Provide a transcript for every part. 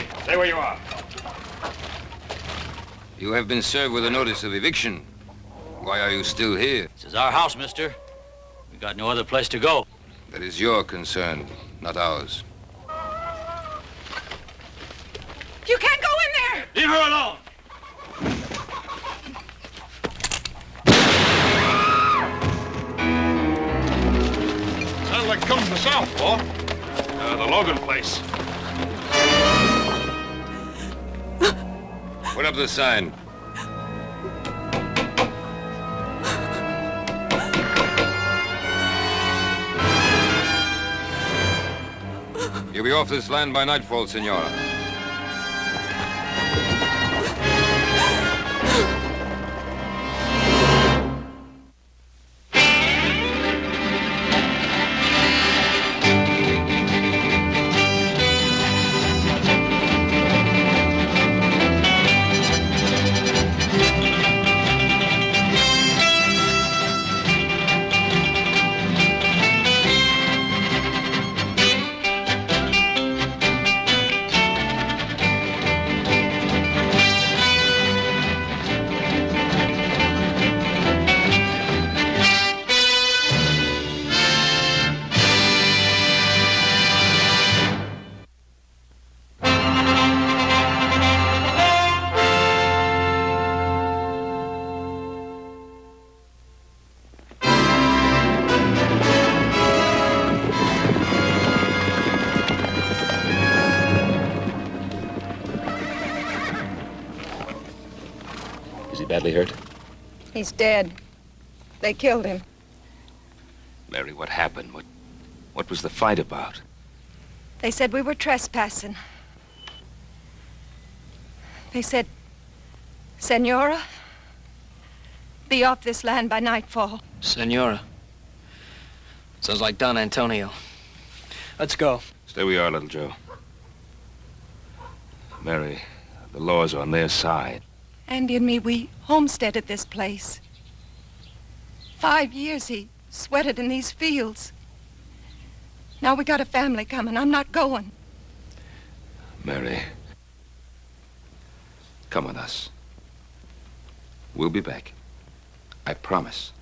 Hey, stay where you are. You have been served with a notice of eviction. Why are you still here? This is our house, mister. We got no other place to go. That is your concern, not ours. You can't go in there! Leave her alone! Sounds like it comes from the south, Paul. The Logan place. Put up the sign. You'll be off this land by nightfall, Senora. Badly hurt? He's dead. They killed him. Mary, what happened? What was the fight about? They said we were trespassing. They said, Senora, be off this land by nightfall. Senora. Sounds like Don Antonio. Let's go. Stay where you are, little Joe. Mary, the laws are on their side. Andy and me, we homesteaded this place. 5 years he sweated in these fields. Now we got a family coming. I'm not going. Mary, come with us. We'll be back. I promise.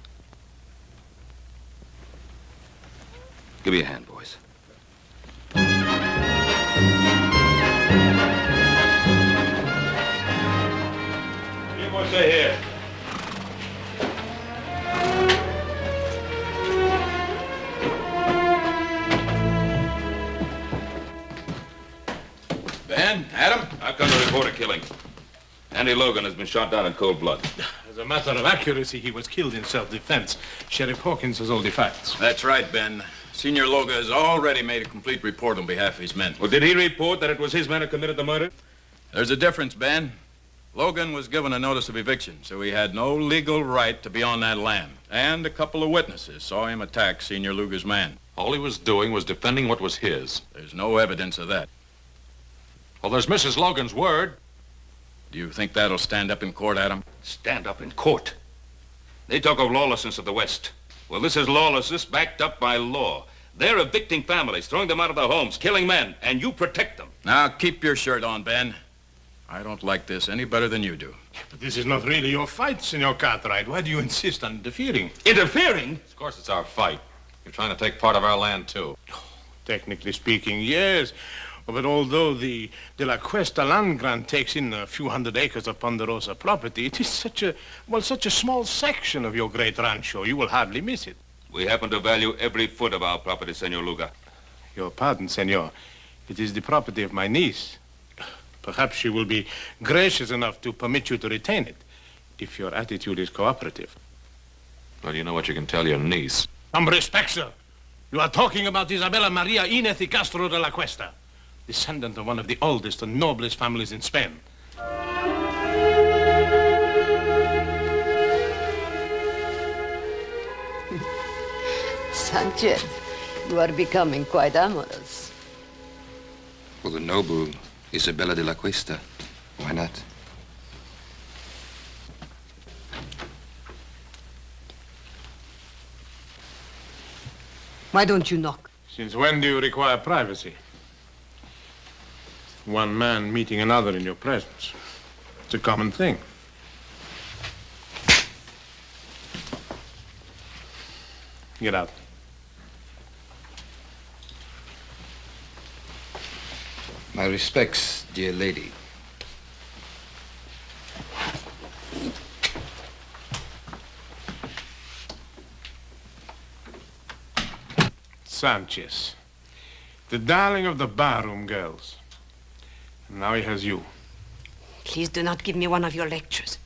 Give me a hand, boys. Stay here. Ben, Adam, I've come to report a killing. Andy Logan has been shot down in cold blood. As a matter of accuracy, he was killed in self-defense. Sheriff Hawkins has all the facts. That's right, Ben. Senior Logan has already made a complete report on behalf of his men. Well, did he report that it was his men who committed the murder? There's a difference, Ben. Logan was given a notice of eviction, so he had no legal right to be on that land. And a couple of witnesses saw him attack Senior Luger's man. All he was doing was defending what was his. There's no evidence of that. Well, there's Mrs. Logan's word. Do you think that'll stand up in court, Adam? Stand up in court. They talk of lawlessness of the West. Well, this is lawlessness backed up by law. They're evicting families, throwing them out of their homes, killing men, and you protect them. Now, keep your shirt on, Ben. I don't like this any better than you do. But this is not really your fight, Senor Cartwright. Why do you insist on interfering? Interfering? Of course, it's our fight. You're trying to take part of our land, too. Technically speaking, yes. But although the De La Cuesta land grant takes in a few hundred acres of Ponderosa property, it is such a small section of your great rancho, you will hardly miss it. We happen to value every foot of our property, Senor Luga. Your pardon, senor. It is the property of my niece. Perhaps she will be gracious enough to permit you to retain it, if your attitude is cooperative. Well, you know what you can tell your niece. Some respect, sir. You are talking about Isabella Maria Inez y Castro de la Cuesta, descendant of one of the oldest and noblest families in Spain. Sanchez, you are becoming quite amorous. For the noble Isabella de la Cuesta. Why not? Why don't you knock? Since when do you require privacy? One man meeting another in your presence. It's a common thing. Get out. My respects, dear lady. Sanchez, the darling of the barroom girls. And now he has you. Please do not give me one of your lectures.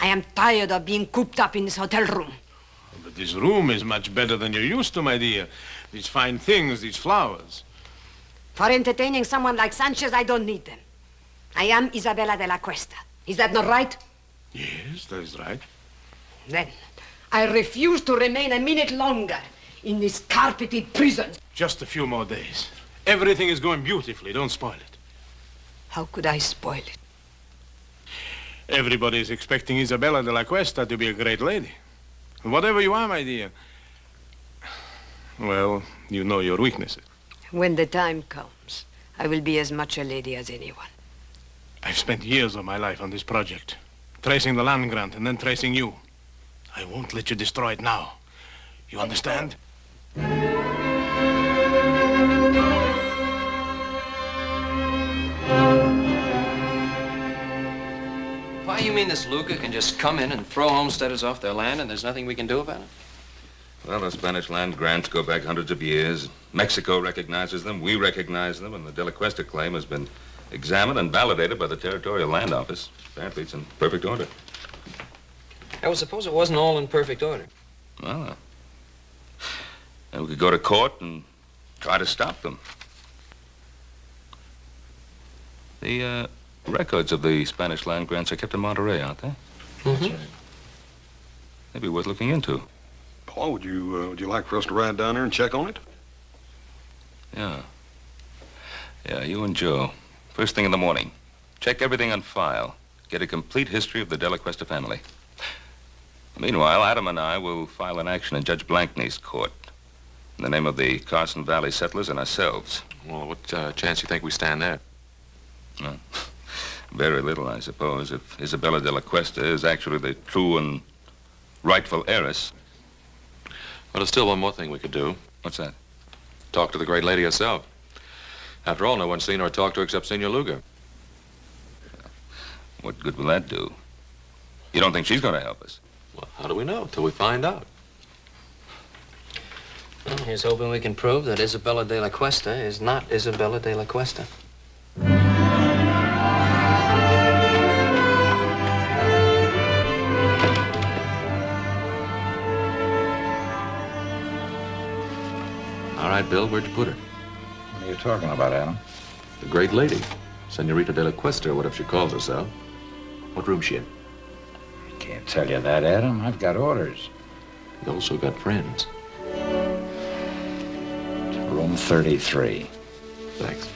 I am tired of being cooped up in this hotel room. But this room is much better than you're used to, my dear. These fine things, these flowers. For entertaining someone like Sanchez, I don't need them. I am Isabella de la Cuesta. Is that not right? Yes, that is right. Then I refuse to remain a minute longer in this carpeted prison. Just a few more days. Everything is going beautifully. Don't spoil it. How could I spoil it? Everybody is expecting Isabella de la Cuesta to be a great lady. Whatever you are, my dear. Well, you know your weaknesses. When the time comes, I will be as much a lady as anyone. I've spent years of my life on this project, tracing the land grant and then tracing you. I won't let you destroy it now. You understand? Why, you mean this Luca can just come in and throw homesteaders off their land and there's nothing we can do about it? Well, the Spanish land grants go back hundreds of years. Mexico recognizes them, we recognize them, and the De La Cuesta claim has been examined and validated by the Territorial Land Office. Apparently, it's in perfect order. I would suppose it wasn't all in perfect order. Well, then we could go to court and try to stop them. The records of the Spanish land grants are kept in Monterey, aren't they? Mm-hmm. Maybe worth looking into. Paul, would you like for us to ride down there and check on it? Yeah. Yeah, you and Joe. First thing in the morning. Check everything on file. Get a complete history of the De La Cuesta family. Meanwhile, Adam and I will file an action in Judge Blankney's court in the name of the Carson Valley settlers and ourselves. Well, what chance do you think we stand there? Well, very little, I suppose, if Isabella de la Cuesta is actually the true and rightful heiress. Well, there's still one more thing we could do. What's that? Talk to the great lady herself. After all, no one's seen her or talked to her except Senor Luga. What good will that do? You don't think she's going to help us? Well, how do we know till we find out? Well, here's hoping we can prove that Isabella de la Cuesta is not Isabella de la Cuesta. All right, Bill, where'd you put her? What are you talking about, Adam? The great lady. Senorita de la Cuesta, or whatever she calls herself. What room's she in? Can't tell you that, Adam. I've got orders. You also got friends. Room 33. Thanks.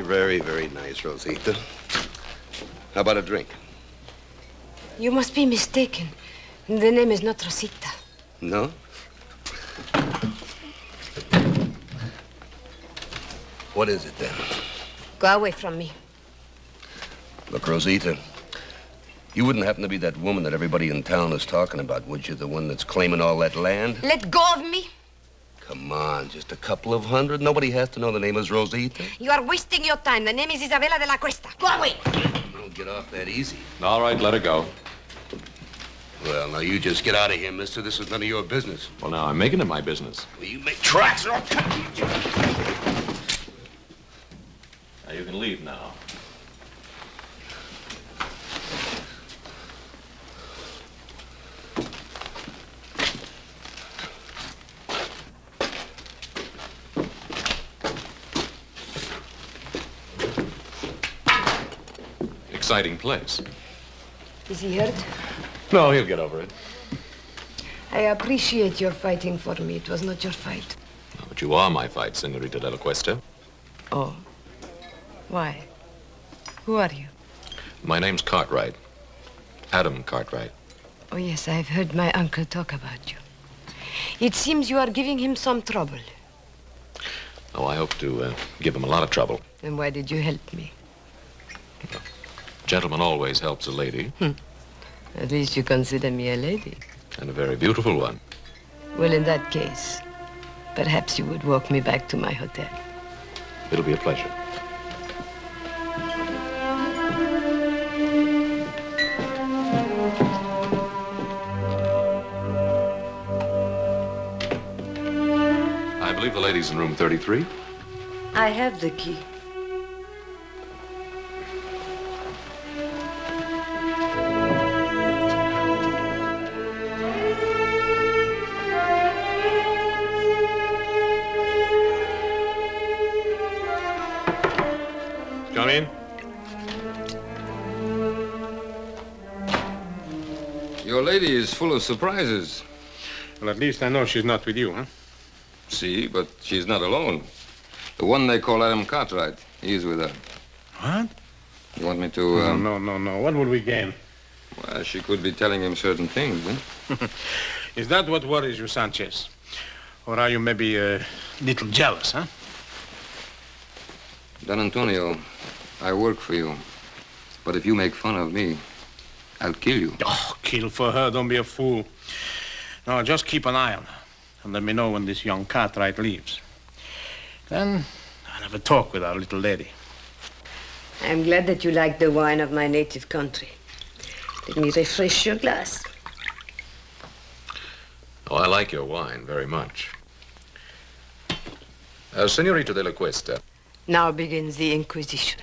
very, very nice, Rosita. How about a drink? You must be mistaken. The name is not Rosita. No? What is it, then? Go away from me. Look, Rosita, you wouldn't happen to be that woman that everybody in town is talking about, would you? The one that's claiming all that land? Let go of me. Come on, just a couple of hundred. Nobody has to know the name is Rosita. You are wasting your time. The name is Isabella de la Cuesta. Go away. You don't get off that easy. All right, let her go. Well, now, you just get out of here, mister. This is none of your business. Well, now, I'm making it my business. Well, you make tracks or I'll cut you. Now, you can leave now. Exciting place. Is he hurt? No, he'll get over it. I appreciate your fighting for me. It was not your fight. But you are my fight, Senorita de la Cuesta. Oh. Why? Who are you? My name's Cartwright. Adam Cartwright. Oh, yes, I've heard my uncle talk about you. It seems you are giving him some trouble. Oh, I hope to give him a lot of trouble. Then why did you help me? Gentleman always helps a lady. At least you consider me a lady. And a very beautiful one. Well, in that case, perhaps you would walk me back to my hotel. It'll be a pleasure. I believe the lady's in room 33. I have the key. Come in. Your lady is full of surprises. Well, at least I know she's not with you, huh? See, but she's not alone. The one they call Adam Cartwright, he's with her. What? You want me to... No. What would we gain? Well, she could be telling him certain things, huh? Is that what worries you, Sanchez? Or are you maybe a little jealous, huh? Don Antonio, I work for you. But if you make fun of me, I'll kill you. Oh, kill for her. Don't be a fool. No, just keep an eye on her. And let me know when this young Cartwright leaves. Then I'll have a talk with our little lady. I'm glad that you like the wine of my native country. Let me refresh your glass. Oh, I like your wine very much. Senorita de la Cuesta. Now begins the Inquisition.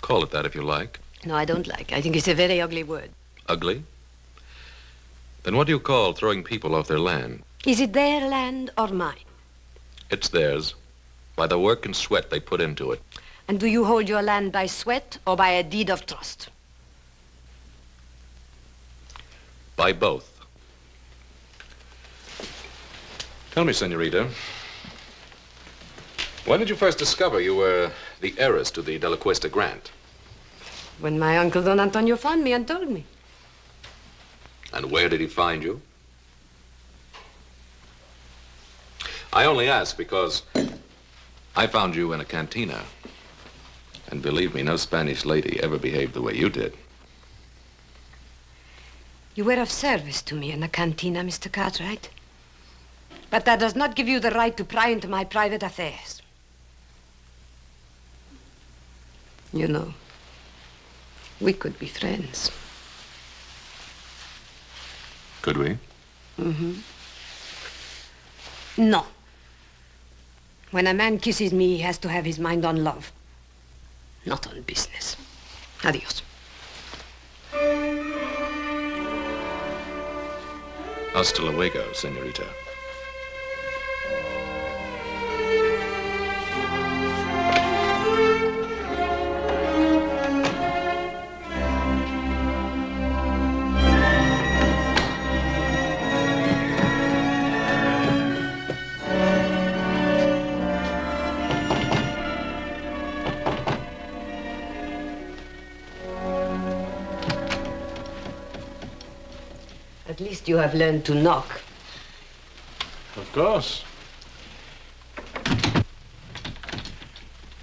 Call it that if you like. No, I don't like. I think it's a very ugly word. Ugly? Then what do you call throwing people off their land? Is it their land or mine? It's theirs, by the work and sweat they put into it. And do you hold your land by sweat or by a deed of trust? By both. Tell me, Senorita, when did you first discover you were the heiress to the De La Cuesta grant? When my uncle Don Antonio found me and told me. And where did he find you? I only ask because I found you in a cantina. And believe me, no Spanish lady ever behaved the way you did. You were of service to me in the cantina, Mr. Cartwright. But that does not give you the right to pry into my private affairs. You know, we could be friends. Could we? Mm-hmm. No. When a man kisses me, he has to have his mind on love, not on business. Adios. Hasta luego, senorita. At least you have learned to knock. Of course.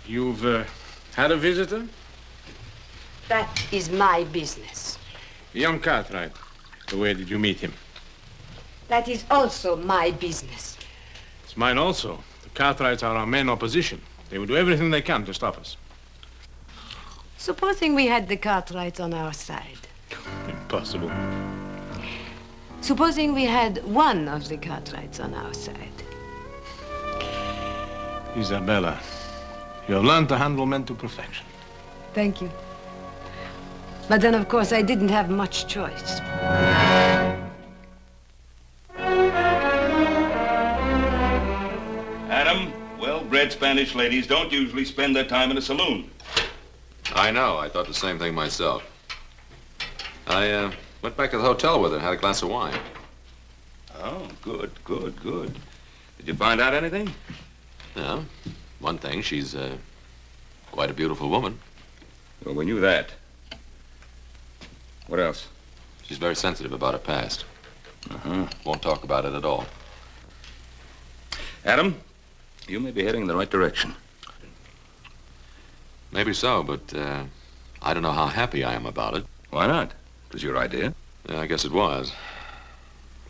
You've had a visitor? That is my business. Young Cartwright. Where did you meet him? That is also my business. It's mine also. The Cartwrights are our main opposition. They will do everything they can to stop us. Supposing we had the Cartwrights on our side. Impossible. Supposing we had one of the Cartwrights on our side. Isabella, you have learned to handle men to perfection. Thank you. But then, of course, I didn't have much choice. Adam, well-bred Spanish ladies don't usually spend their time in a saloon. I know. I thought the same thing myself. I went back to the hotel with her and had a glass of wine. Oh, good, good, good. Did you find out anything? Yeah. One thing, she's quite a beautiful woman. Well, we knew that. What else? She's very sensitive about her past. Uh-huh. Won't talk about it at all. Adam, you may be heading in the right direction. Maybe so, but I don't know how happy I am about it. Why not? It was your idea. Yeah, I guess it was.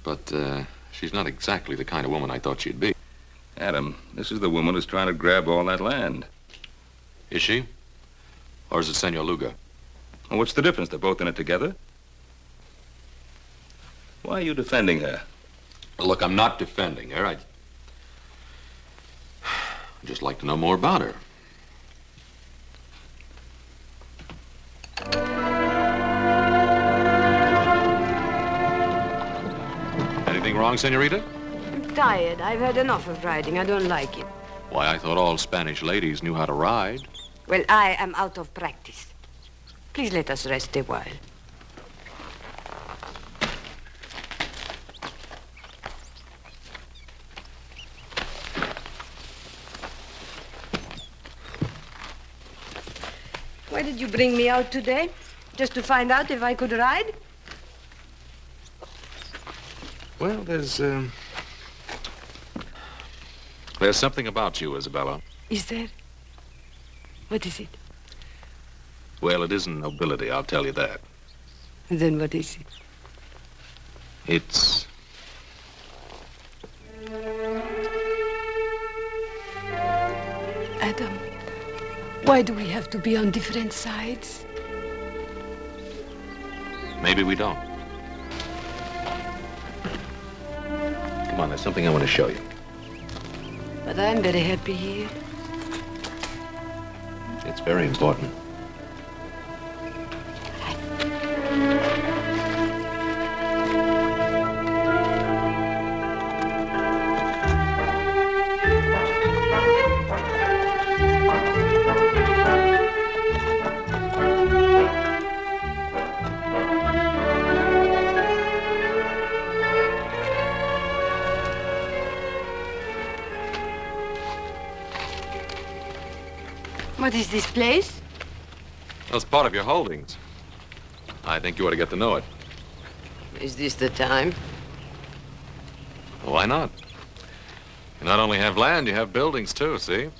But she's not exactly the kind of woman I thought she'd be. Adam, this is the woman who's trying to grab all that land. Is she? Or is it Senor Luga? Well, what's the difference? They're both in it together. Why are you defending her? Look, I'm not defending her. I'd just like to know more about her. Anything wrong, senorita? I'm tired. I've had enough of riding. I don't like it. Why, I thought all Spanish ladies knew how to ride. Well, I am out of practice. Please let us rest a while. Why did you bring me out today? Just to find out if I could ride? Well, there's something about you, Isabella. Is there? What is it? Well, it isn't nobility, I'll tell you that. Then what is it? It's... Adam, why do we have to be on different sides? Maybe we don't. Come on, there's something I want to show you. But I'm very happy here. It's very important. What is this place? That's part of your holdings. I think you ought to get to know it. Is this the time? Why not? You not only have land, you have buildings too, see?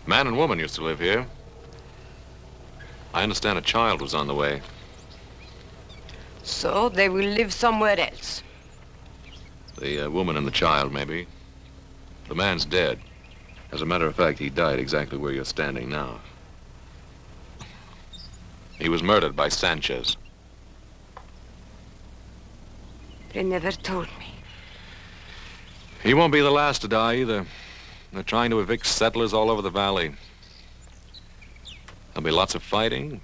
Man and woman used to live here. I understand a child was on the way. So they will live somewhere else. The woman and the child, maybe. The man's dead. As a matter of fact, he died exactly where you're standing now. He was murdered by Sanchez. They never told me. He won't be the last to die either. They're trying to evict settlers all over the valley. There'll be lots of fighting,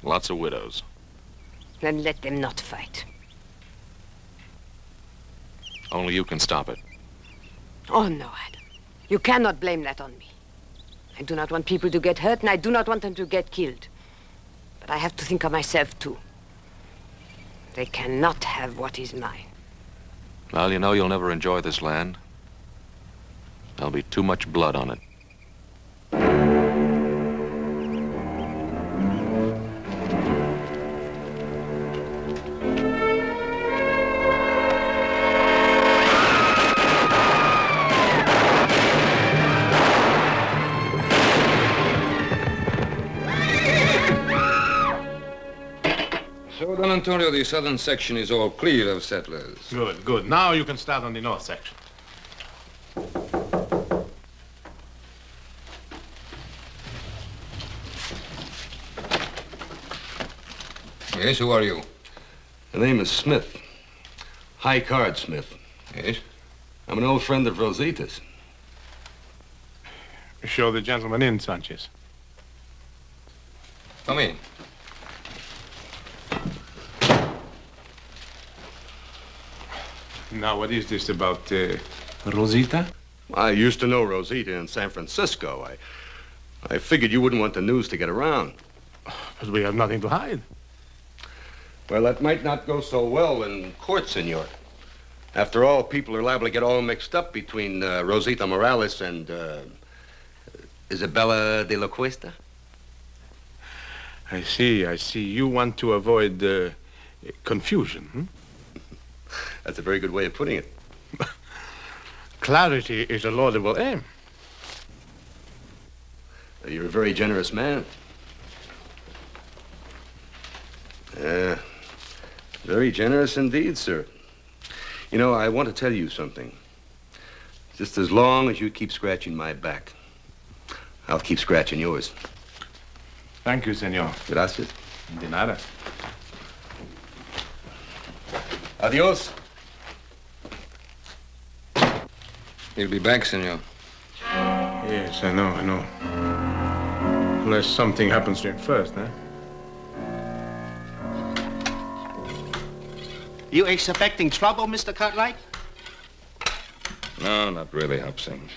lots of widows. Then let them not fight. Only you can stop it. Oh, no, Adam. You cannot blame that on me. I do not want people to get hurt, and I do not want them to get killed. But I have to think of myself, too. They cannot have what is mine. Well, you know you'll never enjoy this land. There'll be too much blood on it. So, Don Antonio, the southern section is all clear of settlers. Good, good. Now you can start on the north section. Yes, who are you? The name is Smith. High Card Smith. Yes? I'm an old friend of Rosita's. Show the gentleman in, Sanchez. Come in. Now, what is this about Rosita? I used to know Rosita in San Francisco. I figured you wouldn't want the news to get around. But we have nothing to hide. Well, that might not go so well in court, senor. After all, people are liable to get all mixed up between Rosita Morales and Isabella de la Cuesta. I see, I see. You want to avoid confusion, hmm? That's a very good way of putting it. Clarity is a laudable aim. You're a very generous man. Very generous indeed, sir. You know, I want to tell you something. Just as long as you keep scratching my back, I'll keep scratching yours. Thank you, senor. Gracias. De nada. Adios. He'll be back, senor. Yes, I know. Unless something happens to him first, huh? You expecting trouble, Mr. Cartwright? No, not really, Hobson.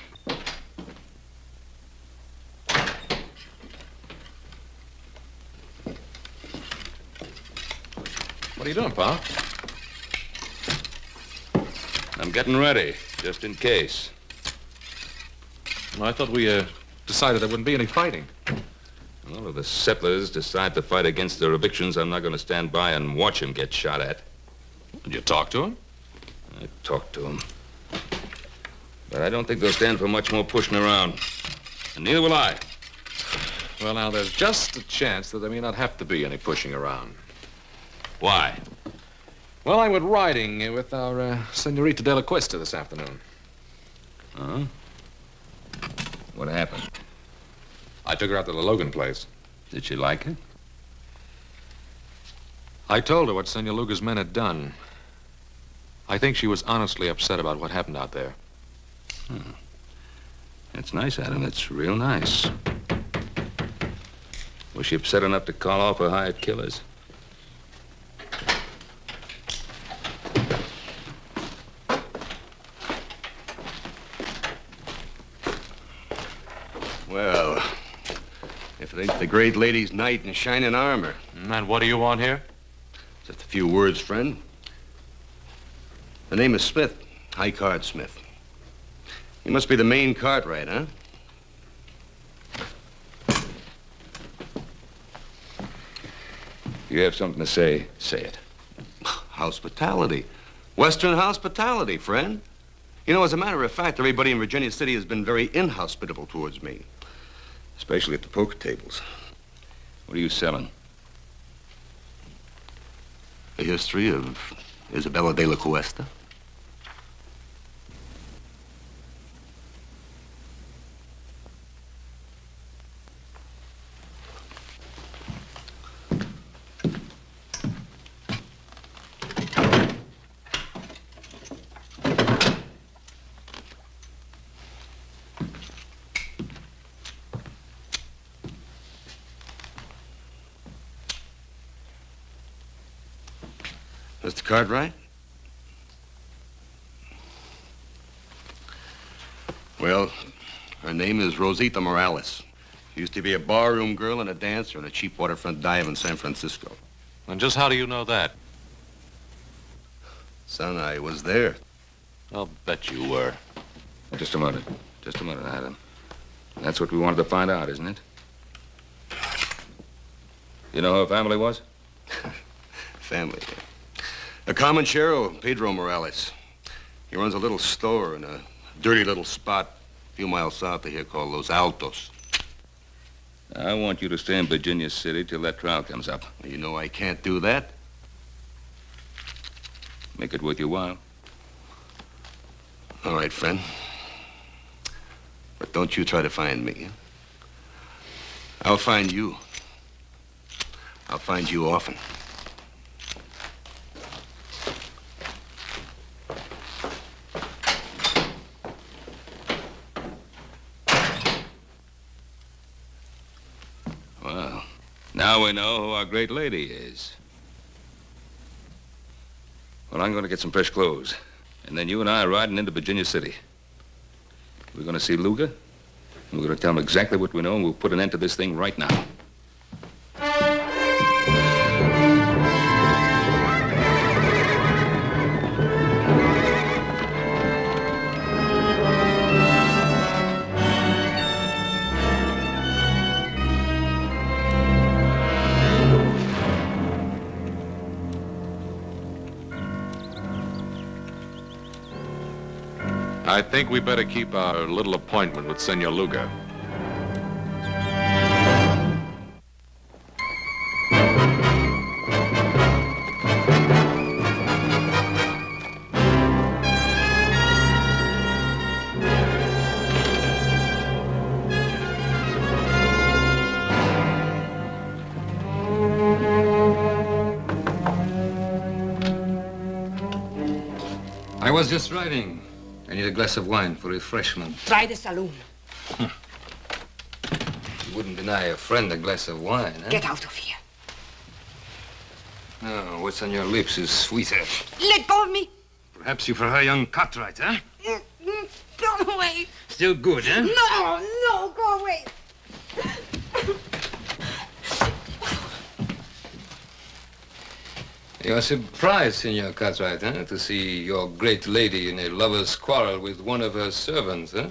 What are you doing, Pa? I'm getting ready, just in case. Well, I thought we decided there wouldn't be any fighting. Well, if the settlers decide to fight against their evictions, I'm not going to stand by and watch them get shot at. Did you talk to him? I talked to them. But I don't think they'll stand for much more pushing around. And neither will I. Well, now, there's just a chance that there may not have to be any pushing around. Why? Well, I went riding with our Senorita de la Cuesta this afternoon. Huh? What happened? I took her out to the Logan place. Did she like it? I told her what Senor Luga's men had done. I think she was honestly upset about what happened out there. That's nice, Adam. That's real nice. Was she upset enough to call off her hired killers? Well, if it ain't the great lady's knight in shining armor. And what do you want here? Just a few words, friend. The name is Smith, High Card Smith. You must be the main Cartwright, huh? If you have something to say, say it. Hospitality. Western hospitality, friend. You know, as a matter of fact, everybody in Virginia City has been very inhospitable towards me. Especially at the poker tables. What are you selling? The history of Isabella de la Cuesta. Mr. Cartwright? Well, her name is Rosita Morales. She used to be a barroom girl and a dancer in a cheap waterfront dive in San Francisco. And just how do you know that? Son, I was there. I'll bet you were. Just a minute. Just a minute, Adam. That's what we wanted to find out, isn't it? You know who her family was? Family. A comanchero, Pedro Morales. He runs a little store in a dirty little spot a few miles south of here called Los Altos. I want you to stay in Virginia City till that trial comes up. You know I can't do that. Make it worth your while. All right, friend. But don't you try to find me. I'll find you. I'll find you often. Well, now we know who our great lady is. Well, I'm going to get some fresh clothes. And then you and I are riding into Virginia City. We're going to see Luga. And we're going to tell him exactly what we know, and we'll put an end to this thing right now. I think we better keep our little appointment with Senor Luga. I was just riding. I need a glass of wine for refreshment. Try the saloon. You wouldn't deny a friend a glass of wine, huh? Get out of here. No, what's on your lips is sweeter. Let go of me. Perhaps you prefer young Cartwright, huh? Go away. Still good, huh? No, go away. You're surprised, Senor Cartwright, huh? To see your great lady in a lover's quarrel with one of her servants, huh?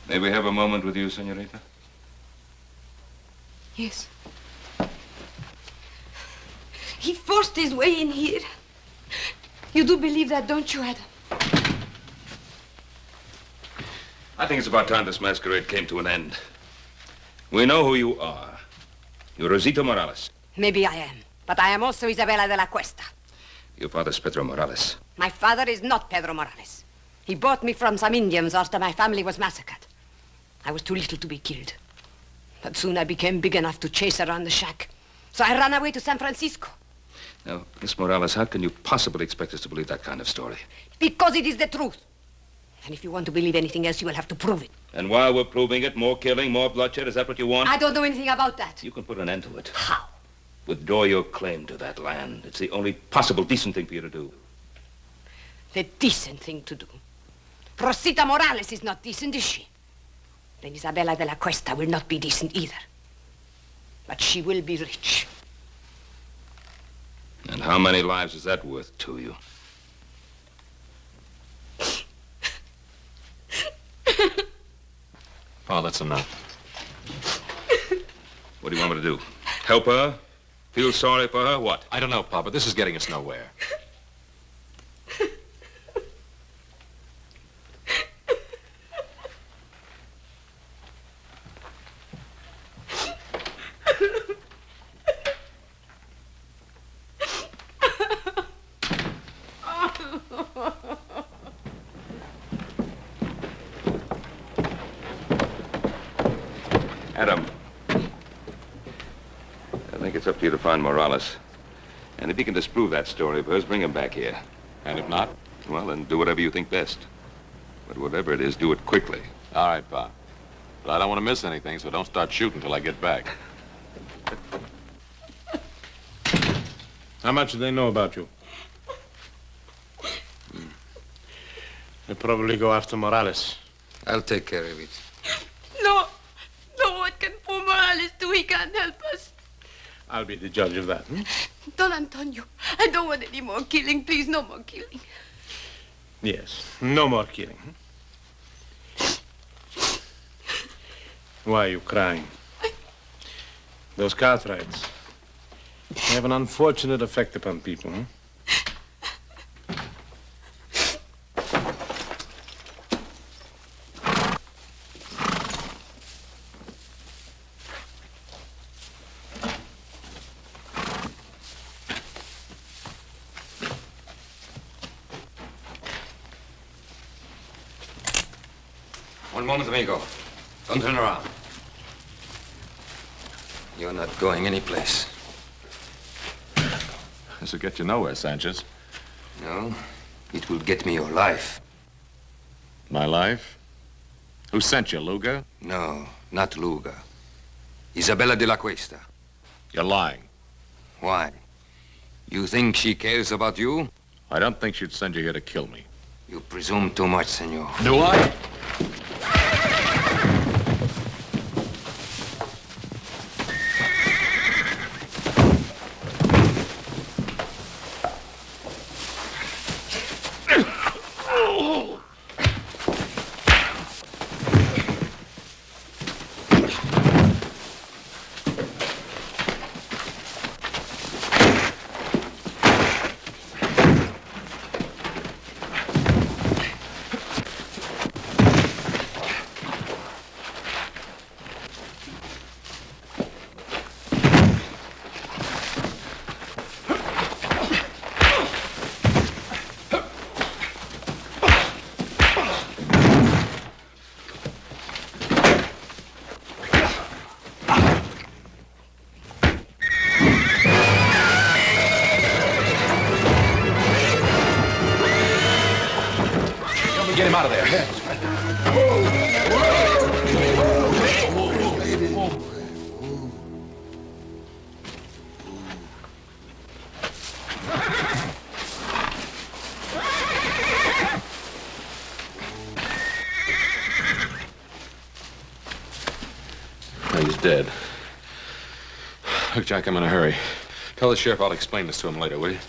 May we have a moment with you, senorita? Yes. He forced his way in here. You do believe that, don't you, Adam? I think it's about time this masquerade came to an end. We know who you are. You're Rosita Morales. Maybe I am, but I am also Isabella de la Cuesta. Your father's Pedro Morales. My father is not Pedro Morales. He bought me from some Indians after my family was massacred. I was too little to be killed. But soon I became big enough to chase around the shack. So I ran away to San Francisco. Now, Miss Morales, how can you possibly expect us to believe that kind of story? Because it is the truth. And if you want to believe anything else, you will have to prove it. And while we're proving it, more killing, more bloodshed, is that what you want? I don't know anything about that. You can put an end to it. How? Withdraw your claim to that land. It's the only possible decent thing for you to do. The decent thing to do. Rosita Morales is not decent, is she? Then Isabella de la Cuesta will not be decent either. But she will be rich. And how many lives is that worth to you? Oh, that's enough. What do you want me to do? Help her? Feel sorry for her? What? I don't know, Papa. This is getting us nowhere. Adam, I think it's up to you to find Morales. And if you can disprove that story of hers, bring him back here. And if not? Well, then do whatever you think best. But whatever it is, do it quickly. All right, Pa. But I don't want to miss anything, so don't start shooting till I get back. How much do they know about you? They'll probably go after Morales. I'll take care of it. No, what can poor Morales do? He can't help us. I'll be the judge of that. Don Antonio, I don't want any more killing. Please, no more killing. Yes, no more killing. Why are you crying? Those Cartwrights, they have an unfortunate effect upon people, huh? One moment, amigo. Don't turn around. You're not going anyplace. This will get you nowhere, Sanchez. No, it will get me your life. My life? Who sent you, Luga? No, not Luga. Isabella de la Cuesta. You're lying. Why? You think she cares about you? I don't think she'd send you here to kill me. You presume too much, senor. Do I? Get him out of there. He's dead. Look, Jack, I'm in a hurry. Tell the sheriff I'll explain this to him later, will you?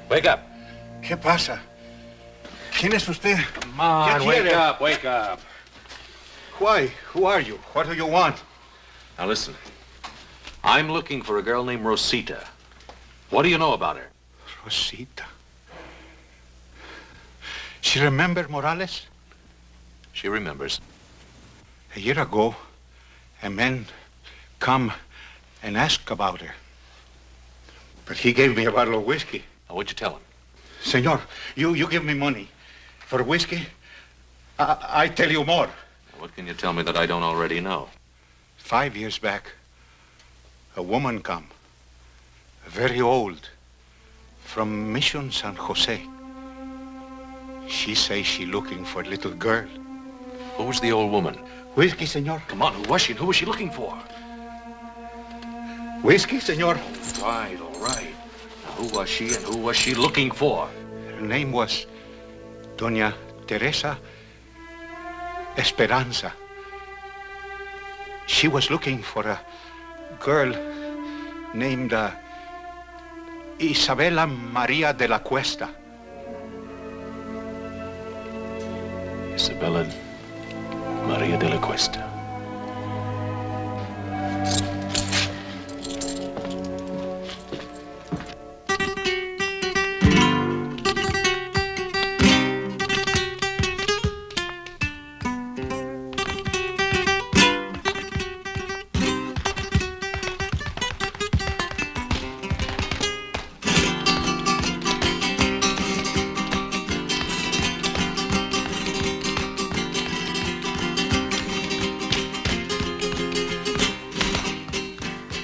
Wake up. ¿Qué pasa? ¿Quién es usted? Come on, wake up, wake up. Why? Who are you? What do you want? Now listen. I'm looking for a girl named Rosita. What do you know about her? Rosita. She remember Morales? She remembers. A year ago, a man come and ask about her. But he gave me a bottle of whiskey. Now, what'd you tell him? Senor, you give me money. For whiskey, I tell you more. What can you tell me that I don't already know? 5 years back, a woman come, very old, from Mission San Jose. She say she looking for a little girl. Who was the old woman? Whiskey, senor. Come on, who was she and who was she looking for? Whiskey, senor. All right, all right. Now, who was she and who was she looking for? Her name was Doña Teresa Esperanza. She was looking for a girl named Isabella Maria de la Cuesta. Isabella Maria de la Cuesta.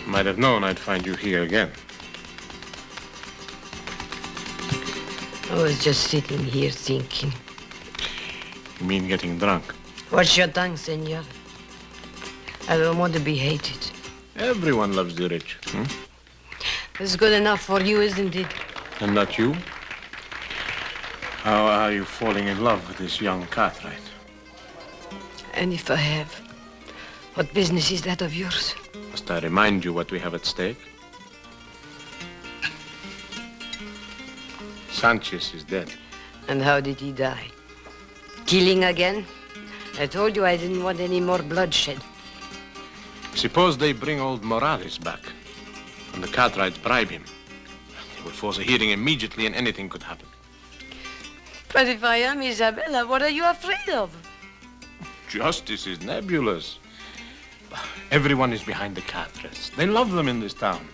Might have known I'd find you here again. I was just sitting here thinking. You mean getting drunk? What's your tongue, senor? I don't want to be hated. Everyone loves the rich. It's good enough for you, isn't it? And not you? How are you falling in love with this young Cartwright? And if I have, what business is that of yours? Must I remind you what we have at stake? Sanchez is dead. And how did he die? Killing again? I told you I didn't want any more bloodshed. Suppose they bring old Morales back, and the Cartwrights bribe him. They will force a hearing immediately, and anything could happen. But if I am Isabella, what are you afraid of? Justice is nebulous. Everyone is behind the Cartwrights. They love them in this town.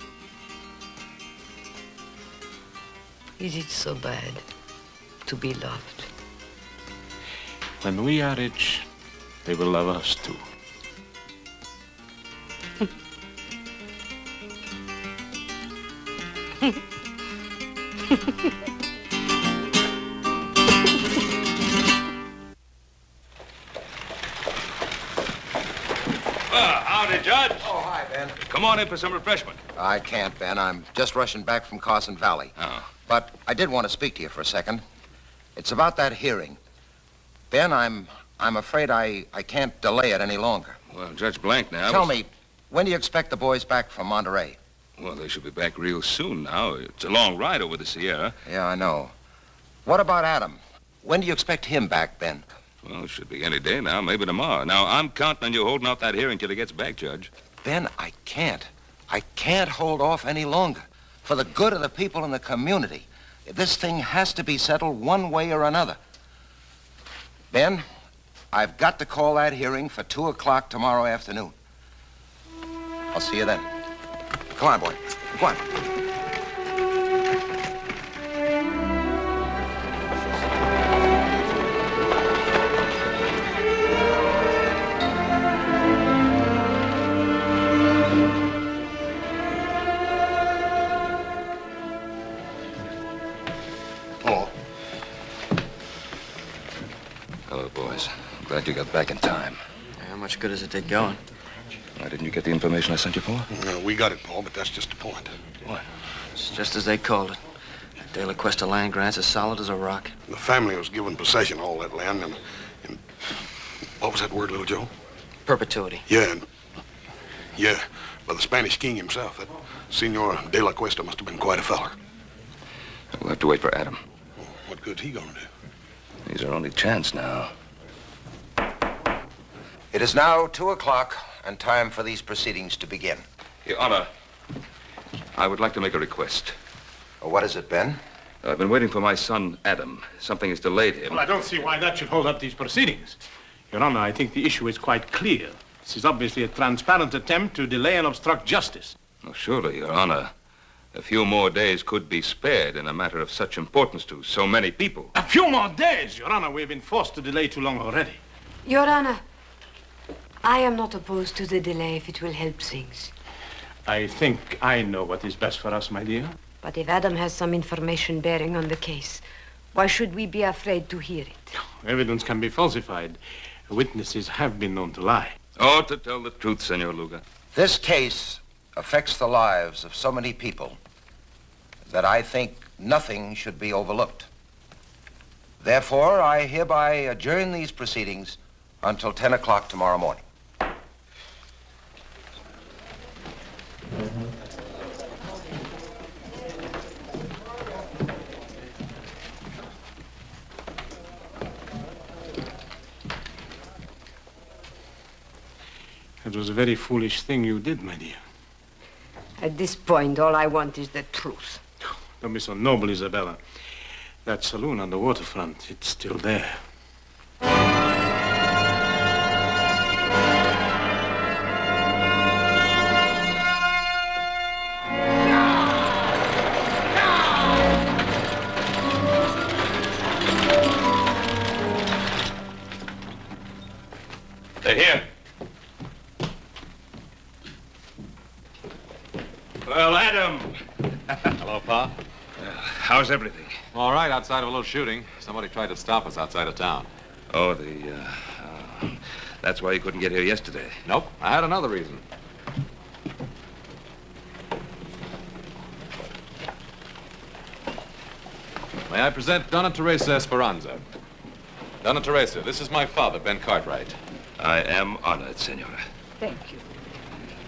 Is it so bad to be loved? When we are rich, they will love us too. Howdy, Judge. Oh, hi, Ben. Come on in for some refreshment. I can't, Ben. I'm just rushing back from Carson Valley. Oh. But I did want to speak to you for a second. It's about that hearing. Ben, I'm afraid I can't delay it any longer. Well, Judge Blank now... Tell me, when do you expect the boys back from Monterey? Well, they should be back real soon now. It's a long ride over the Sierra. Yeah, I know. What about Adam? When do you expect him back, Ben? Well, it should be any day now, maybe tomorrow. Now, I'm counting on you holding off that hearing till he gets back, Judge. Ben, I can't. I can't hold off any longer. For the good of the people in the community, this thing has to be settled one way or another. Ben, I've got to call that hearing for 2 o'clock tomorrow afternoon. I'll see you then. Come on, boy. Come on. Hello, boys. I'm glad you got back in time. How much good does it take going? Why didn't you get the information I sent you for? We got it, Paul, but that's just the point. What? It's just as they called it. De La Cuesta land grant's as solid as a rock. The family was given possession of all that land, and what was that word, little Joe? Perpetuity. Yeah, by the Spanish king himself. That Senor De La Cuesta must have been quite a feller. We'll have to wait for Adam. What good's he gonna do? He's our only chance now. It is now 2 o'clock and time for these proceedings to begin. Your Honor, I would like to make a request. What is it, Ben? I've been waiting for my son, Adam. Something has delayed him. Well, I don't see why that should hold up these proceedings. Your Honor, I think the issue is quite clear. This is obviously a transparent attempt to delay and obstruct justice. Oh, surely, Your Honor. A few more days could be spared in a matter of such importance to so many people. A few more days, Your Honor. We've been forced to delay too long already. Your Honor, I am not opposed to the delay if it will help things. I think I know what is best for us, my dear. But if Adam has some information bearing on the case, why should we be afraid to hear it? Evidence can be falsified. Witnesses have been known to lie. Oh, to tell the truth, Senor Luga. This case affects the lives of so many people that I think nothing should be overlooked. Therefore, I hereby adjourn these proceedings until 10 o'clock tomorrow morning. It was a very foolish thing you did, my dear. At this point, all I want is the truth. Don't be so noble, Isabella. That saloon on the waterfront, it's still there. They're here. Well, Adam. Hello, Pa. How's everything? All right, outside of a little shooting. Somebody tried to stop us outside of town. Oh, that's why you couldn't get here yesterday. Nope, I had another reason. May I present Donna Teresa Esperanza? Donna Teresa, this is my father, Ben Cartwright. I am honored, Senora. Thank you.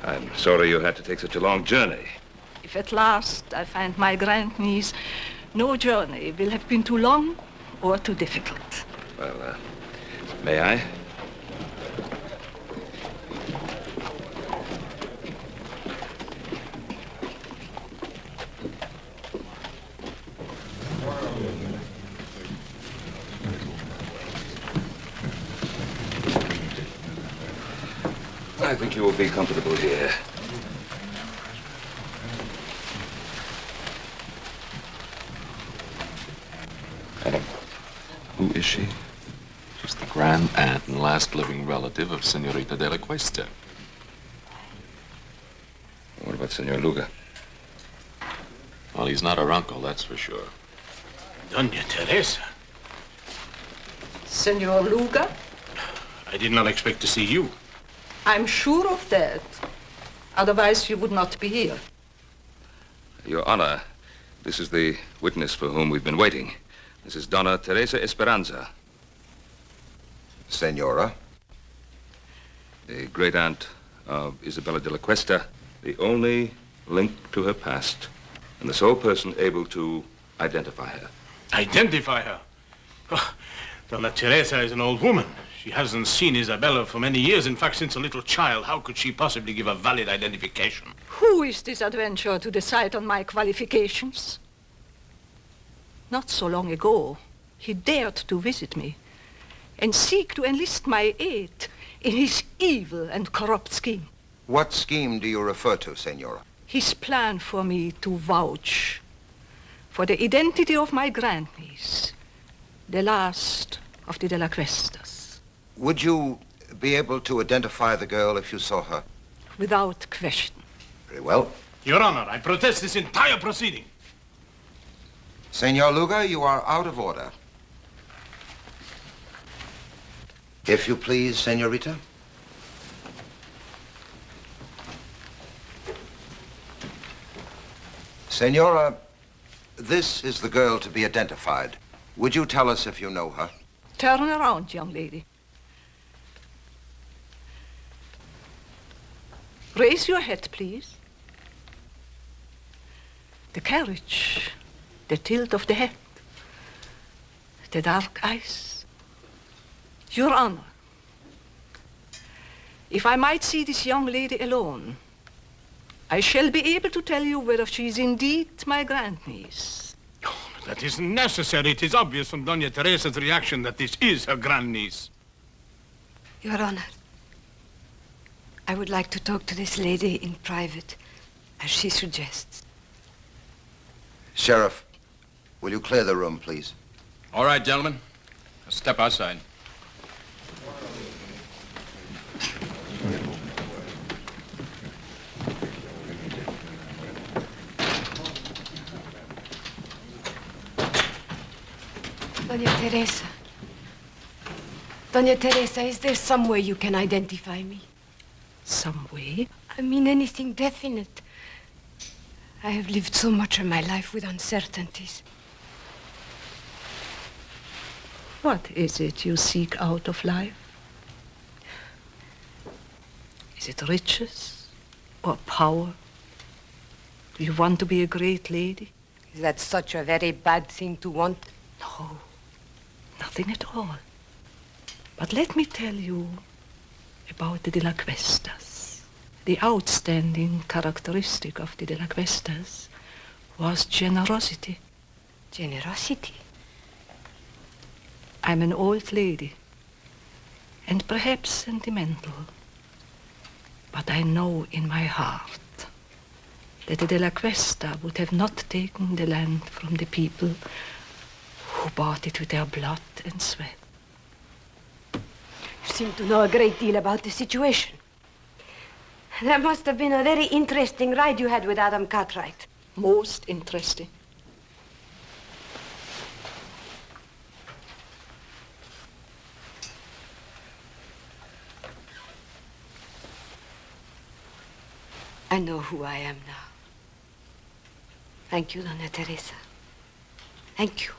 I'm sorry you had to take such a long journey. If at last I find my grandniece, no journey will have been too long or too difficult. Well, may I? I think you will be comfortable here. Who is she? She's the grand aunt and last living relative of Senorita de la Cuesta. What about Senor Luga? Well, he's not her uncle, that's for sure. Doña Teresa, Senor Luga, I did not expect to see you. I'm sure of that. Otherwise, you would not be here. Your Honor, this is the witness for whom we've been waiting. This is Donna Teresa Esperanza. Senora? The great aunt of Isabella de la Cuesta, the only link to her past, and the sole person able to identify her. Identify her? Oh, Donna Teresa is an old woman. She hasn't seen Isabella for many years. In fact, since a little child. How could she possibly give a valid identification? Who is this adventurer to decide on my qualifications? Not so long ago, he dared to visit me and seek to enlist my aid in his evil and corrupt scheme. What scheme do you refer to, Senora? His plan for me to vouch for the identity of my grandniece, the last of the De La Cuestas. Would you be able to identify the girl if you saw her? Without question. Very well. Your Honor, I protest this entire proceeding. Senor Luga, you are out of order. If you please, Senorita. Senora, this is the girl to be identified. Would you tell us if you know her? Turn around, young lady. Raise your head, please. The carriage, the tilt of the head, the dark eyes. Your Honor, if I might see this young lady alone, I shall be able to tell you whether she is indeed my grandniece. Oh, that isn't necessary. It is obvious from Doña Teresa's reaction that this is her grandniece. Your Honor, I would like to talk to this lady in private, as she suggests. Sheriff, will you clear the room, please? All right, gentlemen. Step outside. Doña Teresa. Doña Teresa, is there some way you can identify me? Some way? I mean anything definite. I have lived so much of my life with uncertainties. What is it you seek out of life? Is it riches or power? Do you want to be a great lady? Is that such a very bad thing to want? No, nothing at all. But let me tell you about the De La Cuestas. The outstanding characteristic of the De La Cuestas was generosity. Generosity? I'm an old lady, and perhaps sentimental, but I know in my heart that the De La Cuesta would have not taken the land from the people who bought it with their blood and sweat. You seem to know a great deal about the situation. That must have been a very interesting ride you had with Adam Cartwright. Most interesting. I know who I am now. Thank you, Doña Teresa. Thank you.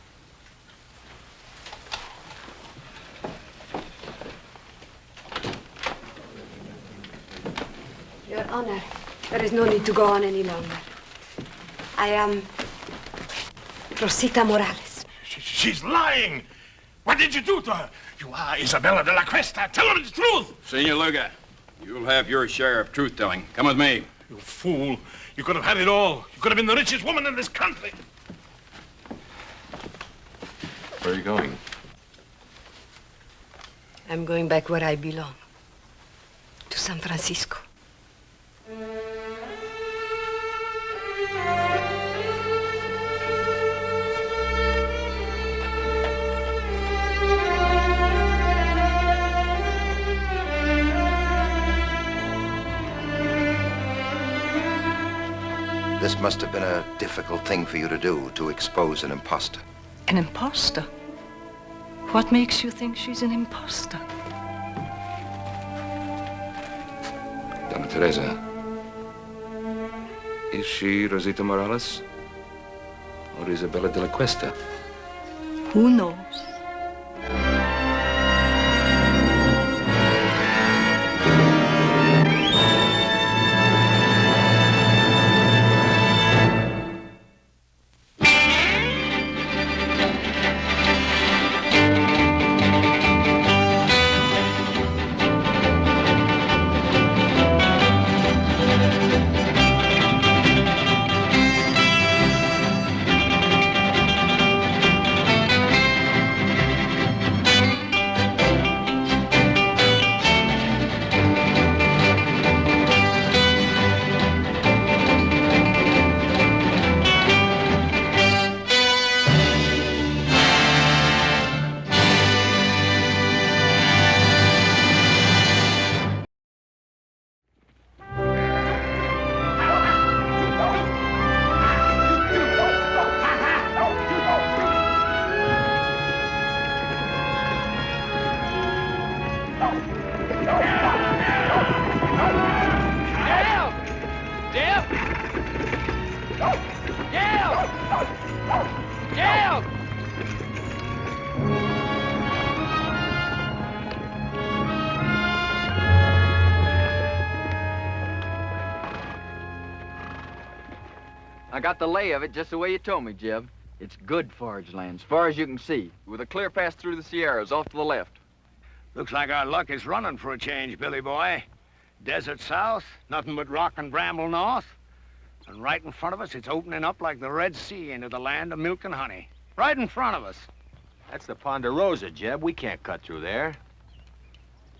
honor, there is no need to go on any longer. I am Rosita Morales. She's lying. What did you do to her? You are Isabella de la Cuesta. Tell her the truth. Senor Luga, you'll have your share of truth-telling. Come with me. You fool. You could have had it all. You could have been the richest woman in this country. Where are you going? I'm going back where I belong. To San Francisco. This must have been a difficult thing for you to do, to expose an imposter. An imposter? What makes you think she's an imposter? Donna Teresa, is she Rosita Morales? Or Isabella de la Cuesta? Who knows? I got the lay of it just the way you told me, Jeb. It's good forage land, as far as you can see, with a clear path through the Sierras off to the left. Looks like our luck is running for a change, Billy boy. Desert south, nothing but rock and bramble north. And right in front of us, it's opening up like the Red Sea into the land of milk and honey. Right in front of us. That's the Ponderosa, Jeb. We can't cut through there.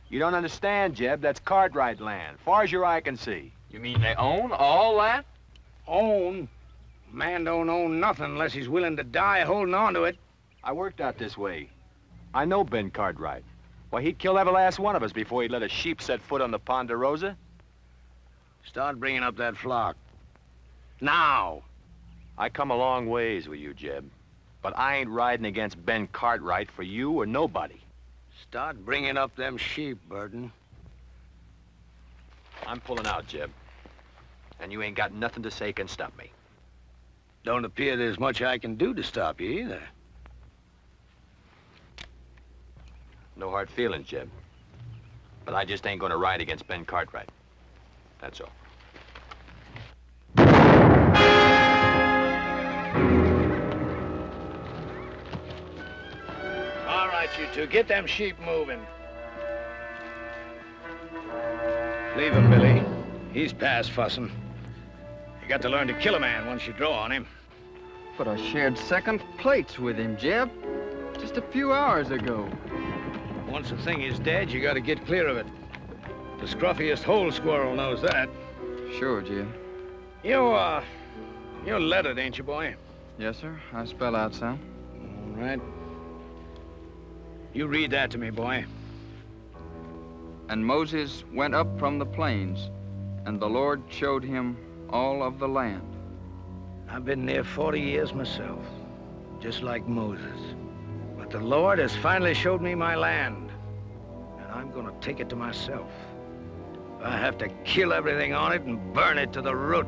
You don't understand, Jeb. That's Cartwright land, far as your eye can see. You mean they own all that? Own? Man don't own nothing unless he's willing to die holding on to it. I worked out this way. I know Ben Cartwright. Why, he'd kill every last one of us before he'd let a sheep set foot on the Ponderosa. Start bringing up that flock. Now. I come a long ways with you, Jeb. But I ain't riding against Ben Cartwright for you or nobody. Start bringing up them sheep, Burton. I'm pulling out, Jeb. And you ain't got nothing to say can stop me. Don't appear there's much I can do to stop you either. No hard feelings, Jeb. But I just ain't gonna ride against Ben Cartwright. That's all. All right, you two, get them sheep moving. Leave him, Billy. He's past fussing. You got to learn to kill a man once you draw on him. But I shared second plates with him, Jeb. Just a few hours ago. Once a thing is dead, you got to get clear of it. The scruffiest hole squirrel knows that. Sure, Jeb. You're lettered, ain't you, boy? Yes, sir. I spell out some. All right. You read that to me, boy. And Moses went up from the plains, and the Lord showed him all of the land. I've been near 40 years myself, just like Moses. But the Lord has finally showed me my land, and I'm gonna take it to myself. I have to kill everything on it and burn it to the root.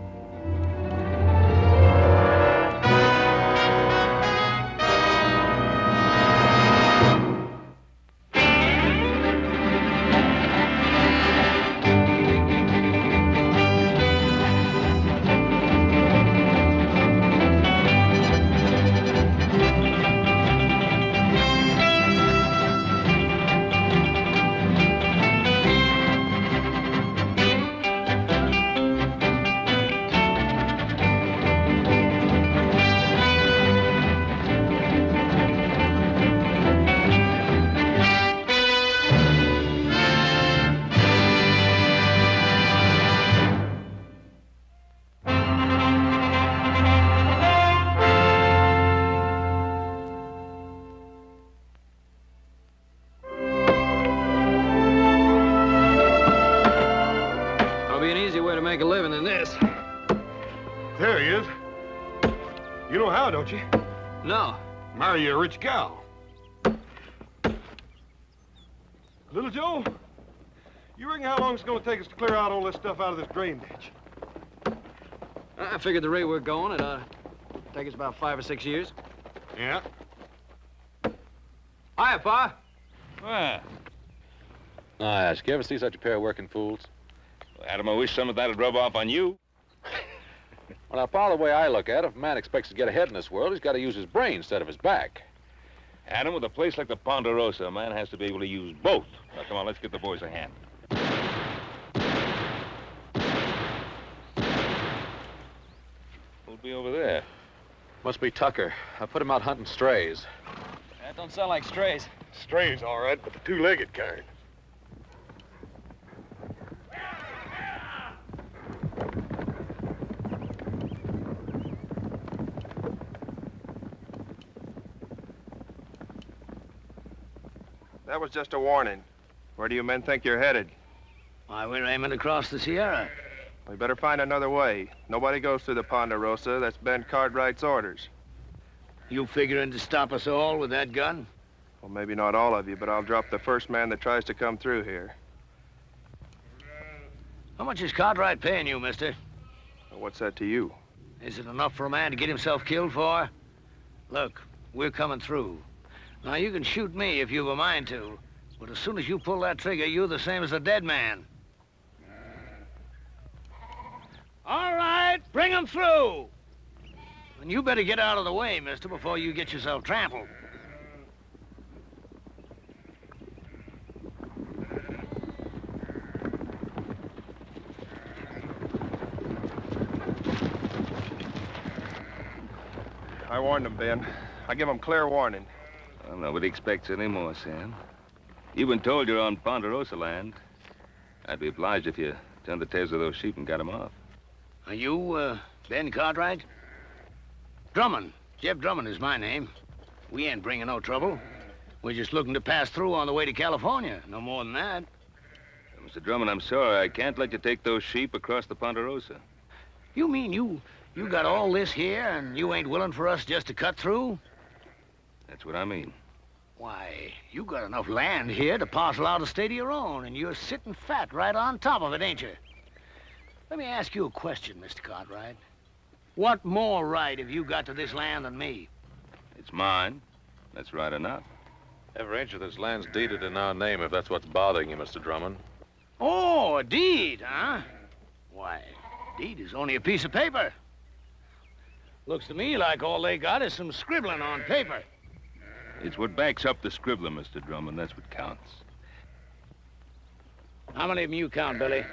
You know how, don't you? No. Marry a rich gal. Little Joe, you reckon how long it's gonna take us to clear out all this stuff out of this drain ditch? I figured the rate we're going, it'd take us about 5 or 6 years. Yeah. Hiya, Pa. Ah. Nice. You ever see such a pair of working fools? Adam, I wish some of that would rub off on you. Well, now, Paul, the way I look at it, if a man expects to get ahead in this world, he's got to use his brain instead of his back. Adam, with a place like the Ponderosa, a man has to be able to use both. Now, come on, let's get the boys a hand. Who'll be over there? Must be Tucker. I put him out hunting strays. That don't sound like strays. Strays, all right, but the two-legged kind. That was just a warning. Where do you men think you're headed? Why, we're aiming across the Sierra. We better find another way. Nobody goes through the Ponderosa. That's Ben Cartwright's orders. You figuring to stop us all with that gun? Well, maybe not all of you, but I'll drop the first man that tries to come through here. How much is Cartwright paying you, mister? Well, what's that to you? Is it enough for a man to get himself killed for? Look, we're coming through. Now, you can shoot me if you've a mind to, but as soon as you pull that trigger, you're the same as a dead man. All right, bring him through. And you better get out of the way, mister, before you get yourself trampled. I warned them, Ben. I give them clear warning. Well, nobody expects any more, Sam. You've been told you're on Ponderosa land. I'd be obliged if you turned the tails of those sheep and got them off. Are you, Ben Cartwright? Drummond. Jeff Drummond is my name. We ain't bringing no trouble. We're just looking to pass through on the way to California. No more than that. Mr. Drummond, I'm sorry. I can't let you take those sheep across the Ponderosa. You mean you got all this here and you ain't willing for us just to cut through? That's what I mean. Why, you got enough land here to parcel out a state of your own, and you're sitting fat right on top of it, ain't you? Let me ask you a question, Mr. Cartwright. What more right have you got to this land than me? It's mine. That's right enough. Every inch of this land's deeded in our name, if that's what's bothering you, Mr. Drummond. Oh, a deed, huh? Why, deed is only a piece of paper. Looks to me like all they got is some scribbling on paper. It's what backs up the scribbler, Mr. Drummond. That's what counts. How many of them you count, Billy?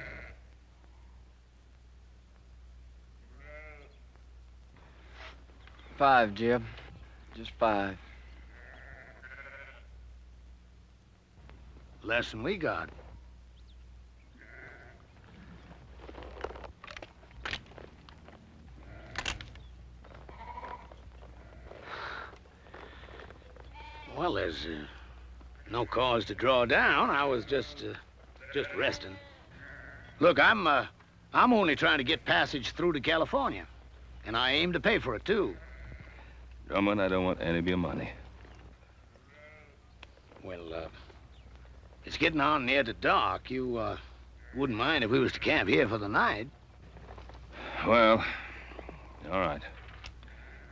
Five, Jeb. Just 5. Less than we got. Well, there's no cause to draw down. I was just resting. Look, I'm only trying to get passage through to California, and I aim to pay for it too. Drummond, I don't want any of your money. Well, it's getting on near to dark. You wouldn't mind if we was to camp here for the night? Well, all right.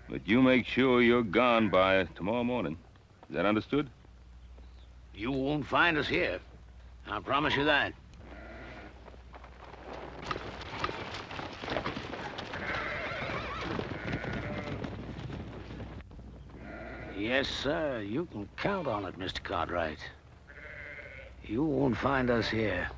But you make sure you're gone by tomorrow morning. Is that understood? You won't find us here. I promise you that. Yes, sir. You can count on it, Mr. Cartwright. You won't find us here.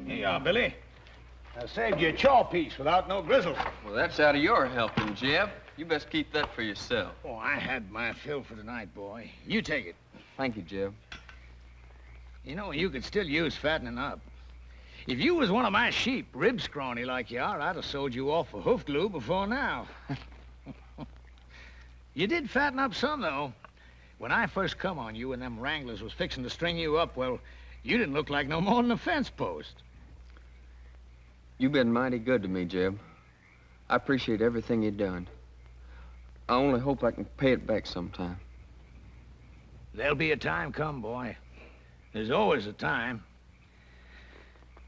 Here you are, Billy. I saved you a chaw piece without no grizzle. Well, that's out of your helping, Jeb. You best keep that for yourself. Oh, I had my fill for tonight, boy. You take it. Thank you, Jeb. You know, you could still use fattening up. If you was one of my sheep, rib scrawny like you are, I'd have sold you off for hoof glue before now. You did fatten up some, though. When I first come on you and them wranglers was fixing to string you up, well, you didn't look like no more than a fence post. You've been mighty good to me, Jeb. I appreciate everything you've done. I only hope I can pay it back sometime. There'll be a time come, boy. There's always a time.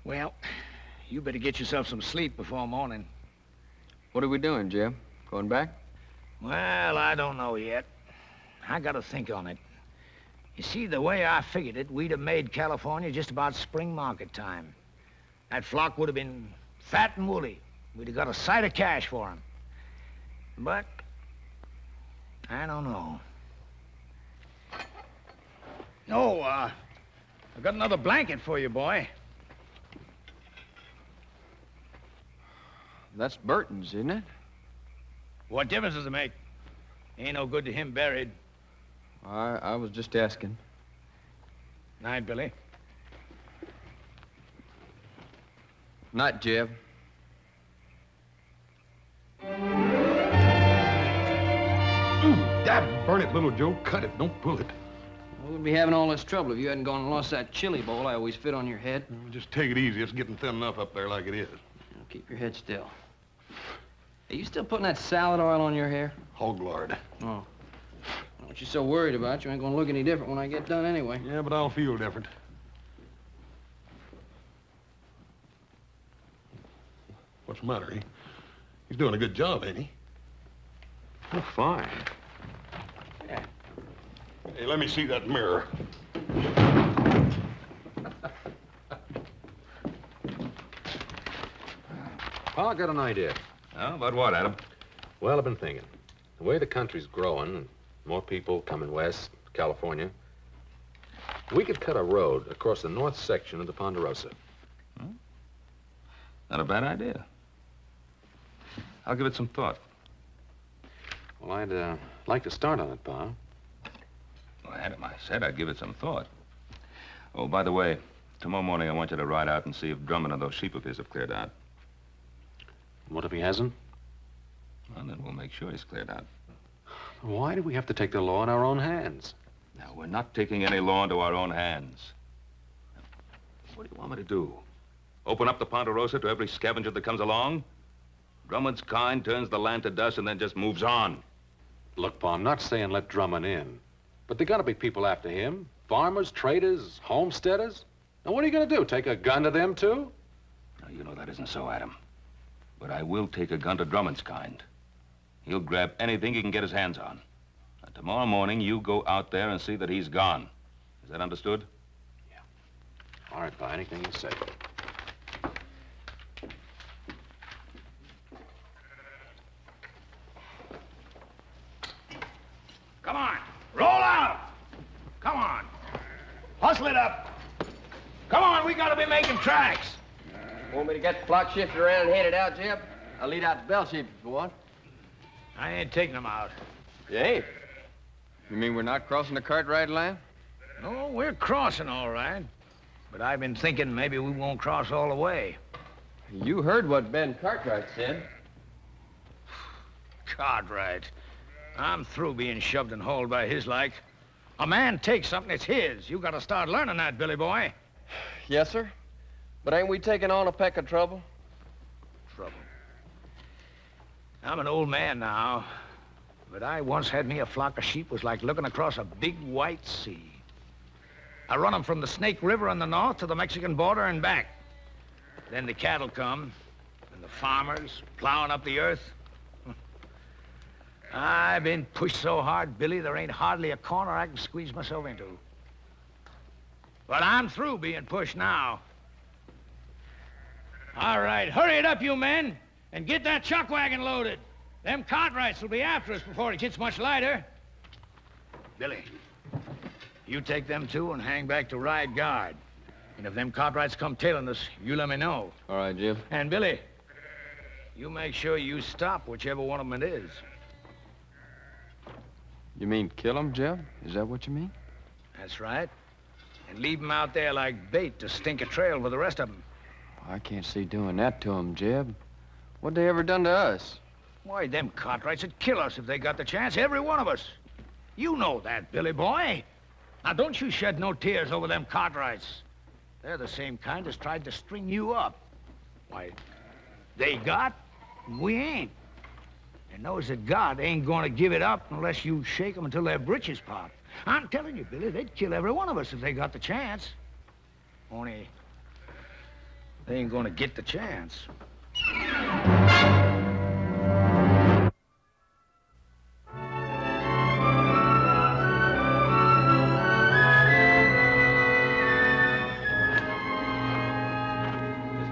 Well, you better get yourself some sleep before morning. What are we doing, Jeb? Going back? Well, I don't know yet. I gotta think on it. You see, the way I figured it, we'd have made California just about spring market time. That flock would have been fat and woolly. We'd have got a sight of cash for 'em. But I don't know. No, I've got another blanket for you, boy. That's Burton's, isn't it? What difference does it make? Ain't no good to him buried. I was just asking. Night, Billy. Night, Jeb. Dad, burn it, little Joe. Cut it, don't pull it. We wouldn't be having all this trouble if you hadn't gone and lost that chili bowl I always fit on your head. Just take it easy. It's getting thin enough up there like it is. Keep your head still. Are you still putting that salad oil on your hair? Hog lard. Oh. What you so worried about? You ain't gonna look any different when I get done anyway. Yeah, but I'll feel different. What's the matter? He's doing a good job, ain't he? Oh, fine. Yeah. Hey, let me see that mirror. Well, I got an idea. Oh, about what, Adam? Well, I've been thinking. The way the country's growing, and more people coming west, California, we could cut a road across the north section of the Ponderosa. Not a bad idea. I'll give it some thought. Well, I'd like to start on it, Pa. Well, Adam, I said I'd give it some thought. Oh, by the way, tomorrow morning I want you to ride out and see if Drummond and those sheep of his have cleared out. What if he hasn't? Well, then we'll make sure he's cleared out. Why do we have to take the law in our own hands? Now, we're not taking any law into our own hands. What do you want me to do? Open up the Ponderosa to every scavenger that comes along? Drummond's kind turns the land to dust and then just moves on. Look, Pa, I'm not saying let Drummond in. But there gotta be people after him. Farmers, traders, homesteaders. Now, what are you gonna do? Take a gun to them, too? Now, you know that isn't so, Adam. But I will take a gun to Drummond's kind. He'll grab anything he can get his hands on. And tomorrow morning, you go out there and see that he's gone. Is that understood? Yeah. All right, Pa, anything you say. Come on, roll out! Come on, hustle it up! Come on, we gotta be making tracks! Want me to get the flock shifted around and head it out, Jeb? I'll lead out the bell sheep if you want. I ain't taking them out. You ain't? You mean we're not crossing the Cartwright line? No, we're crossing all right. But I've been thinking maybe we won't cross all the way. You heard what Ben Cartwright said. Cartwright. I'm through being shoved and hauled by his like. A man takes something, it's his. You gotta start learning that, Billy boy. Yes, sir. But ain't we taking on a peck of trouble? Trouble. I'm an old man now, but I once had me a flock of sheep was like looking across a big white sea. I run them from the Snake River in the north to the Mexican border and back. Then the cattle come, and the farmers plowing up the earth. I've been pushed so hard, Billy, there ain't hardly a corner I can squeeze myself into. But I'm through being pushed now. All right, hurry it up, you men, and get that chuck wagon loaded. Them Cartwrights will be after us before it gets much lighter. Billy, you take them two and hang back to ride guard. And if them Cartwrights come tailing us, you let me know. All right, Jim. And Billy, you make sure you stop whichever one of them it is. You mean kill them, Jeb? Is that what you mean? That's right. And leave them out there like bait to stink a trail for the rest of them. I can't see doing that to them, Jeb. What'd they ever done to us? Why, them Cartwrights would kill us if they got the chance, every one of us. You know that, Billy boy. Now, don't you shed no tears over them Cartwrights. They're the same kind as tried to string you up. Why, they got, we ain't. And knows that God ain't gonna give it up unless you shake them until their britches pop. I'm telling you, Billy, they'd kill every one of us if they got the chance. Only, they ain't gonna get the chance.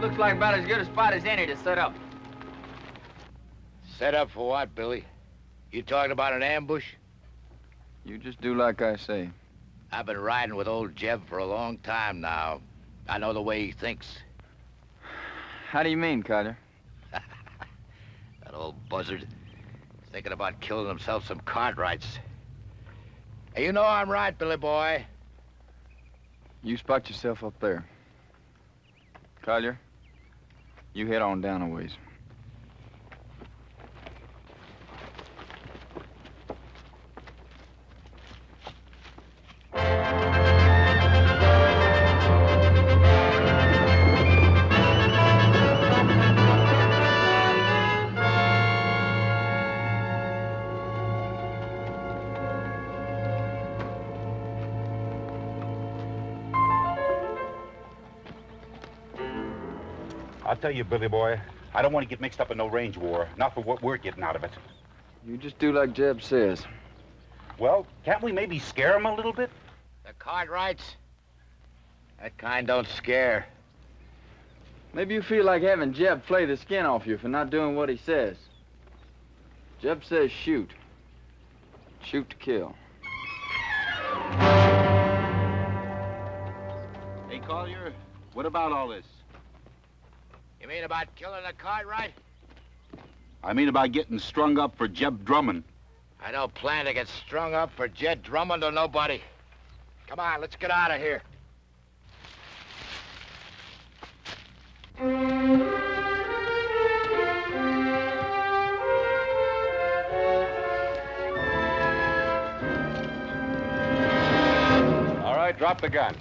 Looks like about as good a spot as any to set up. Set up for what, Billy? You talking about an ambush? You just do like I say. I've been riding with old Jeb for a long time now. I know the way he thinks. How do you mean, Carter? That old buzzard is thinking about killing himself some Cartwrights. Hey, you know I'm right, Billy boy. You spot yourself up there. Collier, you head on down a ways. I'll tell you, Billy boy, I don't want to get mixed up in no range war. Not for what we're getting out of it. You just do like Jeb says. Well, can't we maybe scare him a little bit? The Cartwrights? That kind don't scare. Maybe you feel like having Jeb flay the skin off you for not doing what he says. Jeb says shoot. Shoot to kill. Hey, Collier, what about all this? You mean about killing the Cartwright? I mean about getting strung up for Jeb Drummond. I don't plan to get strung up for Jed Drummond or nobody. Come on, let's get out of here. All right, drop the gun.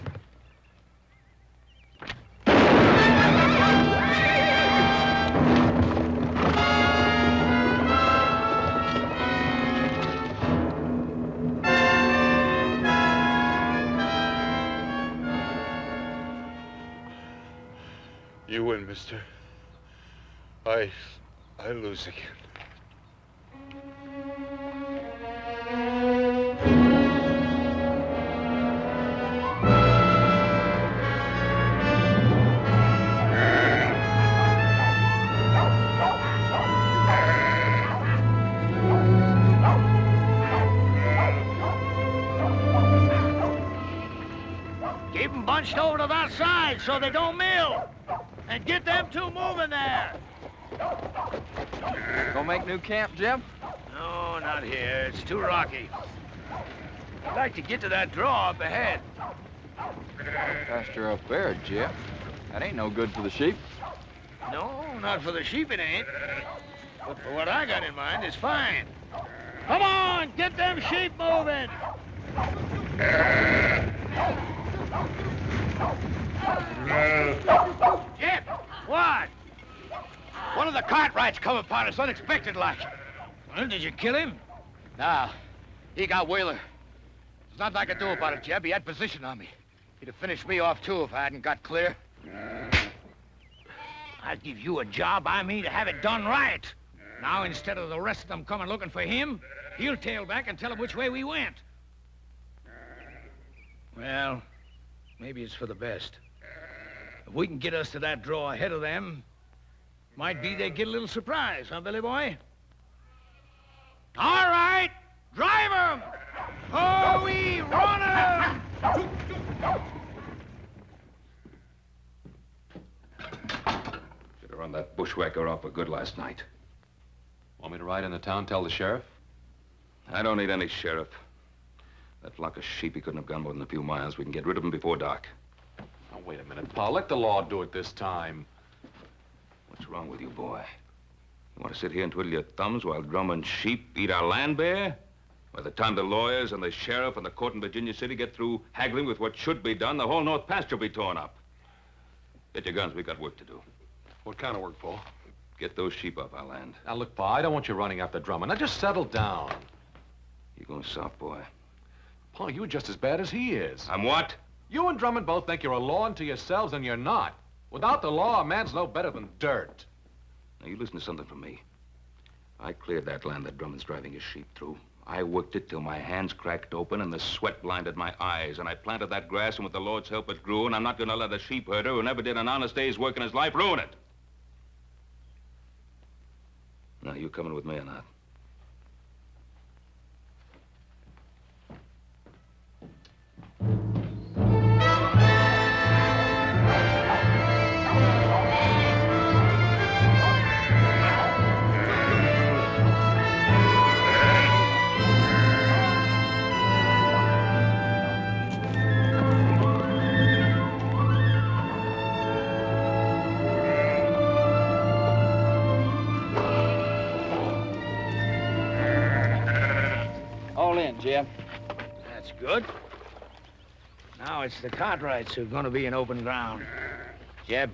You win, mister. I lose again. Keep them bunched over to that side so they don't mill. And get them two moving there. Gonna make new camp, Jeb? No, not here. It's too rocky. I'd like to get to that draw up ahead. Pasture up there, Jeb. That ain't no good for the sheep. No, not for the sheep it ain't. But for what I got in mind, it's fine. Come on, get them sheep moving. Jeb! What? One of the Cartwrights come upon us unexpected like. Well, did you kill him? Nah, he got Wheeler. There's nothing I could do about it, Jeb. He had position on me. He'd have finished me off, too, if I hadn't got clear. I'll give you a job. I mean to have it done right. Now, instead of the rest of them coming looking for him, he'll tail back and tell them which way we went. Well, maybe it's for the best. If we can get us to that draw ahead of them, might be they get a little surprise, huh, Billy boy? All right, drive 'em! Oh, we run 'em! Should have run that bushwhacker off for good last night. Want me to ride into town, tell the sheriff? I don't need any sheriff. That flock of sheep, he couldn't have gone more than a few miles. We can get rid of them before dark. Now, wait a minute, Pa. Let the law do it this time. What's wrong with you, boy? You want to sit here and twiddle your thumbs while Drummond's sheep eat our land bare? By the time the lawyers and the sheriff and the court in Virginia City get through haggling with what should be done, the whole North Pasture will be torn up. Get your guns. We got work to do. What kind of work, Paul? Get those sheep off our land. Now, look, Pa, I don't want you running after Drummond. Now, just settle down. You're going soft, boy. Paul, you're just as bad as he is. I'm what? You and Drummond both think you're a law unto yourselves, and you're not. Without the law, a man's no better than dirt. Now, you listen to something from me. I cleared that land that Drummond's driving his sheep through. I worked it till my hands cracked open and the sweat blinded my eyes. And I planted that grass, and with the Lord's help, it grew. And I'm not going to let a sheep herder who never did an honest day's work in his life ruin it. Now, you coming with me or not? All in, Jeb. That's good. Now it's the Cartwrights who're going to be in open ground. Jeb,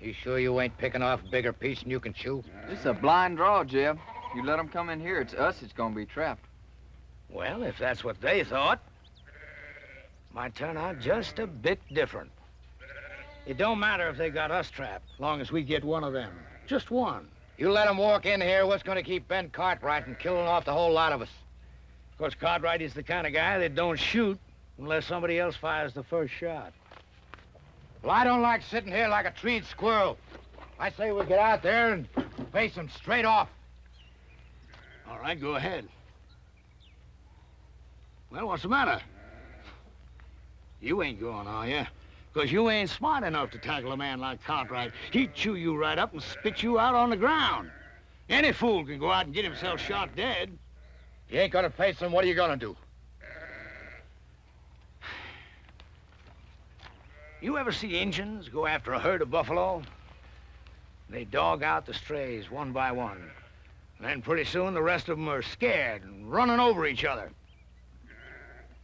you sure you ain't picking off a bigger piece than you can chew? This is a blind draw, Jeb. You let them come in here, it's us that's going to be trapped. Well, if that's what they thought, might turn out just a bit different. It don't matter if they got us trapped, long as we get one of them. Just one. You let them walk in here, what's going to keep Ben Cartwright from killing off the whole lot of us? Of course, Cartwright is the kind of guy that don't shoot unless somebody else fires the first shot. Well, I don't like sitting here like a treed squirrel. I say we get out there and face them straight off. All right, go ahead. Well, what's the matter? You ain't going, are you? Because you ain't smart enough to tackle a man like Cartwright. He'd chew you right up and spit you out on the ground. Any fool can go out and get himself shot dead. You ain't gonna face them, what are you gonna do? You ever see Injuns go after a herd of buffalo? They dog out the strays one by one. And then pretty soon the rest of them are scared and running over each other.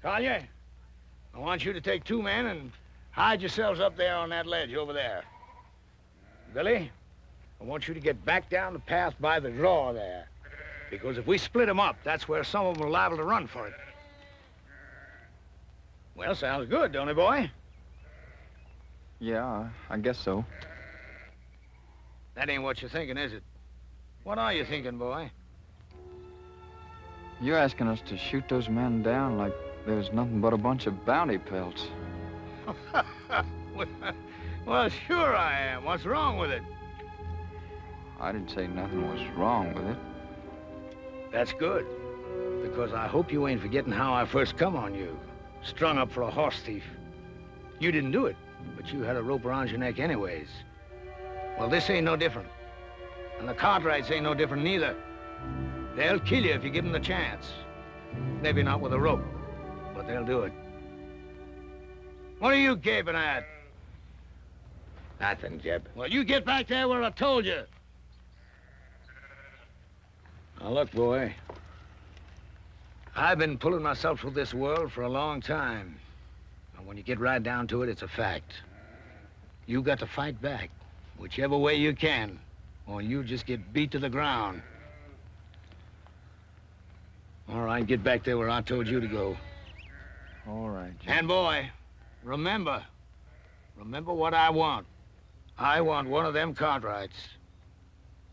Collier, I want you to take 2 men and hide yourselves up there on that ledge over there. Billy, I want you to get back down the path by the draw there. Because if we split them up, that's where some of them are liable to run for it. Well, sounds good, don't it, boy? Yeah, I guess so. That ain't what you're thinking, is it? What are you thinking, boy? You're asking us to shoot those men down like there's nothing but a bunch of bounty pelts. Well, sure I am. What's wrong with it? I didn't say nothing was wrong with it. That's good. Because I hope you ain't forgetting how I first come on you. Strung up for a horse thief. You didn't do it, but you had a rope around your neck anyways. Well, this ain't no different. And the Cartwrights ain't no different neither. They'll kill you if you give them the chance. Maybe not with a rope, but they'll do it. What are you gaping at? Nothing, Jeb. Well, you get back there where I told you. Now, look, boy. I've been pulling myself through this world for a long time. And when you get right down to it, it's a fact. You got to fight back, whichever way you can, or you just get beat to the ground. All right, get back there where I told you to go. All right, Jeb. And, boy, remember what I want. I want one of them Cartwrights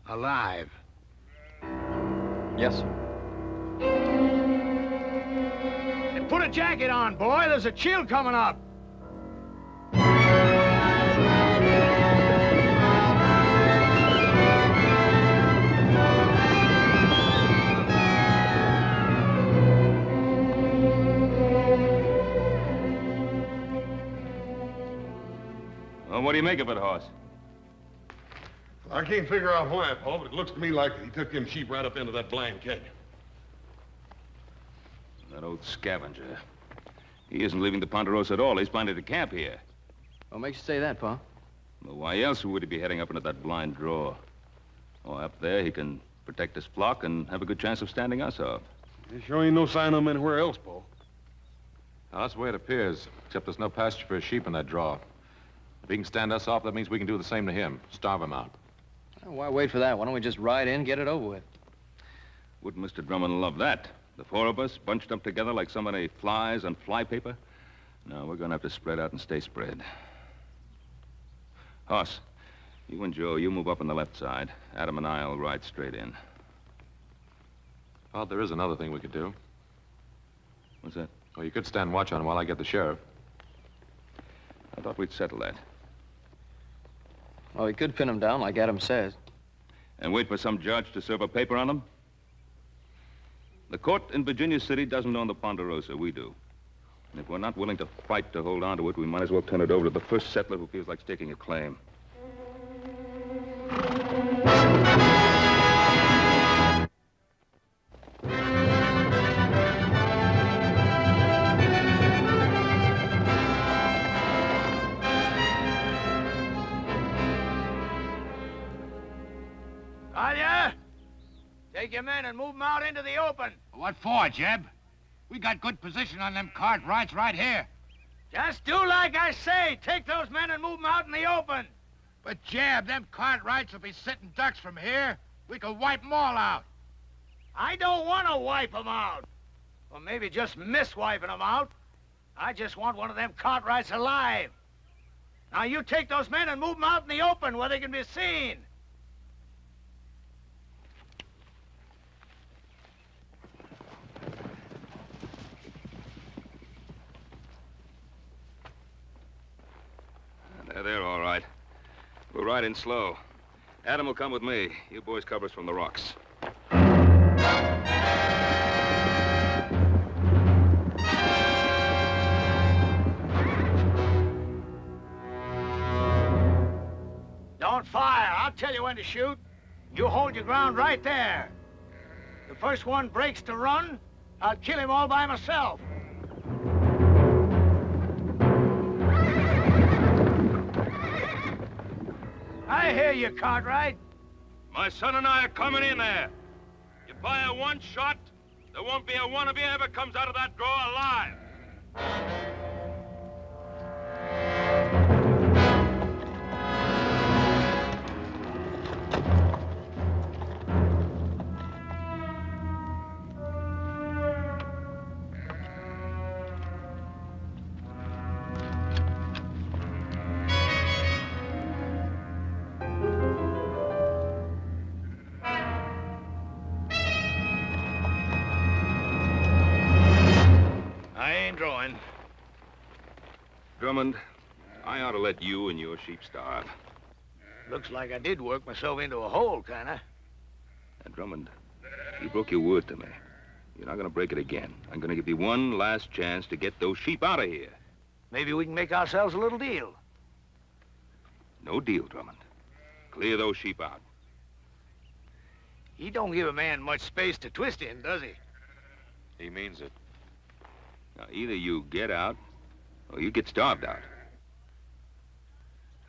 alive. Yes, sir. And put a jacket on, boy. There's a chill coming up. Well, what do you make of it, Hoss? I can't figure out why, Paul, but it looks to me like he took them sheep right up into that blind canyon. That old scavenger. He isn't leaving the Ponderosa at all. He's planted a camp here. What makes you say that, Pa? Well, why else would he be heading up into that blind draw? Oh, up there he can protect his flock and have a good chance of standing us off. There sure ain't no sign of him anywhere else, Paul. Now, that's the way it appears, except there's no pasture for his sheep in that draw. If he can stand us off, that means we can do the same to him. Starve him out. Why wait for that? Why don't we just ride in, get it over with? Wouldn't Mr. Drummond love that? The four of us bunched up together like so many flies on flypaper? No, we're going to have to spread out and stay spread. Hoss, you and Joe, you move up on the left side. Adam and I'll ride straight in. Oh, there is another thing we could do. What's that? Well, you could stand watch on him while I get the sheriff. I thought we'd settle that. Oh, we could pin him down like Adam says. And wait for some judge to serve a paper on him? The court in Virginia City doesn't own the Ponderosa. We do. And if we're not willing to fight to hold on to it, we might as well turn it over to the first settler who feels like staking a claim. Collier, take your men and move them out into the open. What for, Jeb? We got good position on them Cartwrights right here. Just do like I say. Take those men and move them out in the open. But, Jeb, them Cartwrights will be sitting ducks from here. We could wipe them all out. I don't want to wipe them out. Or maybe just miss wiping them out. I just want one of them Cartwrights alive. Now, you take those men and move them out in the open where they can be seen. They're all right. We'll ride in slow. Adam will come with me. You boys cover us from the rocks. Don't fire. I'll tell you when to shoot. You hold your ground right there. The first one breaks to run, I'll kill him all by myself. I hear you, Cartwright. My son and I are coming in there. You fire one shot, there won't be a one of you ever comes out of that draw alive. Drummond, I ought to let you and your sheep starve. Looks like I did work myself into a hole, kinda. And Drummond, you broke your word to me. You're not gonna break it again. I'm gonna give you one last chance to get those sheep out of here. Maybe we can make ourselves a little deal. No deal, Drummond. Clear those sheep out. He don't give a man much space to twist in, does he? He means it. Now, either you get out, or you get starved out.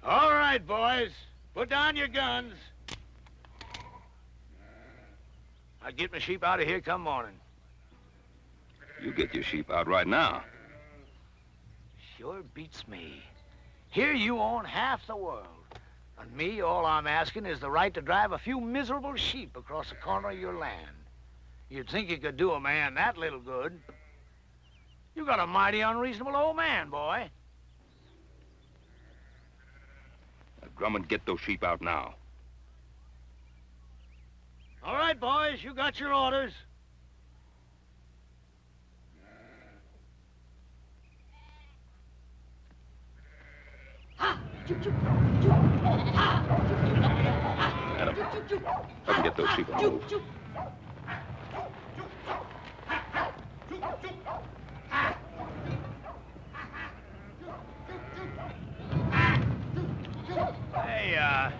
All right, boys. Put down your guns. I'll get my sheep out of here come morning. You get your sheep out right now. Sure beats me. Here you own half the world. And me, all I'm asking is the right to drive a few miserable sheep across the corner of your land. You'd think you could do a man that little good. You got a mighty unreasonable old man, boy. Now, Drummond, get those sheep out now. All right, boys, you got your orders. Adam, help me get those sheep on the move. Hey,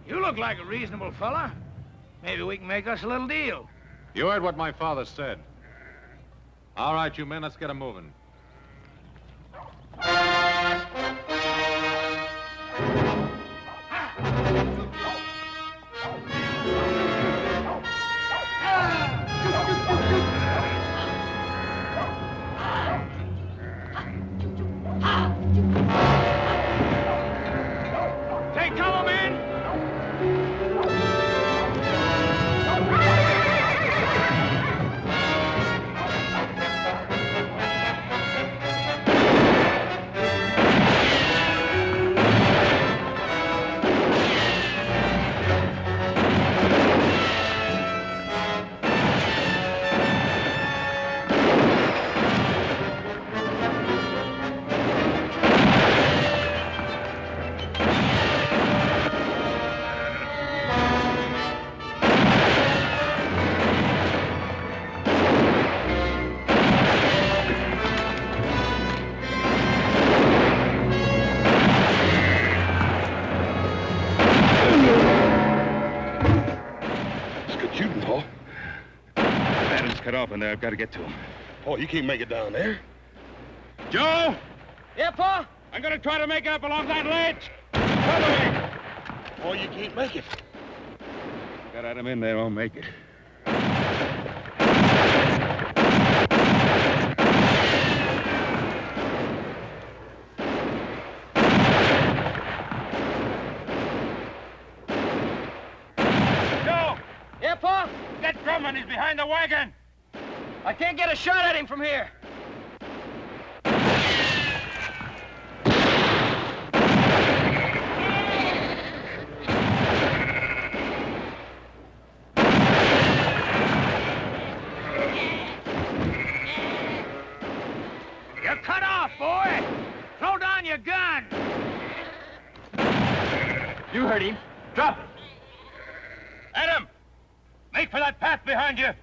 you look like a reasonable fella. Maybe we can make us a little deal. You heard what my father said. All right, you men, let's get 'em moving. off in there. I've got to get to him. Oh, you can't make it down there. Joe! Yeah, Pa? I'm gonna try to make it up along that ledge. Follow me. Oh, you can't make it. Got Adam in there, won't make it. Joe! Yeah, Pa? That Drummond is behind the wagon. I can't get a shot at him from here. You're cut off, boy. Throw down your gun. You heard him. Drop it. Adam! Make for that path behind you.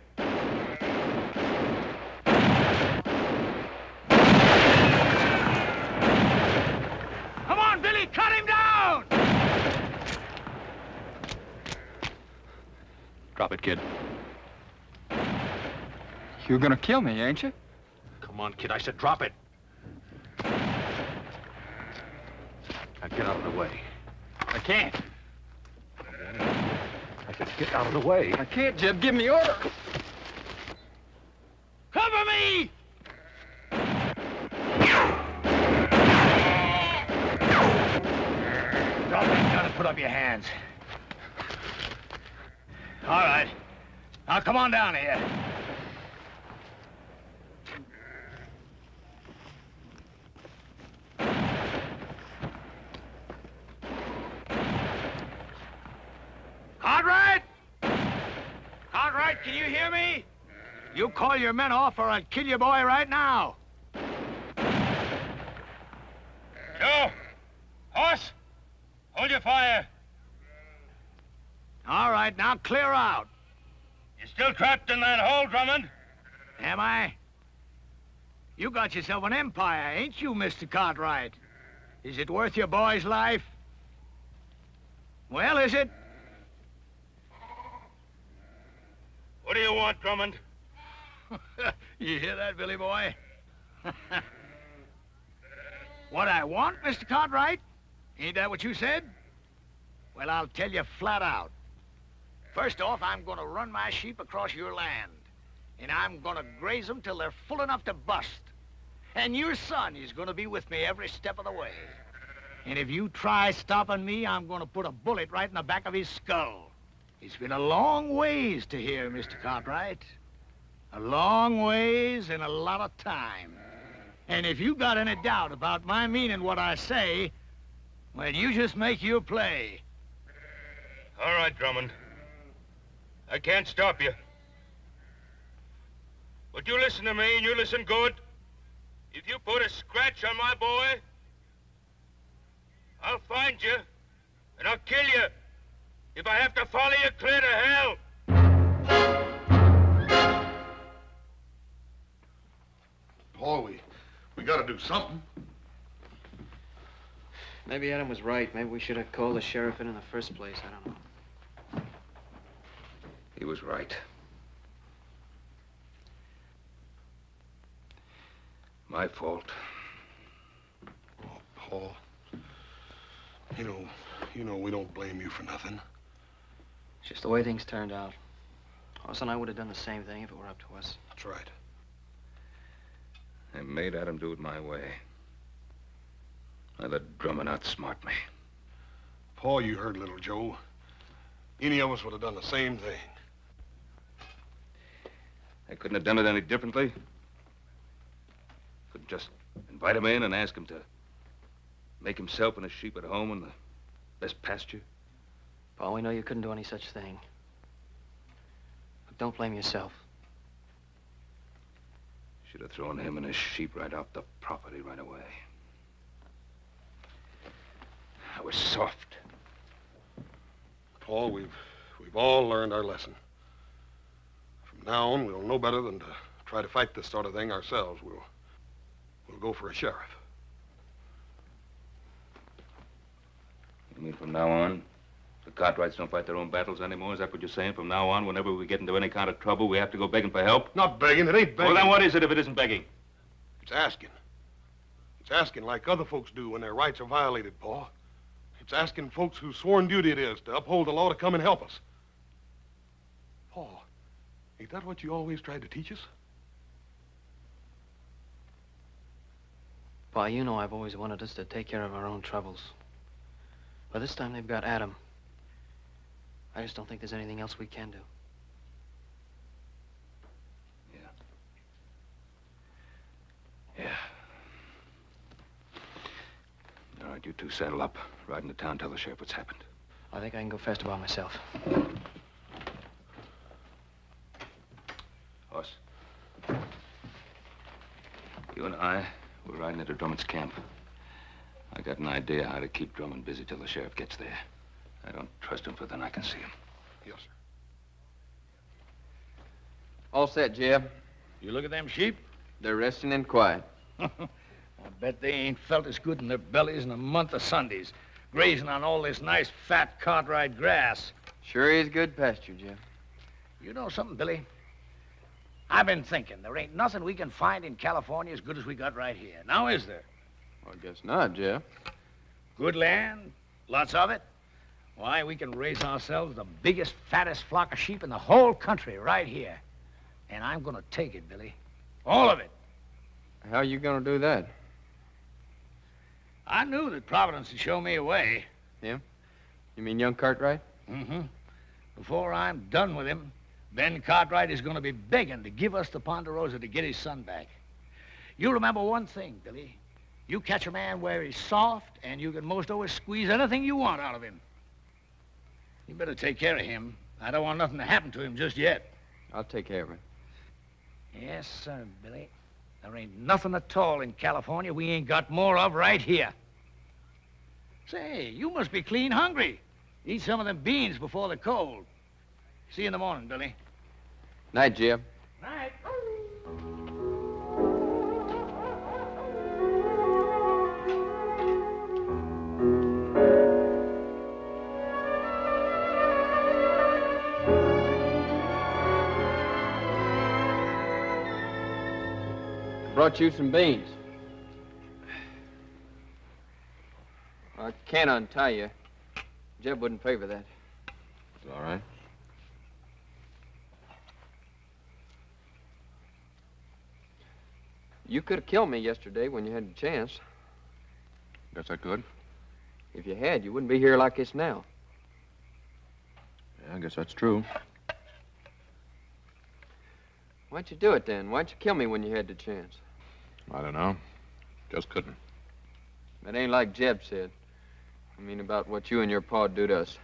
Come on, Billy, cut him down! Drop it, kid. You're gonna kill me, ain't you? Come on, kid. I said drop it. Now get out of the way. I can't. I said get out of the way. I can't, Jeb. Give me order. Cover me! Drop that gun and put up your hands. All right. Now come on down here. Cartwright! Cartwright, can you hear me? You call your men off or I'll kill your boy right now. Joe! Horse! Hold your fire. All right, now clear out. You're still trapped in that hole, Drummond. Am I? You got yourself an empire, ain't you, Mr. Cartwright? Is it worth your boy's life? Well, is it? What do you want, Drummond? You hear that, Billy boy? What I want, Mr. Cartwright? Ain't that what you said? Well, I'll tell you flat out. First off, I'm gonna run my sheep across your land. And I'm gonna graze them till they're full enough to bust. And your son is gonna be with me every step of the way. And if you try stopping me, I'm gonna put a bullet right in the back of his skull. It's been a long ways to here, Mr. Cartwright. A long ways and a lot of time. And if you got any doubt about my meaning what I say, well, you just make your play. All right, Drummond. I can't stop you. But you listen to me, and you listen good. If you put a scratch on my boy, I'll find you, and I'll kill you. If I have to follow you clear to hell. Paul, we gotta do something. Maybe Adam was right. Maybe we should have called the sheriff in the first place. I don't know. He was right. My fault. Oh, Paul. You know we don't blame you for nothing. It's just the way things turned out. Hoss and I would have done the same thing if it were up to us. That's right. I made Adam do it my way. I let Drummond outsmart me. Paul, you heard little Joe. Any of us would have done the same thing. I couldn't have done it any differently. Couldn't just invite him in and ask him to make himself and his sheep at home in the best pasture. Paul, we know you couldn't do any such thing. But don't blame yourself. Should have thrown him and his sheep right off the property right away. I was soft. Paul, we've all learned our lesson. From now on, we'll know better than to try to fight this sort of thing ourselves. We'll go for a sheriff. You mean from now on, The Cartwrights don't fight their own battles anymore. Is that what you're saying? From now on, whenever we get into any kind of trouble, we have to go begging for help? Not begging. It ain't begging. Well, then what is it if it isn't begging? It's asking. It's asking like other folks do when their rights are violated, Pa. It's asking folks whose sworn duty it is to uphold the law to come and help us. Pa, ain't that what you always tried to teach us? Pa, you know I've always wanted us to take care of our own troubles. But this time they've got Adam. I just don't think there's anything else we can do. Yeah. All right, you two saddle up. Ride into town, tell the sheriff what's happened. I think I can go faster by myself. Horse. You and I, we're riding into Drummond's camp. I got an idea how to keep Drummond busy till the sheriff gets there. I don't trust him, but then I can see him. Yes, sir. All set, Jeb. You look at them sheep? They're resting and quiet. I bet they ain't felt as good in their bellies in a month of Sundays, grazing on all this nice, fat Cartwright grass. Sure is good pasture, Jeb. You know something, Billy? I've been thinking, there ain't nothing we can find in California as good as we got right here. Now, is there? Well, I guess not, Jeb. Good land, lots of it. Why, we can raise ourselves the biggest, fattest flock of sheep in the whole country right here. And I'm gonna take it, Billy. All of it. How you gonna do that? I knew that Providence would show me a way. Yeah? You mean young Cartwright? Mm-hmm. Before I'm done with him, Ben Cartwright is gonna be begging to give us the Ponderosa to get his son back. You remember one thing, Billy. You catch a man where he's soft, and you can most always squeeze anything you want out of him. You better take care of him. I don't want nothing to happen to him just yet. I'll take care of it. Yes, sir, Billy. There ain't nothing at all in California we ain't got more of right here. Say, you must be clean hungry. Eat some of them beans before the cold. See you in the morning, Billy. Night, Jeb. Night. Brought you some beans. I can't untie you. Jeb wouldn't favor that. It's all right. You could have killed me yesterday when you had the chance. Guess I could. If you had, you wouldn't be here like this now. Yeah, I guess that's true. Why'd you do it then? Why'd you kill me when you had the chance? I don't know. Just couldn't. That ain't like Jeb said. I mean about what you and your pa do to us.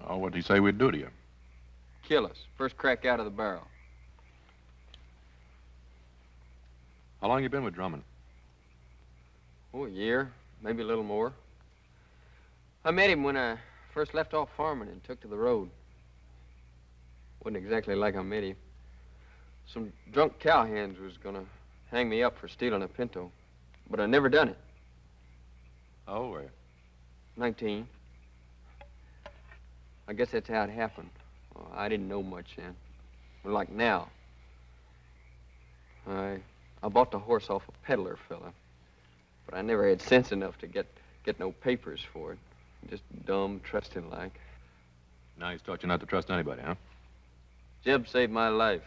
Oh, what'd he say we'd do to you? Kill us. First crack out of the barrel. How long you been with Drummond? Oh, a year. Maybe a little more. I met him when I first left off farming and took to the road. Wasn't exactly like I met him. Some drunk cowhands was gonna hang me up for stealing a pinto, but I never done it. How old were you? 19. I guess that's how it happened. Well, I didn't know much then. Well, like now. I bought the horse off a peddler fella, but I never had sense enough to get no papers for it. Just dumb, trusting like. Now he's taught you not to trust anybody, huh? Jeb saved my life.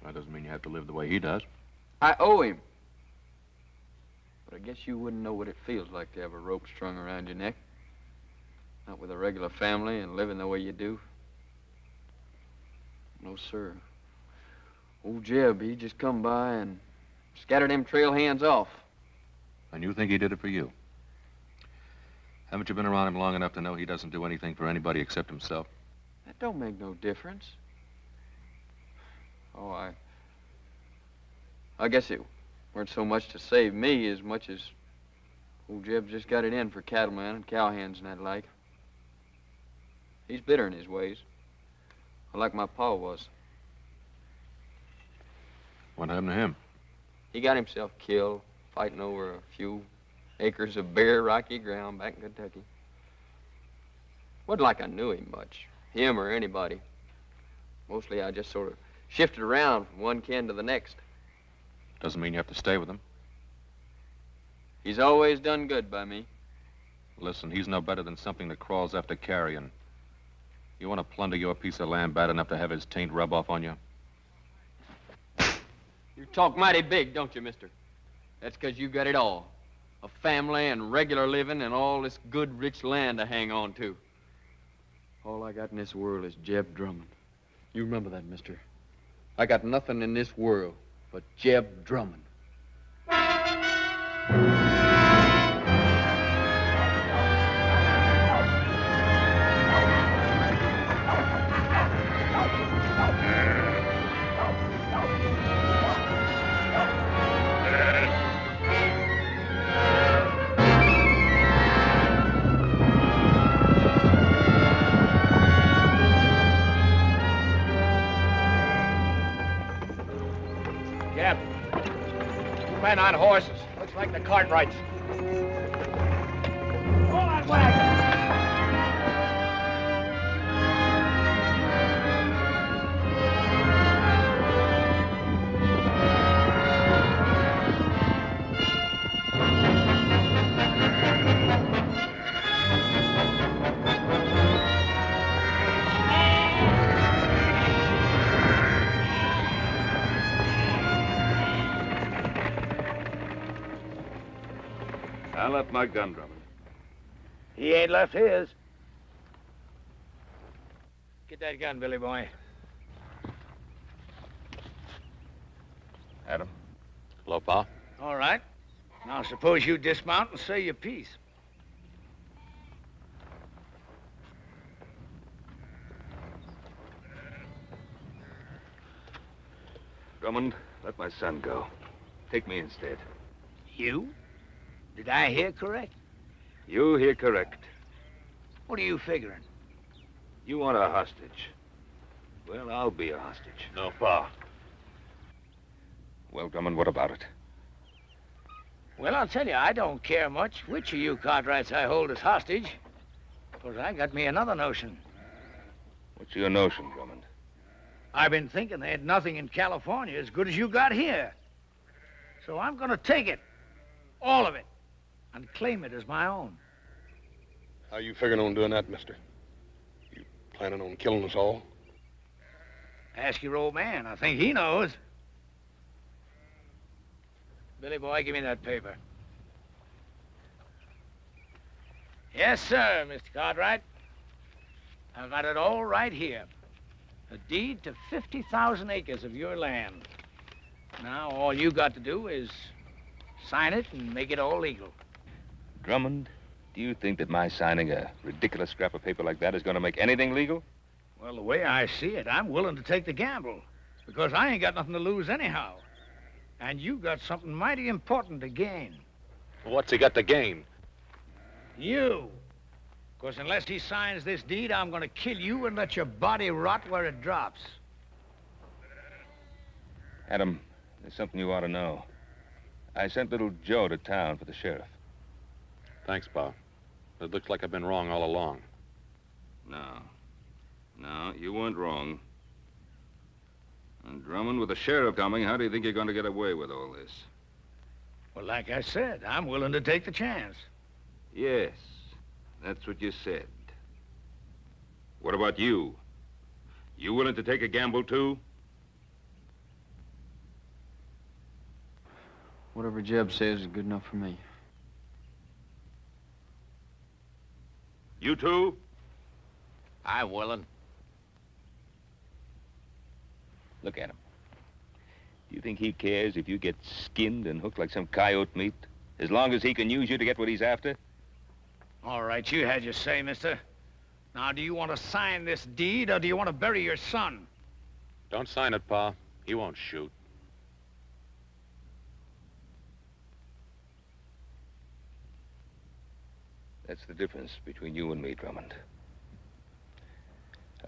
That doesn't mean you have to live the way he does. I owe him. But I guess you wouldn't know what it feels like to have a rope strung around your neck. Not with a regular family and living the way you do. No, sir. Old Jeb, he just come by and scattered them trail hands off. And you think he did it for you? Haven't you been around him long enough to know he doesn't do anything for anybody except himself? That don't make no difference. Oh, I guess it weren't so much to save me as much as old Jeb just got it in for cattlemen and cowhands and that like. He's bitter in his ways, like my pa was. What happened to him? He got himself killed, fighting over a few Acres of bare, rocky ground back in Kentucky. Wasn't like I knew him much, him or anybody. Mostly I just sort of shifted around from one ken to the next. Doesn't mean you have to stay with him. He's always done good by me. Listen, he's no better than something that crawls after carrion. You want to plunder your piece of land bad enough to have his taint rub off on you? You talk mighty big, don't you, mister? That's 'cause you got it all. A family and regular living and all this good, rich land to hang on to. All I got in this world is Jeb Drummond. You remember that, mister. I got nothing in this world but Jeb Drummond. Jeb, two men on horses. Looks like the Cartwrights. Hold that wagon! I left my gun, Drummond. He ain't left his. Get that gun, Billy boy. Adam. Hello, Pa. All right. Now suppose you dismount and say your piece. Drummond, let my son go. Take me instead. You? Did I hear correct? You hear correct. What are you figuring? You want a hostage. Well, I'll be a hostage. No, Pa. Well, Drummond, what about it? Well, I'll tell you, I don't care much which of you Cartwrights I hold as hostage. Because I got me another notion. What's your notion, Drummond? I've been thinking they had nothing in California as good as you got here. So I'm going to take it. All of it. And claim it as my own. How you figuring on doing that, mister? You planning on killing us all? Ask your old man. I think he knows. Billy boy, give me that paper. Yes, sir, Mr. Cartwright. I've got it all right here. A deed to 50,000 acres of your land. Now, all you got to do is sign it and make it all legal. Drummond, do you think that my signing a ridiculous scrap of paper like that is going to make anything legal? Well, the way I see it, I'm willing to take the gamble. Because I ain't got nothing to lose anyhow. And you got something mighty important to gain. What's he got to gain? You. Because unless he signs this deed, I'm going to kill you and let your body rot where it drops. Adam, there's something you ought to know. I sent little Joe to town for the sheriff. Thanks, Pa. It looks like I've been wrong all along. No, you weren't wrong. And Drummond, with the sheriff coming, how do you think you're going to get away with all this? Well, like I said, I'm willing to take the chance. Yes, that's what you said. What about you? You willing to take a gamble, too? Whatever Jeb says is good enough for me. You too? I'm willing. Look at him. Do you think he cares if you get skinned and hooked like some coyote meat, as long as he can use you to get what he's after? All right, you had your say, mister. Now, do you want to sign this deed, or do you want to bury your son? Don't sign it, Pa. He won't shoot. That's the difference between you and me, Drummond.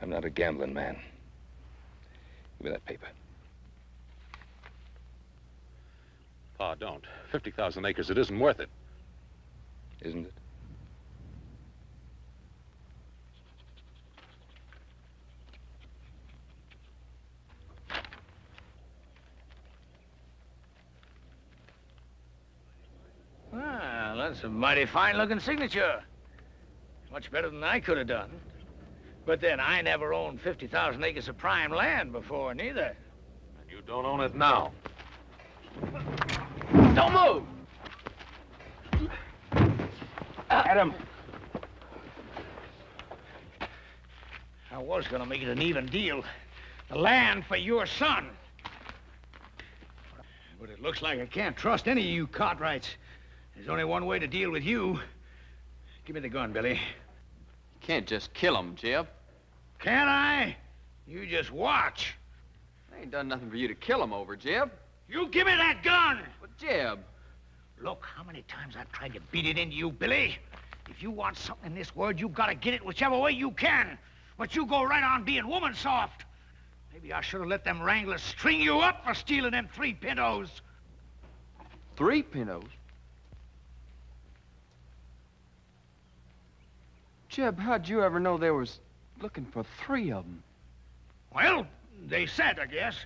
I'm not a gambling man. Give me that paper. Pa, don't. 50,000 acres, it isn't worth it. isn't it? Well, that's a mighty fine-looking signature. Much better than I could have done. But then, I never owned 50,000 acres of prime land before, neither. And you don't own it now. Don't move! Adam. I was gonna make it an even deal. The land for your son. But it looks like I can't trust any of you Cartwrights. There's only one way to deal with you. Give me the gun, Billy. You can't just kill him, Jeb. Can't I? You just watch. I ain't done nothing for you to kill him over, Jeb. You give me that gun! But, Jeb. Look, how many times I've tried to beat it into you, Billy. If you want something in this world, you've got to get it whichever way you can. But you go right on being woman soft. Maybe I should have let them wranglers string you up for stealing them 3 pintos. 3 pintos? Jeb, how'd you ever know they was looking for 3 of them? Well, they said, I guess.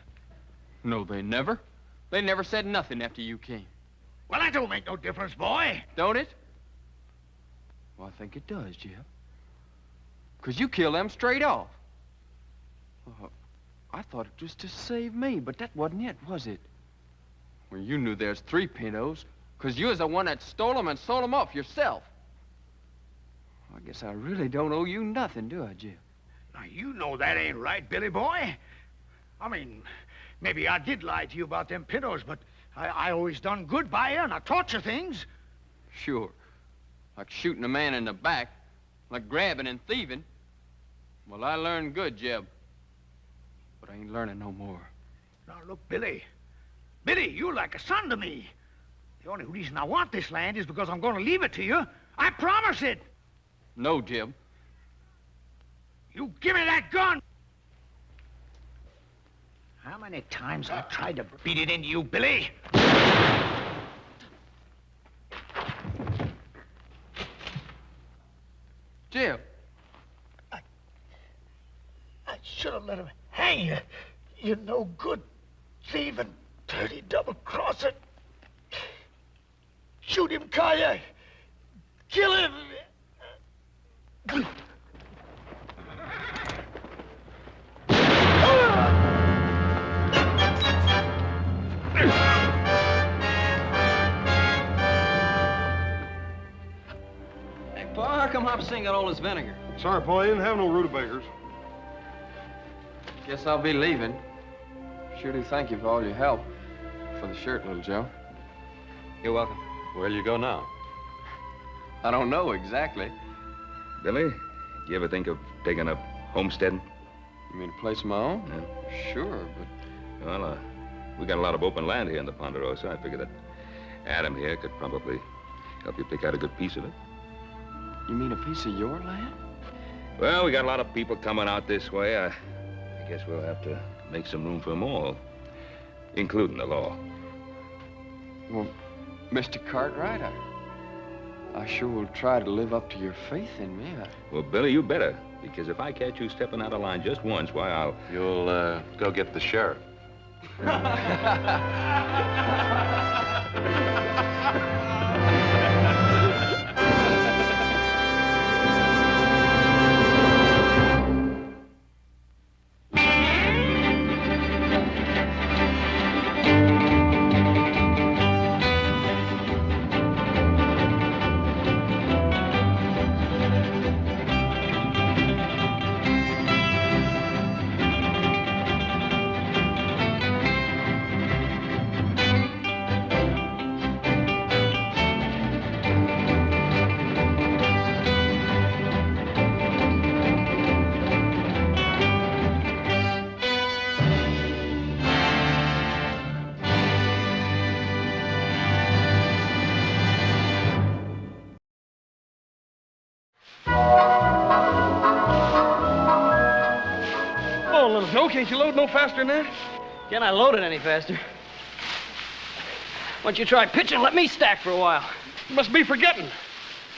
No, they never. They never said nothing after you came. Well, that don't make no difference, boy. Don't it? Well, I think it does, Jeb. 'Cause you killed them straight off. I thought it was to save me, but that wasn't it, was it? Well, you knew there's 3 pintos, 'cause you was the one that stole them and sold them off yourself. I guess I really don't owe you nothing, do I, Jeb? Now, you know that ain't right, Billy boy. I mean, maybe I did lie to you about them pintos, but I always done good by you, and I taught you things. Sure. Like shooting a man in the back, like grabbing and thieving. Well, I learned good, Jeb. But I ain't learning no more. Now, look, Billy. Billy, you're like a son to me. The only reason I want this land is because I'm going to leave it to you. I promise it. No, Jeb. You give me that gun! How many times I've tried to beat it into you, Billy? Jeb. I should have let him hang you. You no good thieving, dirty double-crosser. Shoot him, Kaya. Kill him. Hey, Pa, how come Hop's got all this vinegar? Sorry, Paul, you didn't have no rutabagas. Guess I'll be leaving. Sure do thank you for all your help. For the shirt, little Joe. You're welcome. Where'll you go now? I don't know exactly. Billy, do you ever think of taking up homesteading? You mean a place of my own? Yeah. Sure, but... Well, we got a lot of open land here in the Ponderosa. I figured that Adam here could probably help you pick out a good piece of it. You mean a piece of your land? Well, we got a lot of people coming out this way. I guess we'll have to make some room for them all, including the law. Well, Mr. Cartwright, I sure will try to live up to your faith in me. Well, Billy, you better, because if I catch you stepping out of line just once, why, I'll... You'll, go get the sheriff. Oh, little Joe, can't you load no faster than that? Can I load it any faster? Why don't you try pitching and let me stack for a while? You must be forgetting.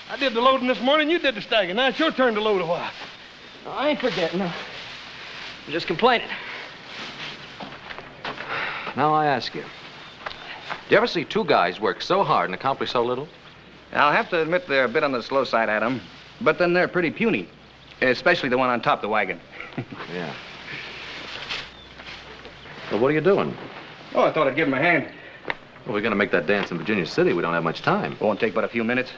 I did the loading this morning, you did the stacking. Now it's your turn to load a while. I ain't forgetting. I'm just complaining. Now I ask you, do you ever see two guys work so hard and accomplish so little? I'll have to admit they're a bit on the slow side, Adam. But then they're pretty puny. Especially the one on top of the wagon. Yeah. Well, what are you doing? Oh, I thought I'd give him a hand. Well, we're going to make that dance in Virginia City. We don't have much time. Won't take but a few minutes.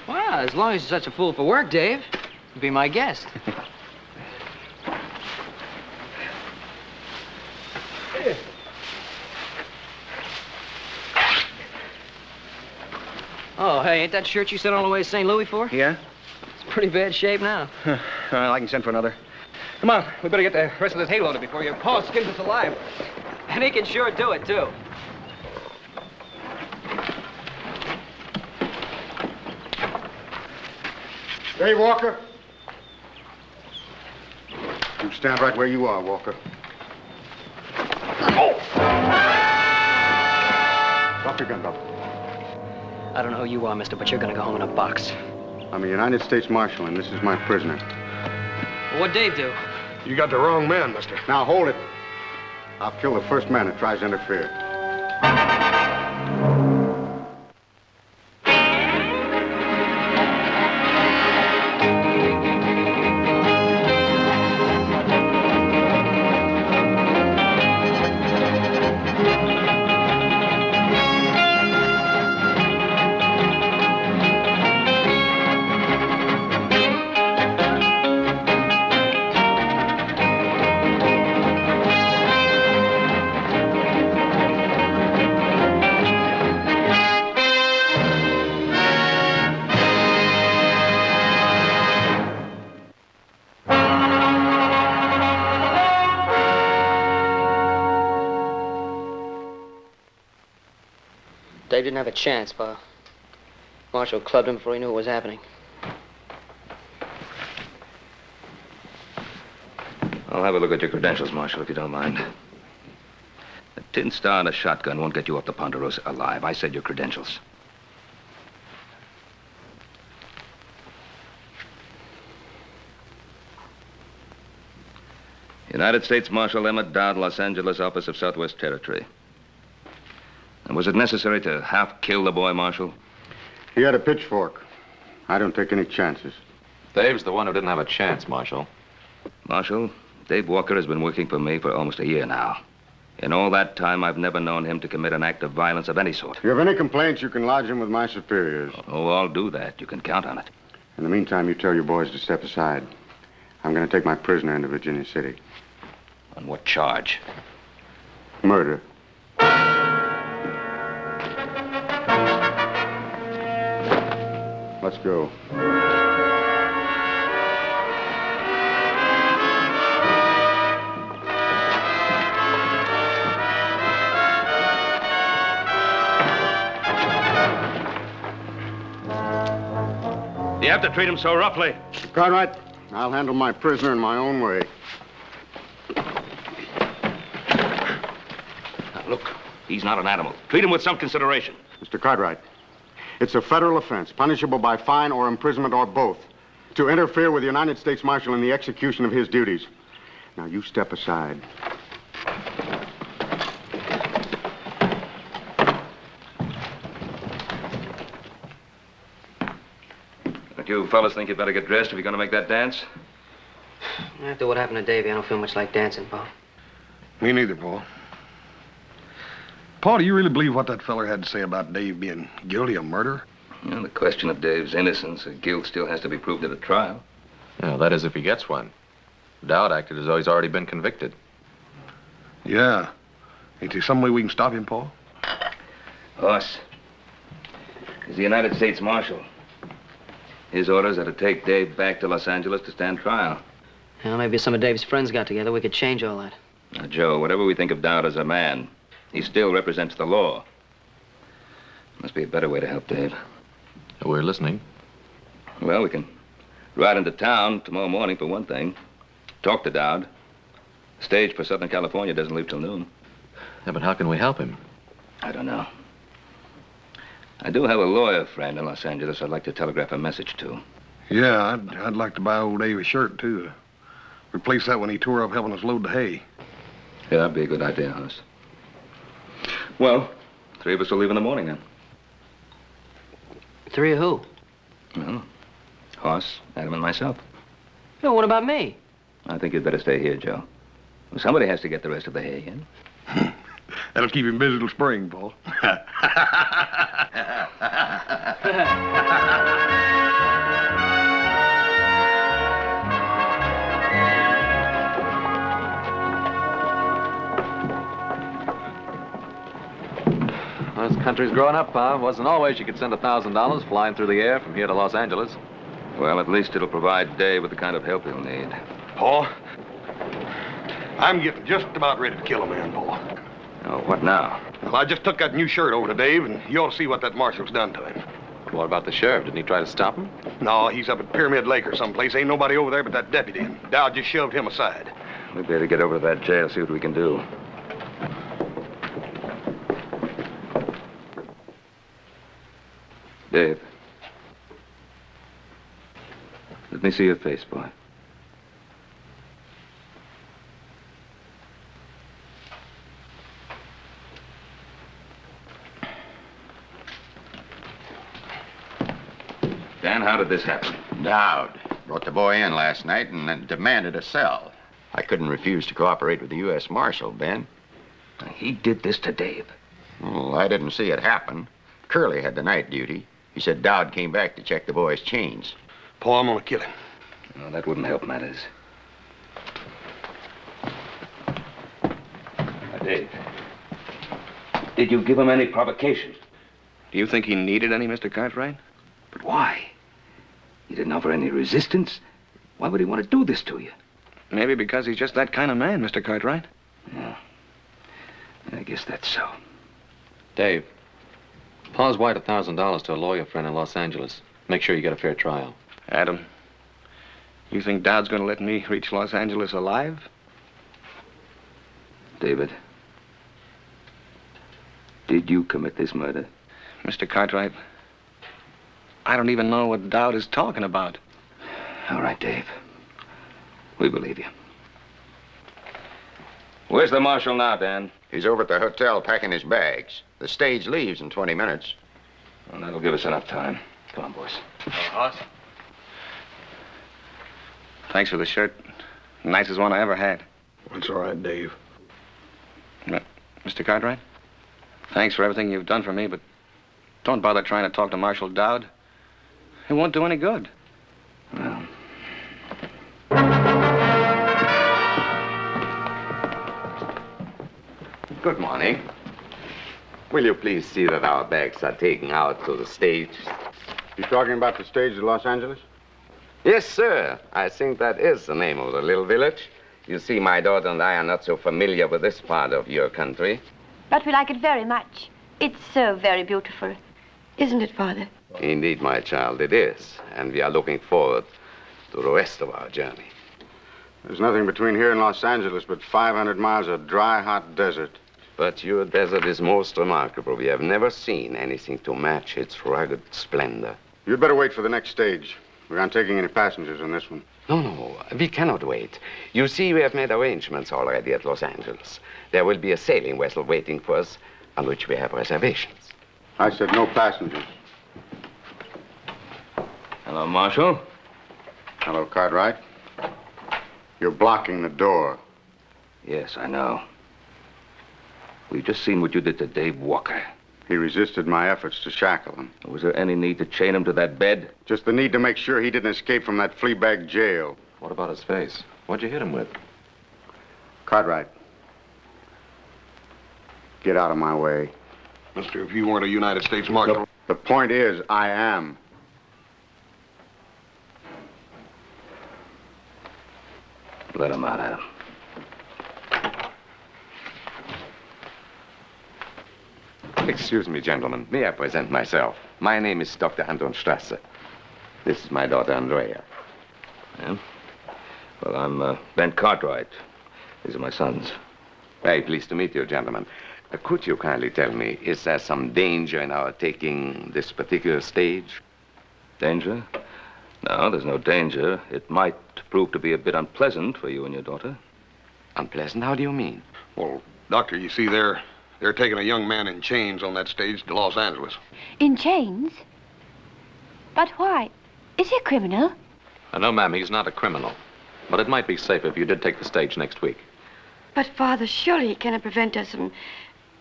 Well, as long as you're such a fool for work, Dave, be my guest. Oh, hey, ain't that shirt you sent all the way to St. Louis for? Yeah? It's pretty bad shape now. Well, I can send for another. Come on, we better get the rest of this hay loaded before your paw skins us alive. And he can sure do it, too. Hey, Walker. You stand right where you are, Walker. Drop your gun, Bob. I don't know who you are, mister, but you're gonna go home in a box. I'm a United States Marshal, and this is my prisoner. What'd Dave do? You got the wrong man, mister. Now, hold it. I'll kill the first man that tries to interfere. Dave didn't have a chance, Pa. Marshall clubbed him before he knew what was happening. I'll have a look at your credentials, Marshal, if you don't mind. A tin star and a shotgun won't get you up to Ponderosa alive. I said your credentials. United States Marshal Emmett Dowd, Los Angeles, Office of Southwest Territory. And was it necessary to half kill the boy, Marshal? He had a pitchfork. I don't take any chances. Dave's the one who didn't have a chance, Marshal. Marshal, Dave Walker has been working for me for almost a year now. In all that time, I've never known him to commit an act of violence of any sort. If you have any complaints, you can lodge them with my superiors. Oh, I'll do that. You can count on it. In the meantime, you tell your boys to step aside. I'm going to take my prisoner into Virginia City. On what charge? Murder. Let's go. You have to treat him so roughly. Cartwright, I'll handle my prisoner in my own way. Now, look, he's not an animal. Treat him with some consideration. Mr. Cartwright, it's a federal offense, punishable by fine or imprisonment or both, to interfere with the United States Marshal in the execution of his duties. Now, you step aside. Don't you fellas think you'd better get dressed if you're going to make that dance? After what happened to Davey, I don't feel much like dancing, Pa. Me neither, Paul. Paul, do you really believe what that feller had to say about Dave being guilty of murder? Well, the question of Dave's innocence or guilt still has to be proved at a trial. Yeah, that is if he gets one. Dowd acted as though he's already been convicted. Yeah. Ain't there some way we can stop him, Paul? Us. He's the United States Marshal. His orders are to take Dave back to Los Angeles to stand trial. Well, maybe if some of Dave's friends got together, we could change all that. Now, Joe, whatever we think of Dowd as a man, he still represents the law. Must be a better way to help Dave. We're listening. Well, we can ride into town tomorrow morning, for one thing. Talk to Dowd. The stage for Southern California doesn't leave till noon. Yeah, but how can we help him? I don't know. I do have a lawyer friend in Los Angeles I'd like to telegraph a message to. Yeah, I'd like to buy old Dave a shirt, too. Replace that when he tore up helping us load the hay. Yeah, that'd be a good idea, Hoss. Well, 3 of us will leave in the morning, then. 3 of who? Well, Hoss, Adam, and myself. No, what about me? I think you'd better stay here, Joe. Well, somebody has to get the rest of the hay in. That'll keep him busy till spring, Paul. Well, this country's growing up, Pa. Wasn't always you could send $1,000 flying through the air from here to Los Angeles. Well, at least it'll provide Dave with the kind of help he'll need. Paul, I'm getting just about ready to kill a man, Paul. Oh, what now? Well, I just took that new shirt over to Dave, and you ought to see what that marshal's done to him. What about the sheriff? Didn't he try to stop him? No, he's up at Pyramid Lake or someplace. Ain't nobody over there but that deputy, and Dowd just shoved him aside. We better get over to that jail, see what we can do. Dave. Let me see your face, boy. Dan, how did this happen? Dowd brought the boy in last night and then demanded a cell. I couldn't refuse to cooperate with the U.S. Marshal, Ben. He did this to Dave. Well, I didn't see it happen. Curly had the night duty. He said Dowd came back to check the boy's chains. Paul, I'm gonna kill him. No, that wouldn't help matters. Dave, did you give him any provocation? Do you think he needed any, Mr. Cartwright? But why? He didn't offer any resistance. Why would he want to do this to you? Maybe because he's just that kind of man, Mr. Cartwright. Yeah. I guess that's so. Dave, Pa's wired $1,000 to a lawyer friend in Los Angeles. Make sure you get a fair trial. Adam, you think Dowd's going to let me reach Los Angeles alive? David, did you commit this murder? Mr. Cartwright, I don't even know what Dowd is talking about. All right, Dave. We believe you. Where's the marshal now, Dan? He's over at the hotel packing his bags. The stage leaves in 20 minutes. Well, that'll give us enough time. Come on, boys. Hoss? Thanks for the shirt. Nicest one I ever had. It's all right, Dave. Mr. Cartwright, thanks for everything you've done for me, but don't bother trying to talk to Marshal Dowd. It won't do any good. Well... Good morning. Will you please see that our bags are taken out to the stage? You talking about the stage at Los Angeles? Yes, sir. I think that is the name of the little village. You see, my daughter and I are not so familiar with this part of your country. But we like it very much. It's so very beautiful. Isn't it, Father? Indeed, my child, it is. And we are looking forward to the rest of our journey. There's nothing between here and Los Angeles but 500 miles of dry, hot desert. But your desert is most remarkable. We have never seen anything to match its rugged splendor. You'd better wait for the next stage. We aren't taking any passengers on this one. No, we cannot wait. You see, we have made arrangements already at Los Angeles. There will be a sailing vessel waiting for us on which we have reservations. I said no passengers. Hello, Marshal. Hello, Cartwright. You're blocking the door. Yes, I know. We've just seen what you did to Dave Walker. He resisted my efforts to shackle him. Was there any need to chain him to that bed? Just the need to make sure he didn't escape from that fleabag jail. What about his face? What'd you hit him with? Cartwright. Get out of my way. Mister, if you weren't a United States Marshal... The point is, I am. Let him out, Adam. Excuse me, gentlemen. May I present myself? My name is Dr. Anton Strasser. This is my daughter, Andrea. Yeah? Well, I'm Ben Cartwright. These are my sons. Very pleased to meet you, gentlemen. Could you kindly tell me, is there some danger in our taking this particular stage? Danger? No, there's no danger. It might prove to be a bit unpleasant for you and your daughter. Unpleasant? How do you mean? Well, Doctor, you see, they're taking a young man in chains on that stage to Los Angeles. In chains? But why? Is he a criminal? No, ma'am, he's not a criminal. But it might be safe if you did take the stage next week. But, Father, surely he cannot prevent us from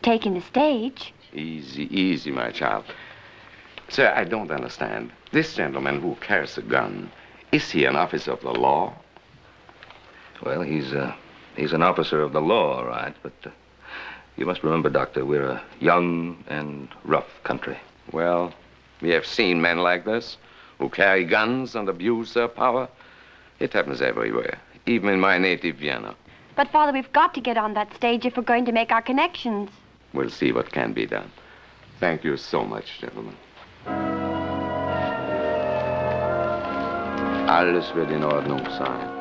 taking the stage. Easy, easy, my child. Sir, I don't understand. This gentleman who carries a gun, is he an officer of the law? Well, he's an officer of the law, all right, but you must remember, Doctor, we're a young and rough country. Well, we have seen men like this who carry guns and abuse their power. It happens everywhere, even in my native Vienna. But, Father, we've got to get on that stage if we're going to make our connections. We'll see what can be done. Thank you so much, gentlemen. Alles wird in Ordnung sein.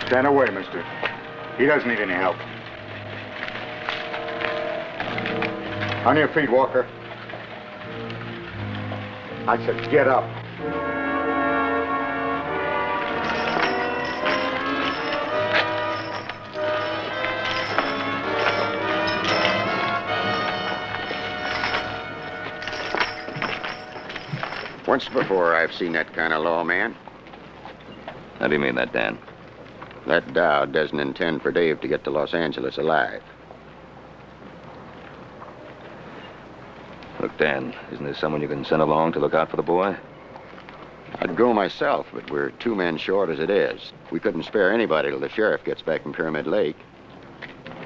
Stand away, mister. He doesn't need any help. On your feet, Walker. I said get up. Once before, I've seen that kind of law, man. How do you mean that, Dan? That Dowd doesn't intend for Dave to get to Los Angeles alive. Look, Dan, isn't there someone you can send along to look out for the boy? I'd go myself, but we're 2 men short as it is. We couldn't spare anybody till the sheriff gets back from Pyramid Lake.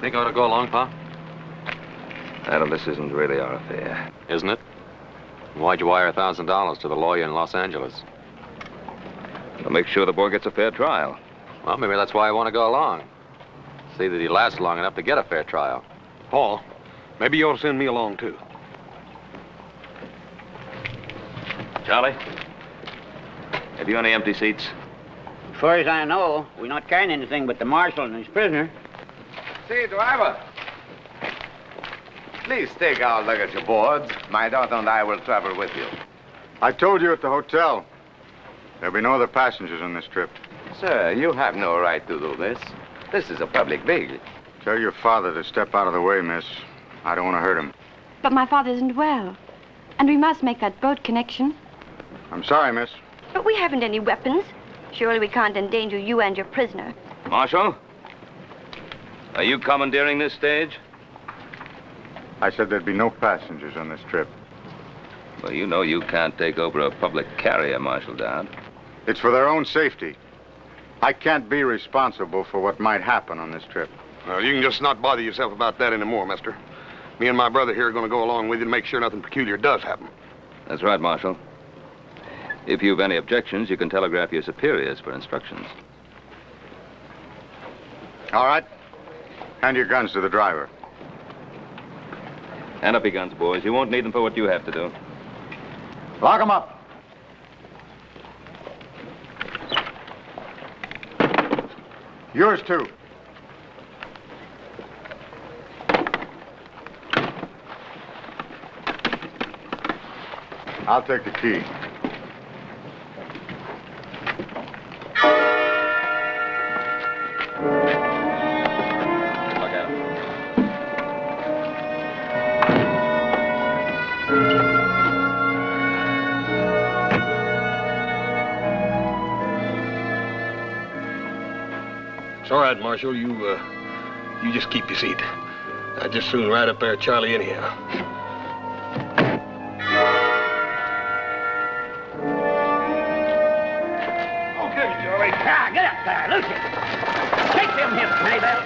Think I ought to go along, Pa? Adam, this isn't really our affair. Isn't it? Why'd you wire $1,000 to the lawyer in Los Angeles? To make sure the boy gets a fair trial. Well, maybe that's why I want to go along. See that he lasts long enough to get a fair trial. Paul, maybe you ought to send me along, too. Charlie, have you any empty seats? As far as I know, we're not carrying anything but the marshal and his prisoner. Say, driver. Please take our luggage aboard. My daughter and I will travel with you. I told you at the hotel. There'll be no other passengers on this trip. Sir, you have no right to do this. This is a public vehicle. Tell your father to step out of the way, miss. I don't want to hurt him. But my father isn't well. And we must make that boat connection. I'm sorry, miss. But we haven't any weapons. Surely we can't endanger you and your prisoner. Marshal? Are you commandeering this stage? I said there'd be no passengers on this trip. Well, you know you can't take over a public carrier, Marshal Dowd. It's for their own safety. I can't be responsible for what might happen on this trip. Well, you can just not bother yourself about that anymore, mister. Me and my brother here are going to go along with you to make sure nothing peculiar does happen. That's right, Marshal. If you've any objections, you can telegraph your superiors for instructions. All right. Hand your guns to the driver. Hand up your guns, boys. You won't need them for what you have to do. Lock them up. Yours, too. I'll take the key. Look at him. It's all right, Marshal. You just keep your seat. I'd just soon ride up there with Charlie anyhow. Okay, Charlie. Ah, get up there, Lucy. Take him, Maybell.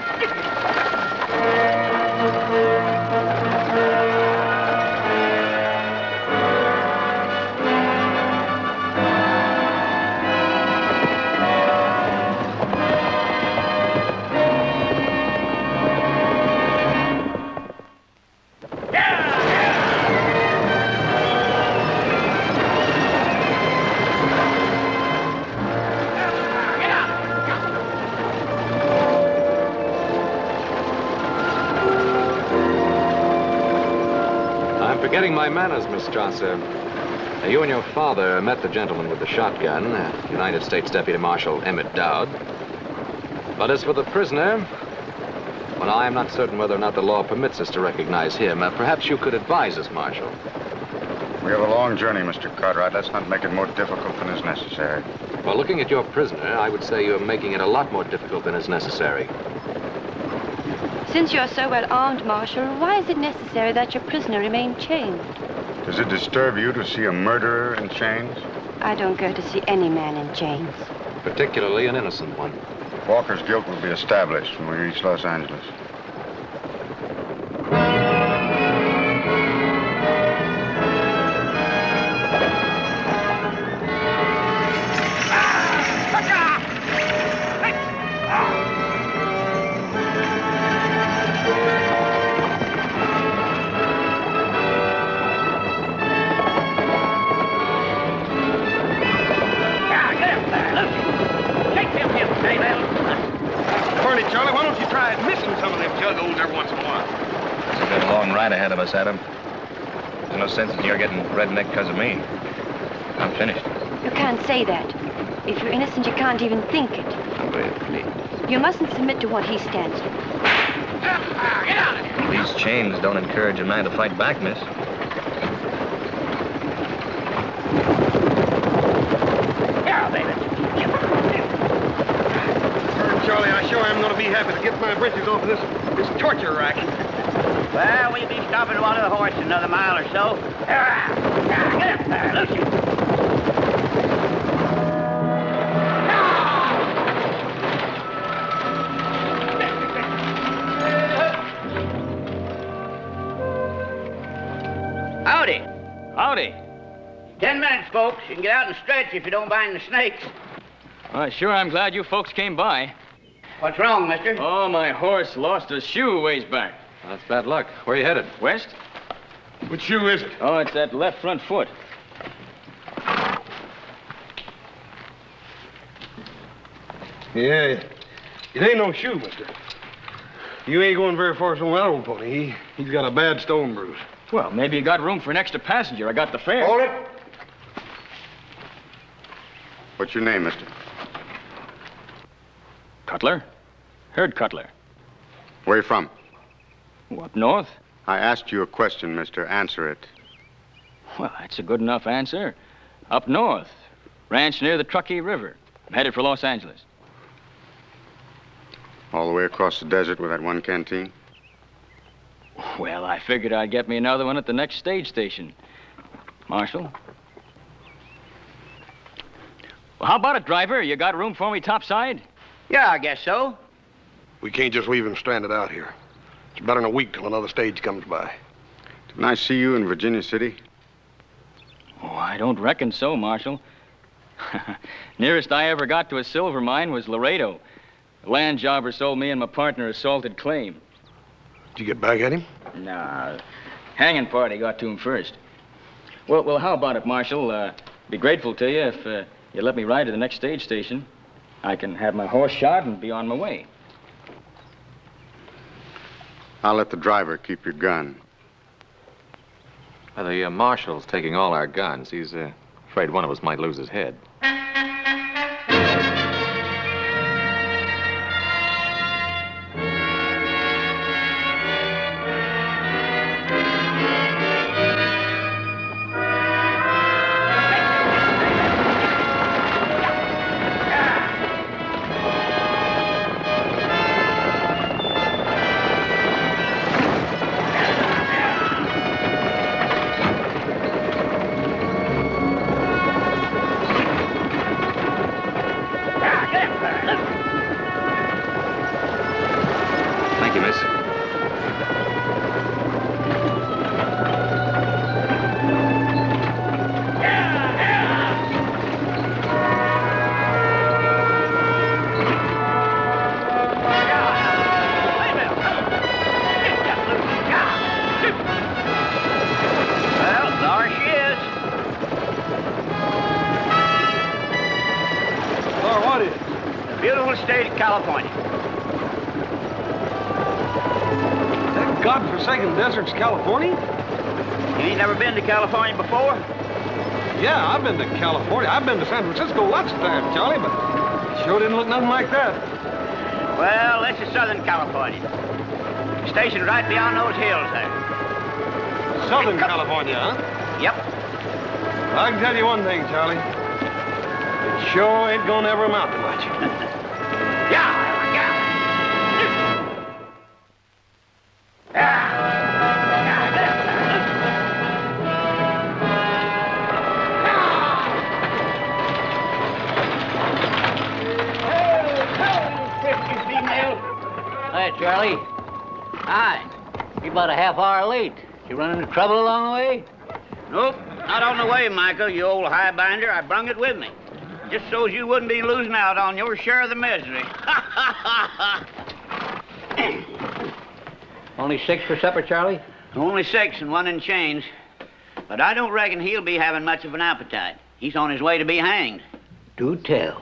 I'm forgetting my manners, Miss Strasser. You and your father met the gentleman with the shotgun, United States Deputy Marshal Emmett Dowd. But as for the prisoner, well, I am not certain whether or not the law permits us to recognize him. Perhaps you could advise us, Marshal. We have a long journey, Mr. Cartwright. Let's not make it more difficult than is necessary. Well, looking at your prisoner, I would say you're making it a lot more difficult than is necessary. Since you're so well armed, Marshal, why is it necessary that your prisoner remain chained? Does it disturb you to see a murderer in chains? I don't go to see any man in chains. Particularly an innocent one. Walker's guilt will be established when we reach Los Angeles. Charlie, why don't you try missing some of them juggos every once in a while? It's a good long ride ahead of us, Adam. There's no sense in your getting redneck because of me. I'm finished. You can't say that. If you're innocent, you can't even think it. I'm very pleased. You mustn't submit to what he stands for. These chains don't encourage a man to fight back, miss. Charlie, I sure am going to be happy to get my britches off of this torture rack. Well, we'll be stopping to water the horse in another mile or so. Get up there, Lucy. Howdy. Howdy. 10 minutes, folks. You can get out and stretch if you don't mind the snakes. Well, sure, I'm glad you folks came by. What's wrong, mister? Oh, my horse lost a shoe a ways back. That's bad luck. Where are you headed? West? Which shoe is it? Oh, it's that left front foot. Yeah, it ain't no shoe, mister. You ain't going very far from that old pony. He's got a bad stone bruise. Well, maybe you got room for an extra passenger. I got the fare. Hold it. What's your name, mister? Cutler? Herd Cutler. Where you from? Up north? I asked you a question, mister. Answer it. Well, that's a good enough answer. Up north. Ranch near the Truckee River. I'm headed for Los Angeles. All the way across the desert with that one canteen? Well, I figured I'd get me another one at the next stage station. Marshal? Well, how about it, driver? You got room for me topside? Yeah, I guess so. We can't just leave him stranded out here. It's better than a week till another stage comes by. Didn't I see you in Virginia City? Oh, I don't reckon so, Marshal. Nearest I ever got to a silver mine was Laredo. The land jobber sold me and my partner a salted claim. Did you get back at him? Nah, hanging party got to him first. Well, how about it, Marshal? Be grateful to you if you let me ride to the next stage station. I can have my horse shod and be on my way. I'll let the driver keep your gun. The marshal's taking all our guns. He's afraid one of us might lose his head. California. That godforsaken desert's California? You ain't never been to California before? Yeah, I've been to California. I've been to San Francisco lots of times, Charlie, but it sure didn't look nothing like that. Well, this is Southern California. Stationed right beyond those hills there. Southern California, huh? Yep. I can tell you one thing, Charlie. It sure ain't gonna ever amount to much. Yeah. Hi, Charlie. Hi. You're about a half hour late. You run into trouble along the way? Nope, not on the way, Michael, you old highbinder. I brung it with me. Just so's you wouldn't be losing out on your share of the misery. Only 6 for supper, Charlie? Only 6 and 1 in change. But I don't reckon he'll be having much of an appetite. He's on his way to be hanged. Do tell.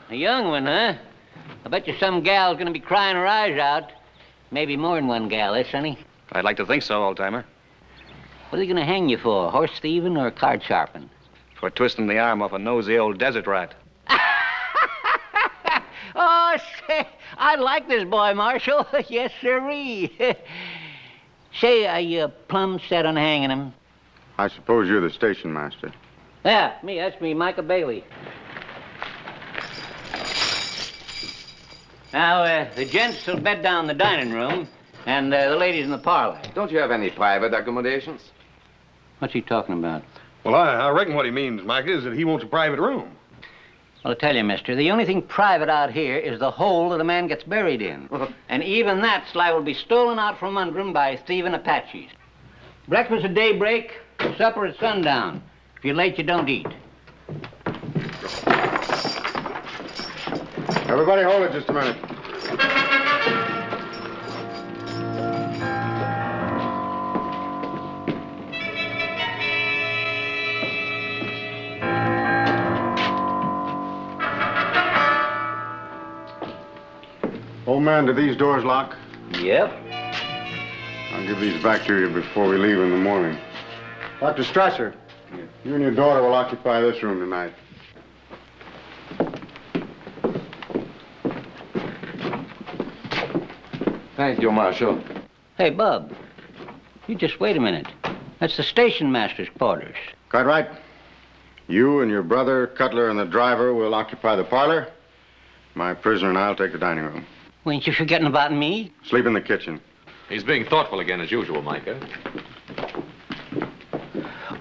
A young one, huh? I bet you some gal's gonna be crying her eyes out. Maybe more than one gal, eh, Sonny? I'd like to think so, old-timer. What are they gonna hang you for? Horse thieving or card sharping? For twisting the arm off a nosy old desert rat. Oh, say, I like this boy, Marshal. Yes, sirree. Say, are you plumb set on hanging him? I suppose you're the station master. Yeah, me. That's me, Micah Bailey. Now, the gents will bed down in the dining room, and the ladies in the parlor. Don't you have any private accommodations? What's he talking about? Well, I reckon what he means, Mike, is that he wants a private room. Well, I tell you, mister, the only thing private out here is the hole that a man gets buried in. And even that's liable to be stolen out from under him by thieving Apaches. Breakfast at daybreak, supper at sundown. If you're late, you don't eat. Everybody hold it just a minute. Old man, do these doors lock? Yep. I'll give these back to you before we leave in the morning. Dr. Strasser, you and your daughter will occupy this room tonight. Thank you, Marshal. Hey, Bub, you just wait a minute. That's the station master's quarters. Cartwright, you and your brother, Cutler, and the driver will occupy the parlor. My prisoner and I'll take the dining room. Well, ain't you forgetting about me? Sleep in the kitchen. He's being thoughtful again, as usual, Micah.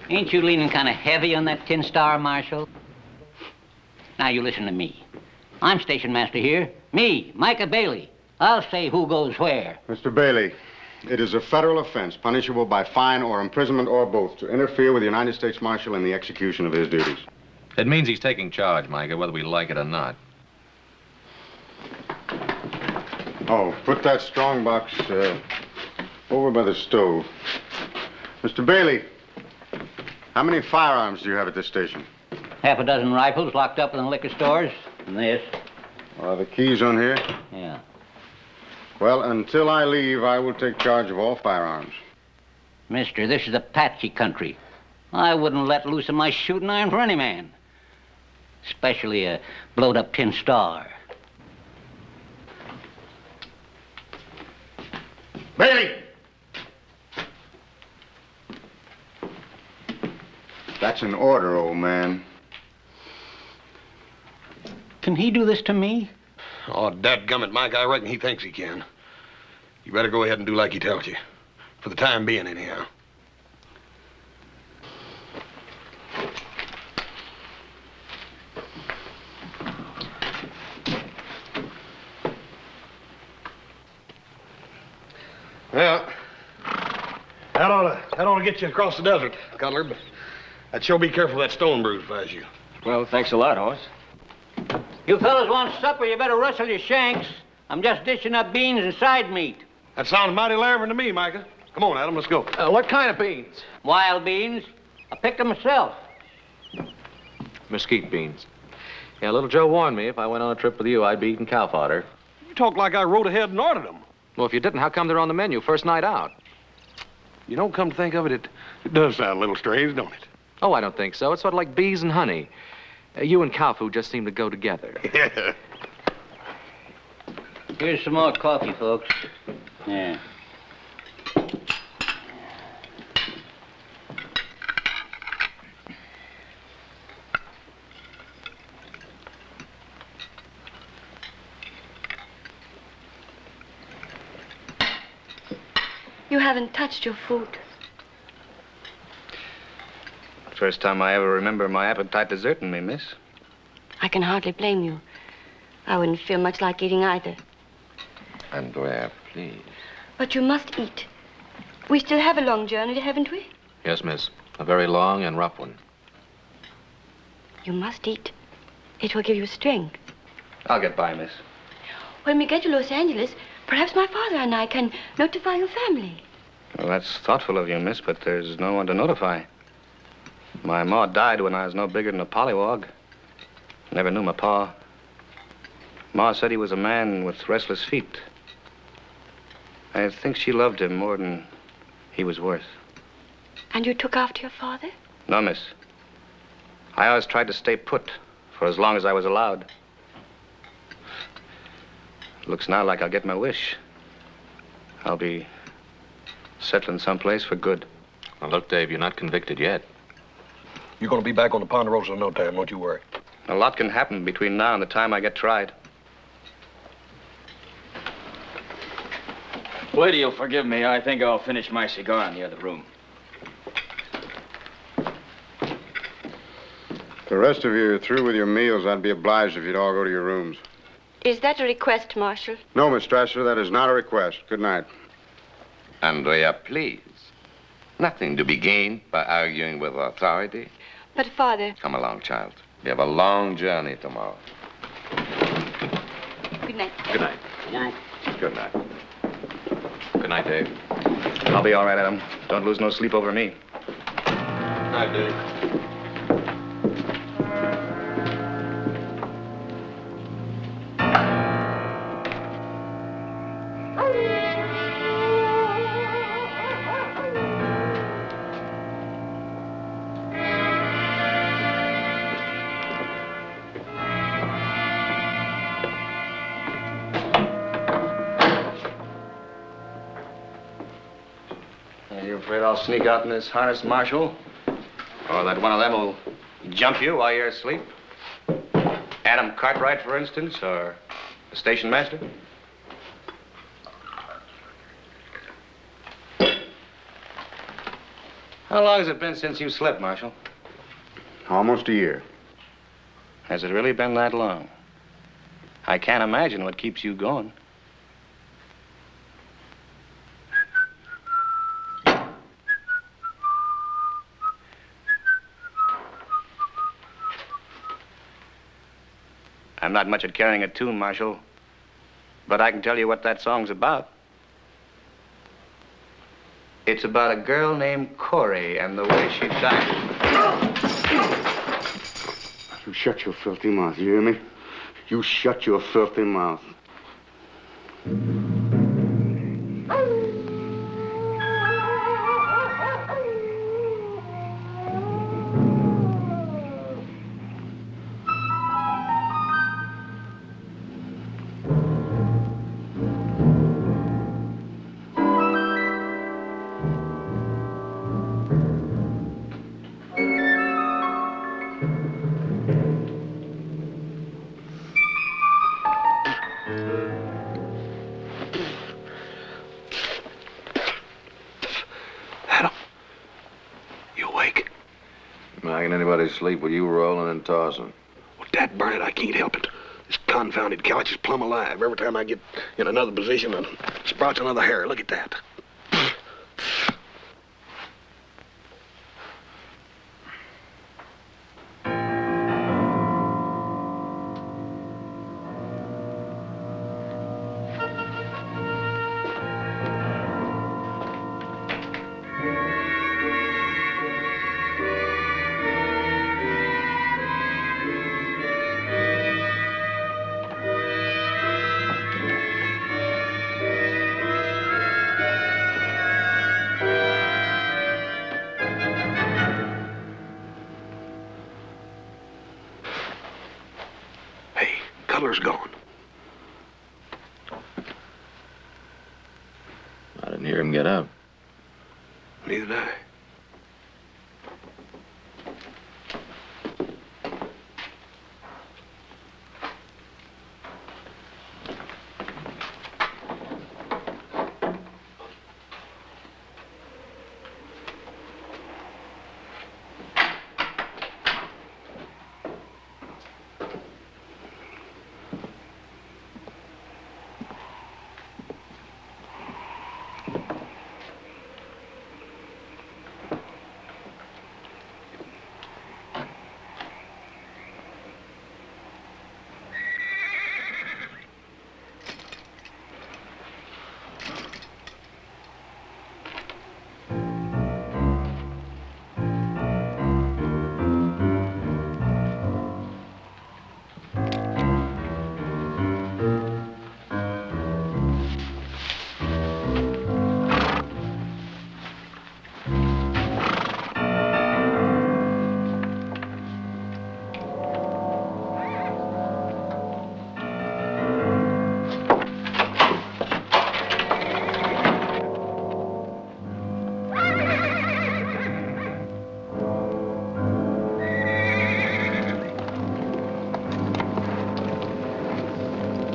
Ain't you leaning kind of heavy on that tin star, Marshal? Now, you listen to me. I'm station master here. Me, Micah Bailey. I'll say who goes where. Mr. Bailey, it is a federal offense punishable by fine or imprisonment or both to interfere with the United States Marshal in the execution of his duties. It means he's taking charge, Micah, whether we like it or not. Oh, put that strong box over by the stove. Mr. Bailey, how many firearms do you have at this station? Half a dozen rifles locked up in the liquor stores. And this. Are the keys on here? Yeah. Well, until I leave, I will take charge of all firearms. Mister, this is Apache country. I wouldn't let loose of my shooting iron for any man. Especially a blowed-up tin star. Bailey! That's an order, old man. Can he do this to me? Oh, dadgummit, Mike, I reckon he thinks he can. You better go ahead and do like he tells you. For the time being, anyhow. Well, that ought to get you across the desert, Cutler, but I'd sure be careful of that stone bruise if I was you. Well, thanks a lot, Horace. You fellas want supper, you better rustle your shanks. I'm just dishing up beans and side meat. That sounds mighty lavering to me, Micah. Come on, Adam, let's go. What kind of beans? Wild beans. I picked them myself. Mesquite beans. Yeah, little Joe warned me if I went on a trip with you, I'd be eating cow fodder. You talk like I rode ahead and ordered them. Well, if you didn't, how come they're on the menu first night out? You don't come to think of it, it does sound a little strange, don't it? Oh, I don't think so. It's sort of like bees and honey. You and cow food just seem to go together. Yeah. Here's some more coffee, folks. Yeah. You haven't touched your food. First time I ever remember my appetite deserting me, miss. I can hardly blame you. I wouldn't feel much like eating either. Andrea, please. But you must eat. We still have a long journey, haven't we? Yes, miss. A very long and rough one. You must eat. It will give you strength. I'll get by, miss. When we get to Los Angeles, perhaps my father and I can notify your family. Well, that's thoughtful of you, miss, but there's no one to notify. My ma died when I was no bigger than a pollywog. Never knew my pa. Ma said he was a man with restless feet. I think she loved him more than he was worth. And you took after your father? No, miss. I always tried to stay put for as long as I was allowed. Looks now like I'll get my wish. I'll be settling someplace for good. Now, look, Dave, you're not convicted yet. You're going to be back on the Ponderosa in no time, don't you worry. A lot can happen between now and the time I get tried. Lady, you'll forgive me. I think I'll finish my cigar in the other room. The rest of you are through with your meals. I'd be obliged if you'd all go to your rooms. Is that a request, Marshal? No, Miss Strasser, that is not a request. Good night. Andrea, please. Nothing to be gained by arguing with authority. But, Father... Come along, child. We have a long journey tomorrow. Good night. Good night. Good night. Good night, Dave. I'll be all right, Adam. Don't lose no sleep over me. Night, Dave. Are you afraid I'll sneak out in this harness, Marshal? Or that one of them will jump you while you're asleep? Adam Cartwright, for instance, or the station master? How long has it been since you slept, Marshal? Almost a year. Has it really been that long? I can't imagine what keeps you going. I'm not much at carrying a tune, Marshal, but I can tell you what that song's about. It's about a girl named Corey and the way she died. You shut your filthy mouth, you hear me? You shut your filthy mouth. How can anybody sleep with you rolling and tossing? Well, dad burn it, I can't help it. This confounded couch is plumb alive. Every time I get in another position, it sprouts another hair. Look at that. Walker's gone. I didn't hear him get up. Neither did I.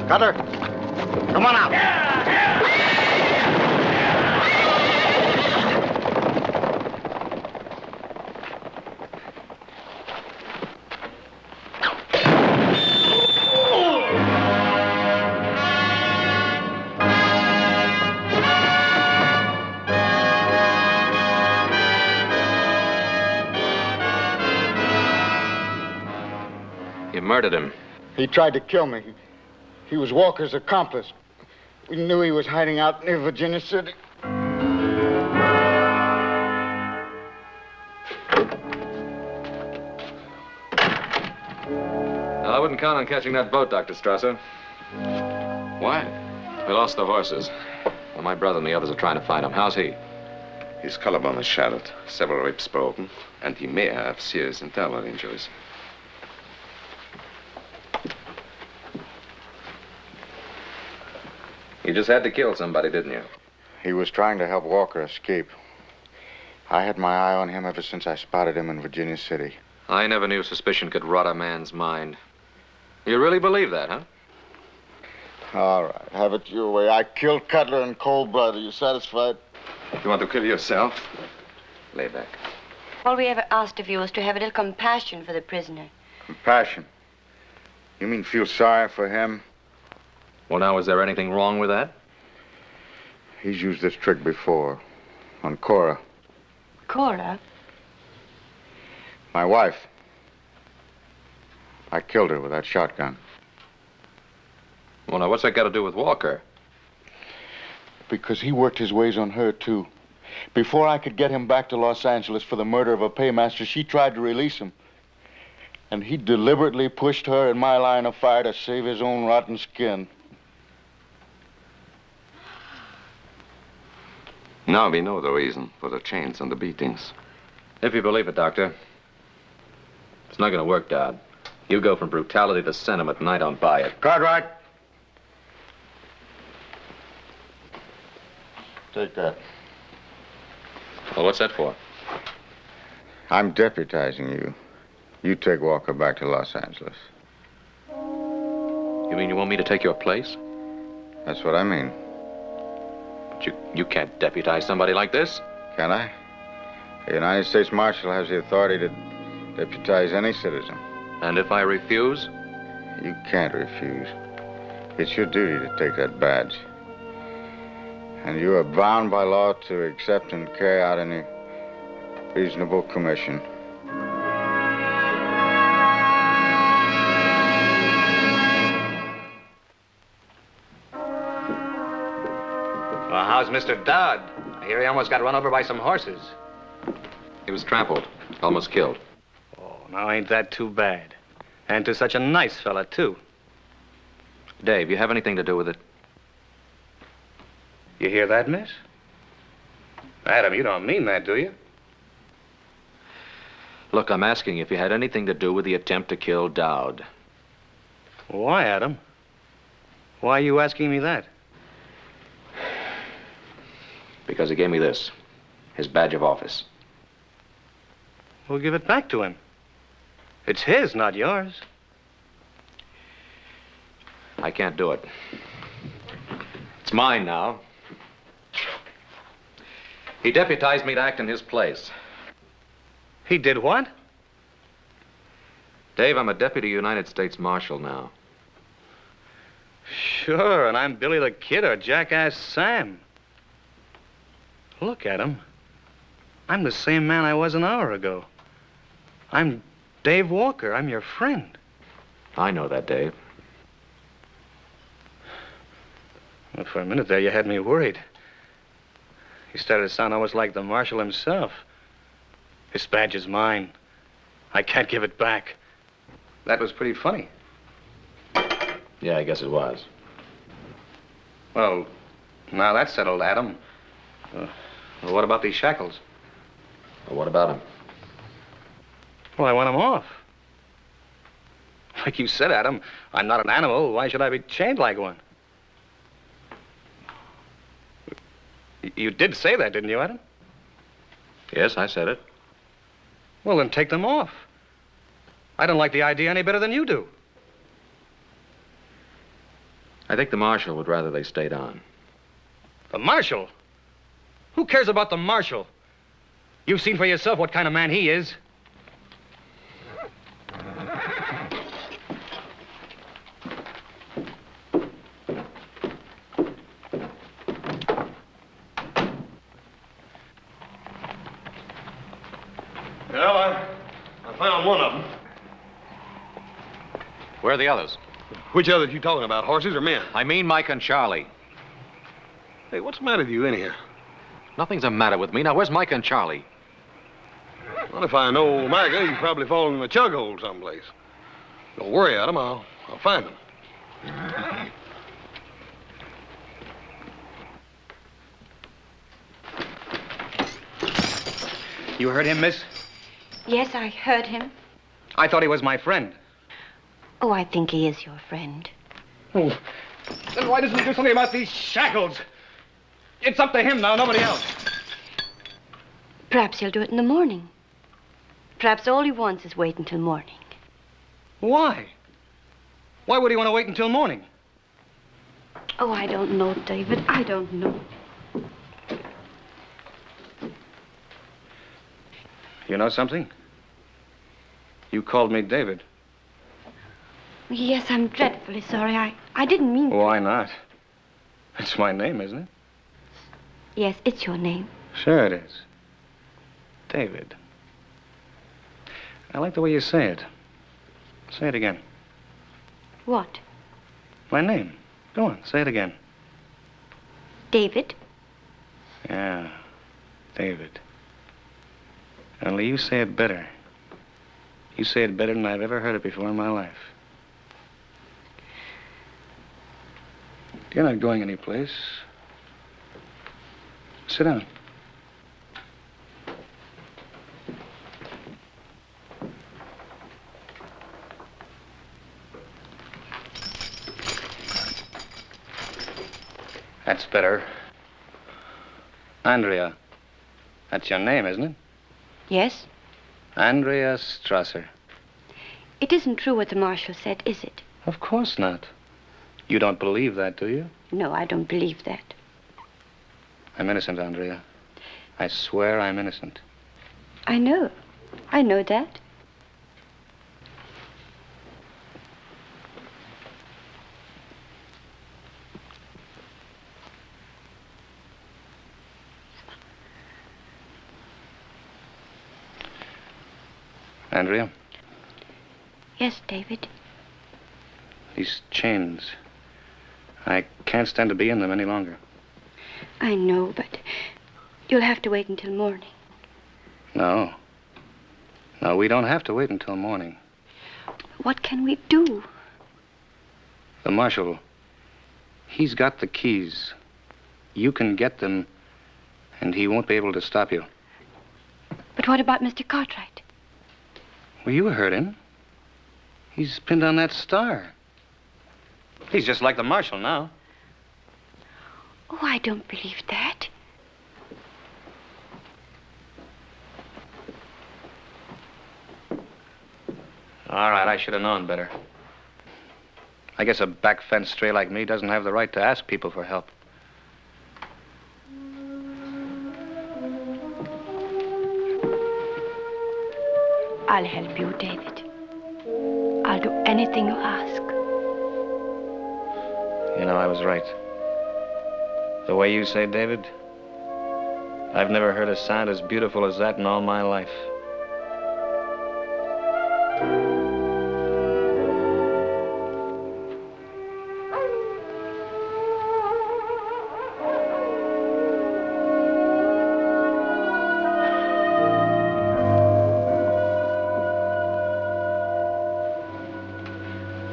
Cutter, come on out. You murdered him. He tried to kill me. He was Walker's accomplice. We knew he was hiding out near Virginia City. Well, I wouldn't count on catching that boat, Dr. Strasser. Why? We lost the horses. Well, my brother and the others are trying to find him. How's he? His collarbone is shattered, several ribs broken, and he may have serious internal injuries. You just had to kill somebody, didn't you? He was trying to help Walker escape. I had my eye on him ever since I spotted him in Virginia City. I never knew suspicion could rot a man's mind. You really believe that, huh? All right, have it your way. I killed Cutler in cold blood. Are you satisfied? You want to kill yourself? Lay back. All we ever asked of you was to have a little compassion for the prisoner. Compassion? You mean feel sorry for him? Well, now, is there anything wrong with that? He's used this trick before. On Cora. Cora? My wife. I killed her with that shotgun. Well, now, what's that got to do with Walker? Because he worked his ways on her, too. Before I could get him back to Los Angeles for the murder of a paymaster, she tried to release him. And he deliberately pushed her in my line of fire to save his own rotten skin. Now we know the reason for the chains and the beatings. If you believe it, Doctor. It's not going to work, Dad. You go from brutality to sentiment, and I don't buy it. Cartwright. Take that. Well, what's that for? I'm deputizing you. You take Walker back to Los Angeles. You mean you want me to take your place? That's what I mean. But you can't deputize somebody like this. Can I? The United States Marshal has the authority to deputize any citizen. And if I refuse? You can't refuse. It's your duty to take that badge. And you are bound by law to accept and carry out any reasonable commission. Well, how's Mr. Dowd? I hear he almost got run over by some horses. He was trampled, almost killed. Oh, now ain't that too bad? And to such a nice fella, too. Dave, you have anything to do with it? You hear that, miss? Adam, you don't mean that, do you? Look, I'm asking you if you had anything to do with the attempt to kill Dowd. Why, Adam? Why are you asking me that? Because he gave me this, his badge of office. We'll give it back to him. It's his, not yours. I can't do it. It's mine now. He deputized me to act in his place. He did what? Dave, I'm a deputy United States Marshal now. Sure, and I'm Billy the Kid or Jackass Sam. Look at him. I'm the same man I was an hour ago. I'm Dave Walker. I'm your friend. I know that, Dave. Well, for a minute there, you had me worried. You started to sound almost like the Marshal himself. This badge is mine. I can't give it back. That was pretty funny. Yeah, I guess it was. Well, now that's settled, Adam. Well, what about these shackles? Well, what about him? Well, I want them off. Like you said, Adam, I'm not an animal. Why should I be chained like one? You did say that, didn't you, Adam? Yes, I said it. Well, then take them off. I don't like the idea any better than you do. I think the Marshal would rather they stayed on. The Marshal? Who cares about the Marshal? You've seen for yourself what kind of man he is. Well, I found one of them. Where are the others? Which others you talking about, horses or men? I mean Mike and Charlie. Hey, what's the matter with you anyhow? Nothing's the matter with me. Now, where's Mike and Charlie? Well, if I know Micah, you've probably fallen in a chug hole someplace. Don't worry, Adam. I'll find them. You heard him, miss? Yes, I heard him. I thought he was my friend. Oh, I think he is your friend. Oh, then why doesn't he do something about these shackles? It's up to him now, nobody else. Perhaps he'll do it in the morning. Perhaps all he wants is wait until morning. Why? Why would he want to wait until morning? Oh, I don't know, David. I don't know. You know something? You called me David. Yes, I'm dreadfully sorry. I didn't mean... Why not? It's my name, isn't it? Yes, it's your name. Sure it is. David. I like the way you say it. Say it again. What? My name. Go on, say it again. David? Yeah, David. Only you say it better. You say it better than I've ever heard it before in my life. You're not going anyplace. Sit down. That's better. Andrea. That's your name, isn't it? Yes? Andrea Strasser. It isn't true what the Marshal said, is it? Of course not. You don't believe that, do you? No, I don't believe that. I'm innocent, Andrea. I swear I'm innocent. I know. I know that. Andrea? Yes, David. These chains. I can't stand to be in them any longer. I know, but you'll have to wait until morning. No. No, we don't have to wait until morning. What can we do? The Marshal, he's got the keys. You can get them, and he won't be able to stop you. But what about Mr. Cartwright? Well, you heard him. He's pinned on that star. He's just like the marshal now. Oh, I don't believe that. All right, I should have known better. I guess a back fence stray like me doesn't have the right to ask people for help. I'll help you, David. I'll do anything you ask. You know, I was right. The way you say, David, I've never heard a sound as beautiful as that in all my life.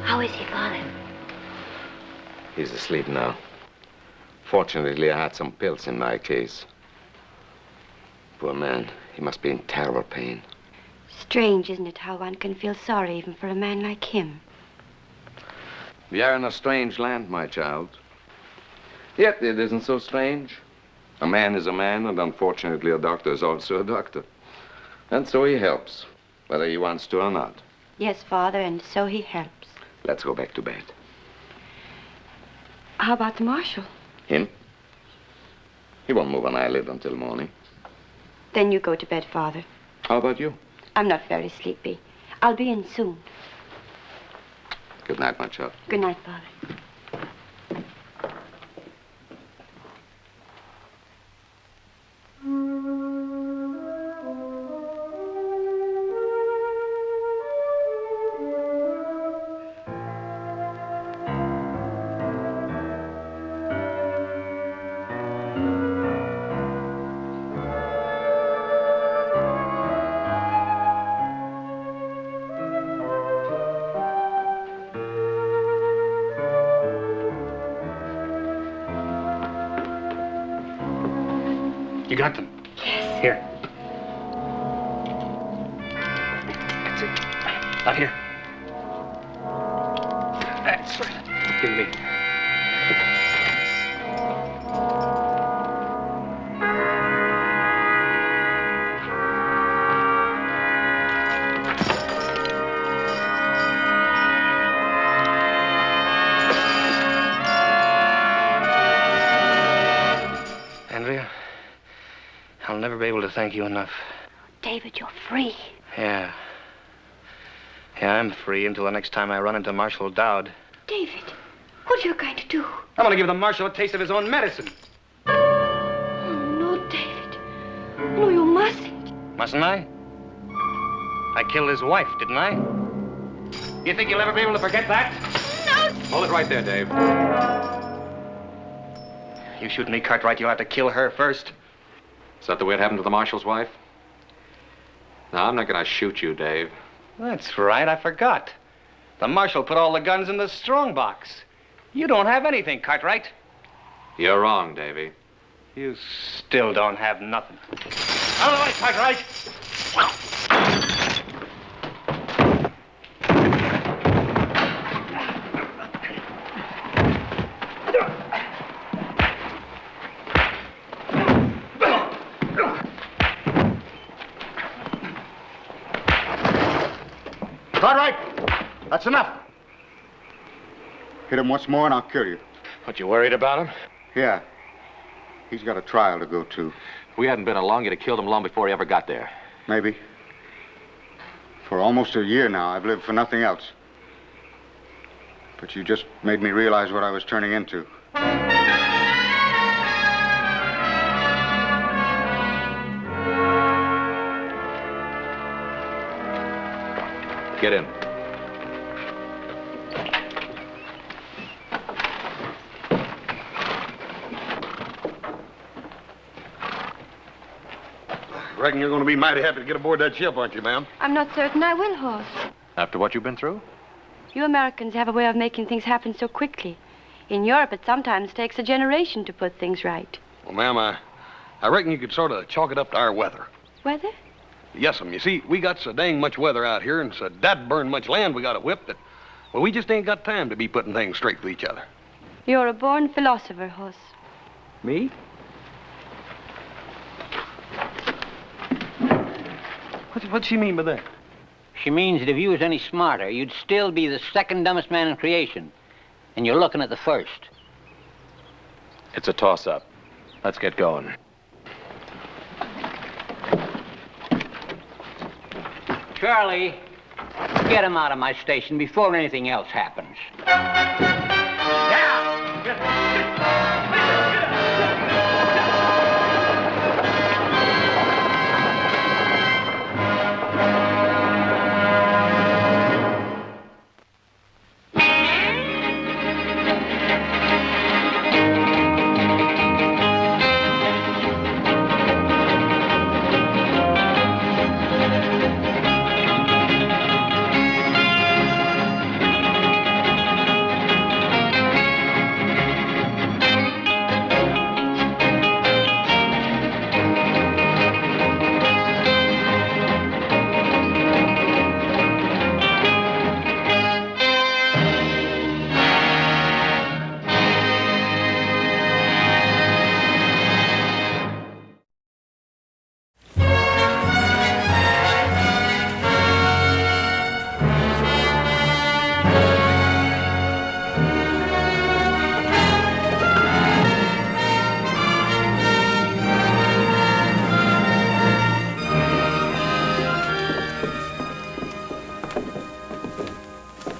How is he, Father? He's asleep now. Fortunately, I had some pills in my case. Poor man, he must be in terrible pain. Strange, isn't it, how one can feel sorry even for a man like him? We are in a strange land, my child. Yet it isn't so strange. A man is a man, and unfortunately a doctor is also a doctor. And so he helps, whether he wants to or not. Yes, Father, and so he helps. Let's go back to bed. How about the marshal? Him? He won't move an eyelid until morning. Then you go to bed, Father. How about you? I'm not very sleepy. I'll be in soon. Good night, my child. Good night, Father. You got them? Yes. Here. That's it. Out here. That's right. Give me. Andrea, I'll never be able to thank you enough. David, you're free. Yeah. Yeah, I'm free until the next time I run into Marshal Dowd. David, what are you going to do? I'm going to give the Marshal a taste of his own medicine. Oh, no, David. No, you mustn't. Mustn't I? I killed his wife, didn't I? You think you'll ever be able to forget that? No! Hold it right there, Dave. You shoot me, Cartwright, you'll have to kill her first. Is that the way it happened to the marshal's wife? No, I'm not going to shoot you, Dave. That's right, I forgot. The Marshal put all the guns in the strong box. You don't have anything, Cartwright. You're wrong, Davy. You still don't have nothing. Out of the way, Cartwright! Cartwright! That's enough. Hit him once more and I'll kill you. What, you worried about him? Yeah. He's got a trial to go to. If we hadn't been along, you'd have killed him long before he ever got there. Maybe. For almost a year now, I've lived for nothing else. But you just made me realize what I was turning into. Get in. Reckon you're going to be mighty happy to get aboard that ship, aren't you, ma'am? I'm not certain I will, Horse. After what you've been through? You Americans have a way of making things happen so quickly. In Europe, it sometimes takes a generation to put things right. Well, ma'am, I reckon you could sort of chalk it up to our weather. Weather? Yes'm. You see, we got so dang much weather out here and so that burned much land we got to whip that, Well, we just ain't got time to be putting things straight with each other. You're a born philosopher, Huss. Me? What's she mean by that? She means that if you was any smarter, you'd still be the second dumbest man in creation. And you're looking at the first. It's a toss-up. Let's get going. Charlie, get him out of my station before anything else happens.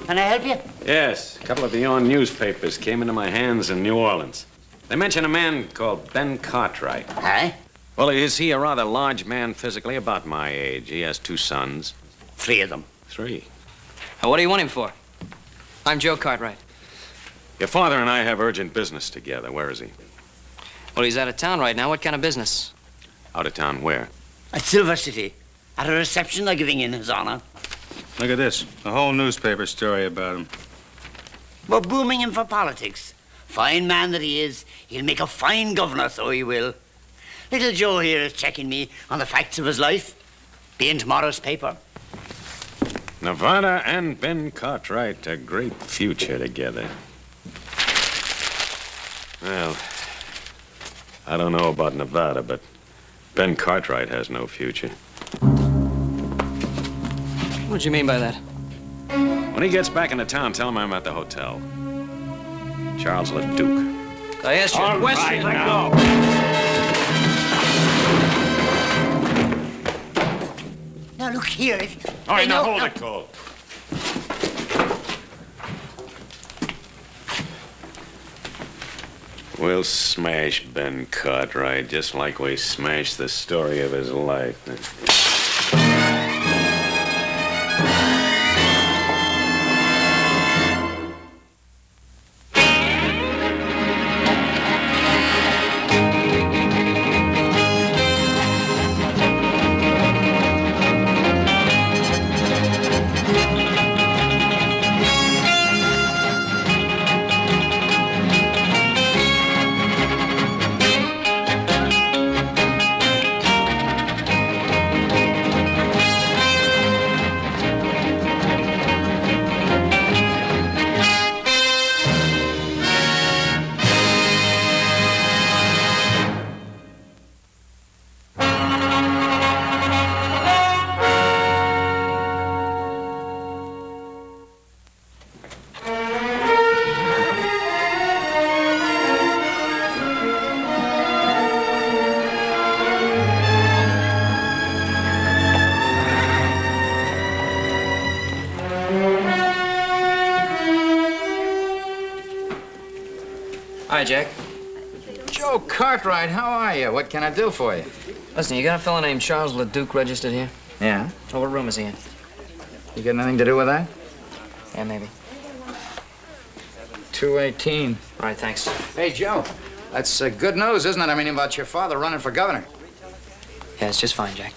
Can I help you? Yes, a couple of the Yawn newspapers came into my hands in New Orleans. They mention a man called Ben Cartwright. Aye? Well, is he a rather large man physically, about my age? He has 2 sons. 3 of them. 3. What do you want him for? I'm Joe Cartwright. Your father and I have urgent business together. Where is he? Well, he's out of town right now. What kind of business? Out of town where? At Silver City. At a reception they're giving in his honor. Look at this. A whole newspaper story about him. We're booming him for politics. Fine man that he is. He'll make a fine governor, so he will. Little Joe here is checking me on the facts of his life. Be in tomorrow's paper. Nevada and Ben Cartwright, a great future together. Well, I don't know about Nevada, but Ben Cartwright has no future. What do you mean by that? When he gets back into town, tell him I'm at the hotel. Charles LeDuc. I asked you a question. Let go. Now, look here. All right, now hold it, Cole. We'll smash Ben Cartwright just like we smashed the story of his life. Hi, Jack. Joe Cartwright, how are you? What can I do for you? Listen, you got a fella named Charles LeDuc registered here? Yeah? Oh, what room is he in? You got anything to do with that? Yeah, maybe. 218. All right, thanks. Hey, Joe, that's good news, isn't it? I mean, about your father running for governor. Yeah, it's just fine, Jack.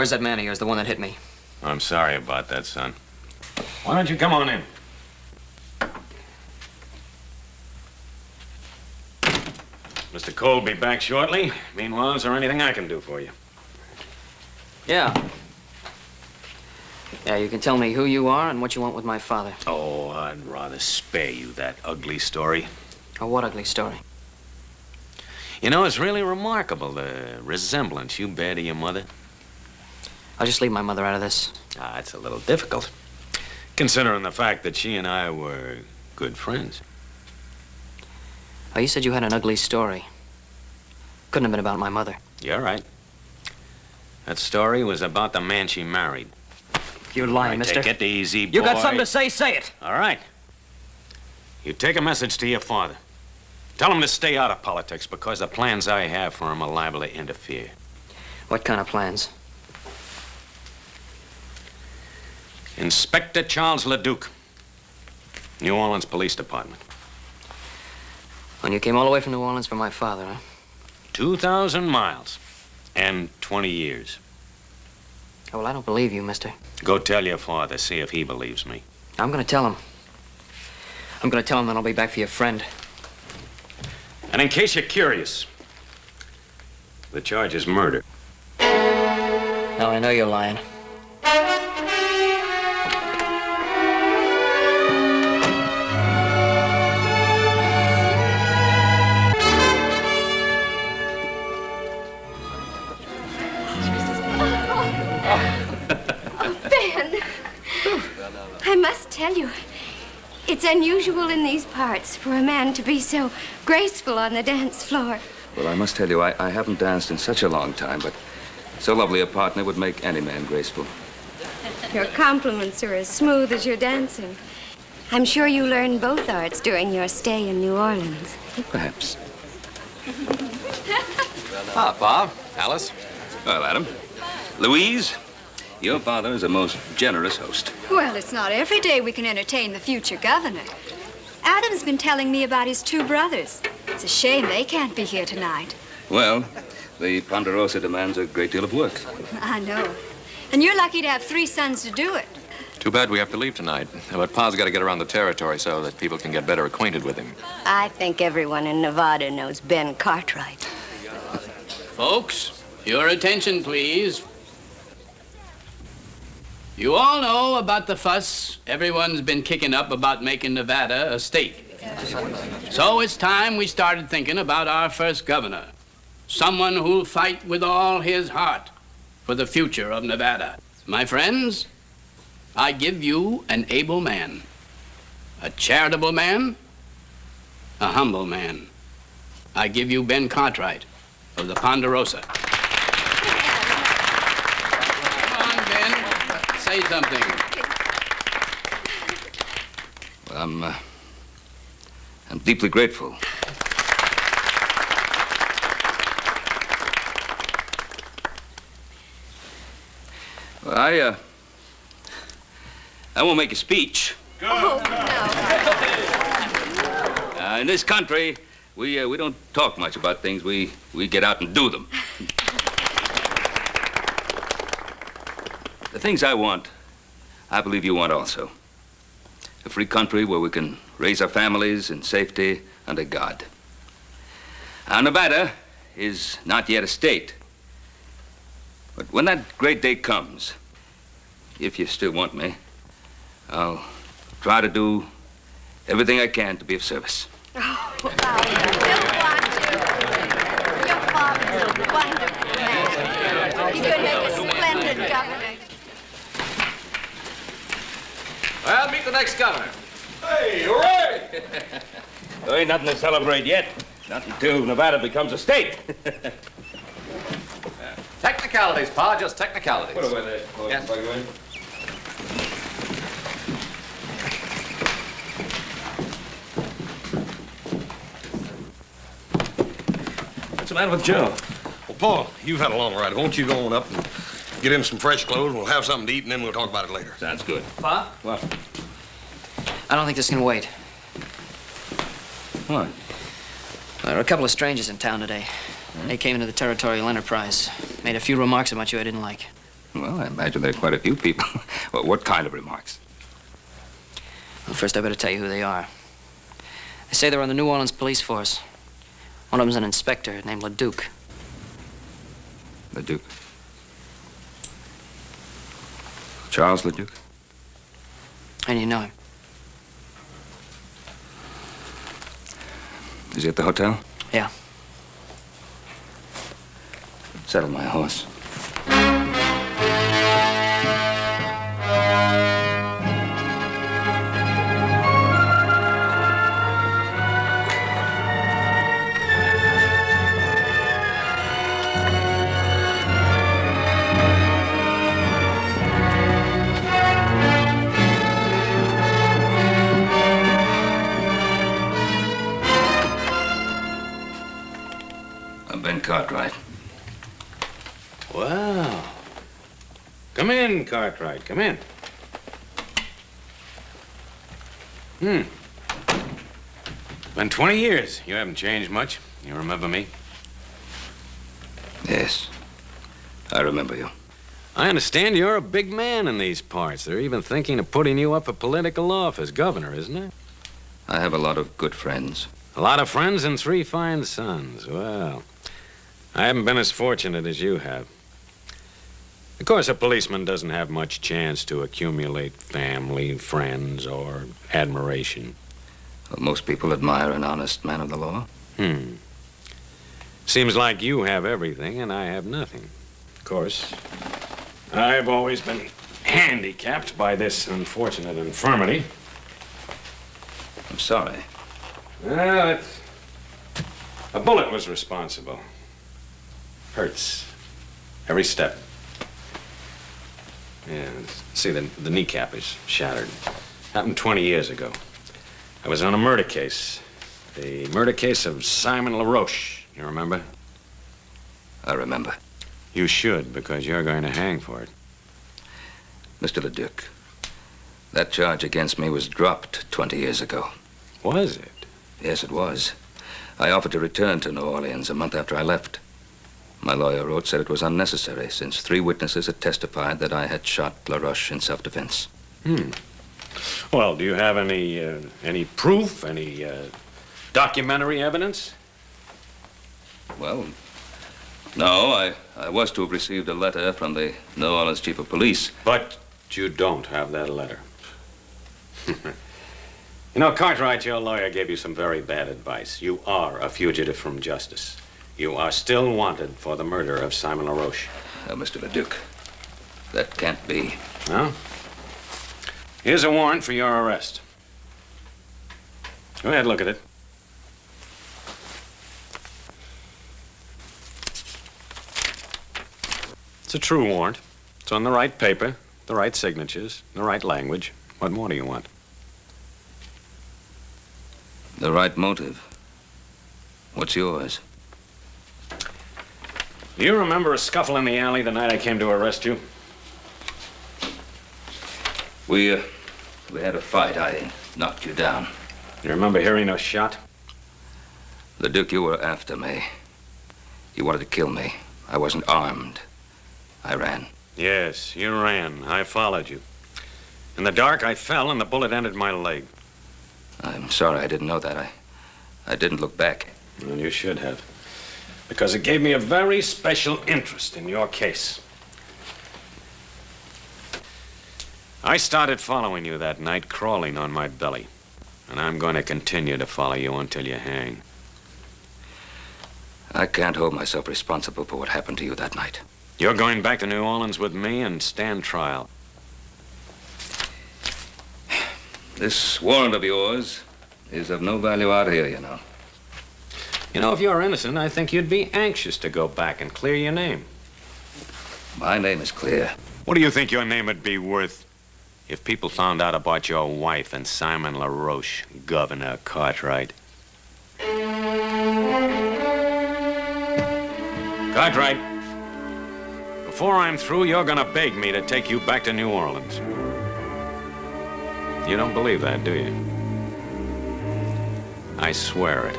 where's that man of yours, the one that hit me? I'm sorry about that, son. Why don't you come on in? Mr. Cole will be back shortly. Meanwhile, is there anything I can do for you? Yeah. Yeah, you can tell me who you are and what you want with my father. Oh, I'd rather spare you that ugly story. Oh, what ugly story? You know, it's really remarkable, the resemblance you bear to your mother. I'll just leave my mother out of this. Ah, it's a little difficult, considering the fact that she and I were good friends. Oh, you said you had an ugly story. Couldn't have been about my mother. You're right. That story was about the man she married. You're lying, mister. Take it easy, boy. You got something to say? Say it. All right. You take a message to your father. Tell him to stay out of politics because the plans I have for him are liable to interfere. What kind of plans? Inspector Charles LeDuc, New Orleans Police Department. And you came all the way from New Orleans for my father, huh? 2,000 miles and 20 years. Oh, well, I don't believe you, mister. Go tell your father, see if he believes me. I'm gonna tell him. I'm gonna tell him that I'll be back for your friend. And in case you're curious, the charge is murder. Now I know you're lying. I must tell you, it's unusual in these parts for a man to be so graceful on the dance floor. Well, I must tell you, I haven't danced in such a long time, but so lovely a partner would make any man graceful. Your compliments are as smooth as your dancing. I'm sure you learned both arts during your stay in New Orleans. Perhaps. Ah, Bob, Alice. Well, Adam. Louise, your father is a most generous host. Well, it's not every day we can entertain the future governor. Adam's been telling me about his two brothers. It's a shame they can't be here tonight. Well, the Ponderosa demands a great deal of work. I know. And you're lucky to have 3 sons to do it. Too bad we have to leave tonight. But Pa's got to get around the territory so that people can get better acquainted with him. I think everyone in Nevada knows Ben Cartwright. Folks, your attention, please. You all know about the fuss everyone's been kicking up about making Nevada a state. So it's time we started thinking about our first governor. Someone who'll fight with all his heart for the future of Nevada. My friends, I give you an able man, a charitable man, a humble man. I give you Ben Cartwright of the Ponderosa. Come on, Ben, say something. Well, I'm deeply grateful. Well, I won't make a speech. Oh, no. In this country, we don't talk much about things. We get out and do them. The things I want, I believe you want also. A free country where we can raise our families in safety under God. Now, Nevada is not yet a state. But when that great day comes, if you still want me, I'll try to do everything I can to be of service. Oh, I don't want to. Your father's a wonderful man. He could make a splendid governor. Well, meet the next governor. Hey, hooray! There ain't nothing to celebrate yet. Not until Nevada becomes a state. Technicalities, Pa, just technicalities. Put away there. Yes. What's the matter with Joe? Well, Paul, you've had a long ride. Won't you go on up and get in some fresh clothes? We'll have something to eat, and then we'll talk about it later. Sounds good. Pa? What? I don't think this can wait. What? There are a couple of strangers in town today. They came into the Territorial Enterprise. Made a few remarks about you I didn't like. Well, I imagine there are quite a few people. Well, what kind of remarks? Well, first, I better tell you who they are. They say they're on the New Orleans police force. One of them's an inspector named LeDuc. LeDuc? Charles LeDuc? And you know him? Is he at the hotel? Yeah. Saddle my horse. Cartwright. Wow. Come in, Cartwright. Come in. Been 20 years. You haven't changed much. You remember me? Yes. I remember you. I understand you're a big man in these parts. They're even thinking of putting you up for political office, governor, isn't it? I have a lot of good friends. A lot of friends and 3 fine sons. Well, I haven't been as fortunate as you have. Of course, a policeman doesn't have much chance to accumulate family, friends, or admiration. Well, most people admire an honest man of the law. Seems like you have everything and I have nothing. Of course, I've always been handicapped by this unfortunate infirmity. I'm sorry. Well, a bullet was responsible. Hurts. Every step. Yeah, see, the kneecap is shattered. Happened 20 years ago. I was on a murder case. The murder case of Simon LaRoche. You remember? I remember. You should, because you're going to hang for it. Mr. LeDuc, that charge against me was dropped 20 years ago. Was it? Yes, it was. I offered to return to New Orleans a month after I left. My lawyer wrote, said it was unnecessary, since 3 witnesses had testified that I had shot LaRoche in self-defense. Well, do you have any proof, any documentary evidence? Well, no, I was to have received a letter from the New Orleans chief of police. But you don't have that letter. You know, Cartwright, your lawyer gave you some very bad advice. You are a fugitive from justice. You are still wanted for the murder of Simon LaRoche. Mr. LeDuc, that can't be. Well, here's a warrant for your arrest. Go ahead, look at it. It's a true warrant. It's on the right paper, the right signatures, the right language. What more do you want? The right motive. What's yours? Do you remember a scuffle in the alley the night I came to arrest you? We had a fight. I knocked you down. You remember hearing a shot? LeDuc, you were after me. You wanted to kill me. I wasn't armed. I ran. Yes, you ran. I followed you. In the dark, I fell and the bullet entered my leg. I'm sorry I didn't know that. I didn't look back. Well, you should have. Because it gave me a very special interest in your case. I started following you that night, crawling on my belly. And I'm going to continue to follow you until you hang. I can't hold myself responsible for what happened to you that night. You're going back to New Orleans with me and stand trial. This warrant of yours is of no value out here, you know. You know, if you're innocent, I think you'd be anxious to go back and clear your name. My name is clear. What do you think your name would be worth if people found out about your wife and Simon LaRoche, Governor Cartwright? Cartwright, before I'm through, you're gonna beg me to take you back to New Orleans. You don't believe that, do you? I swear it.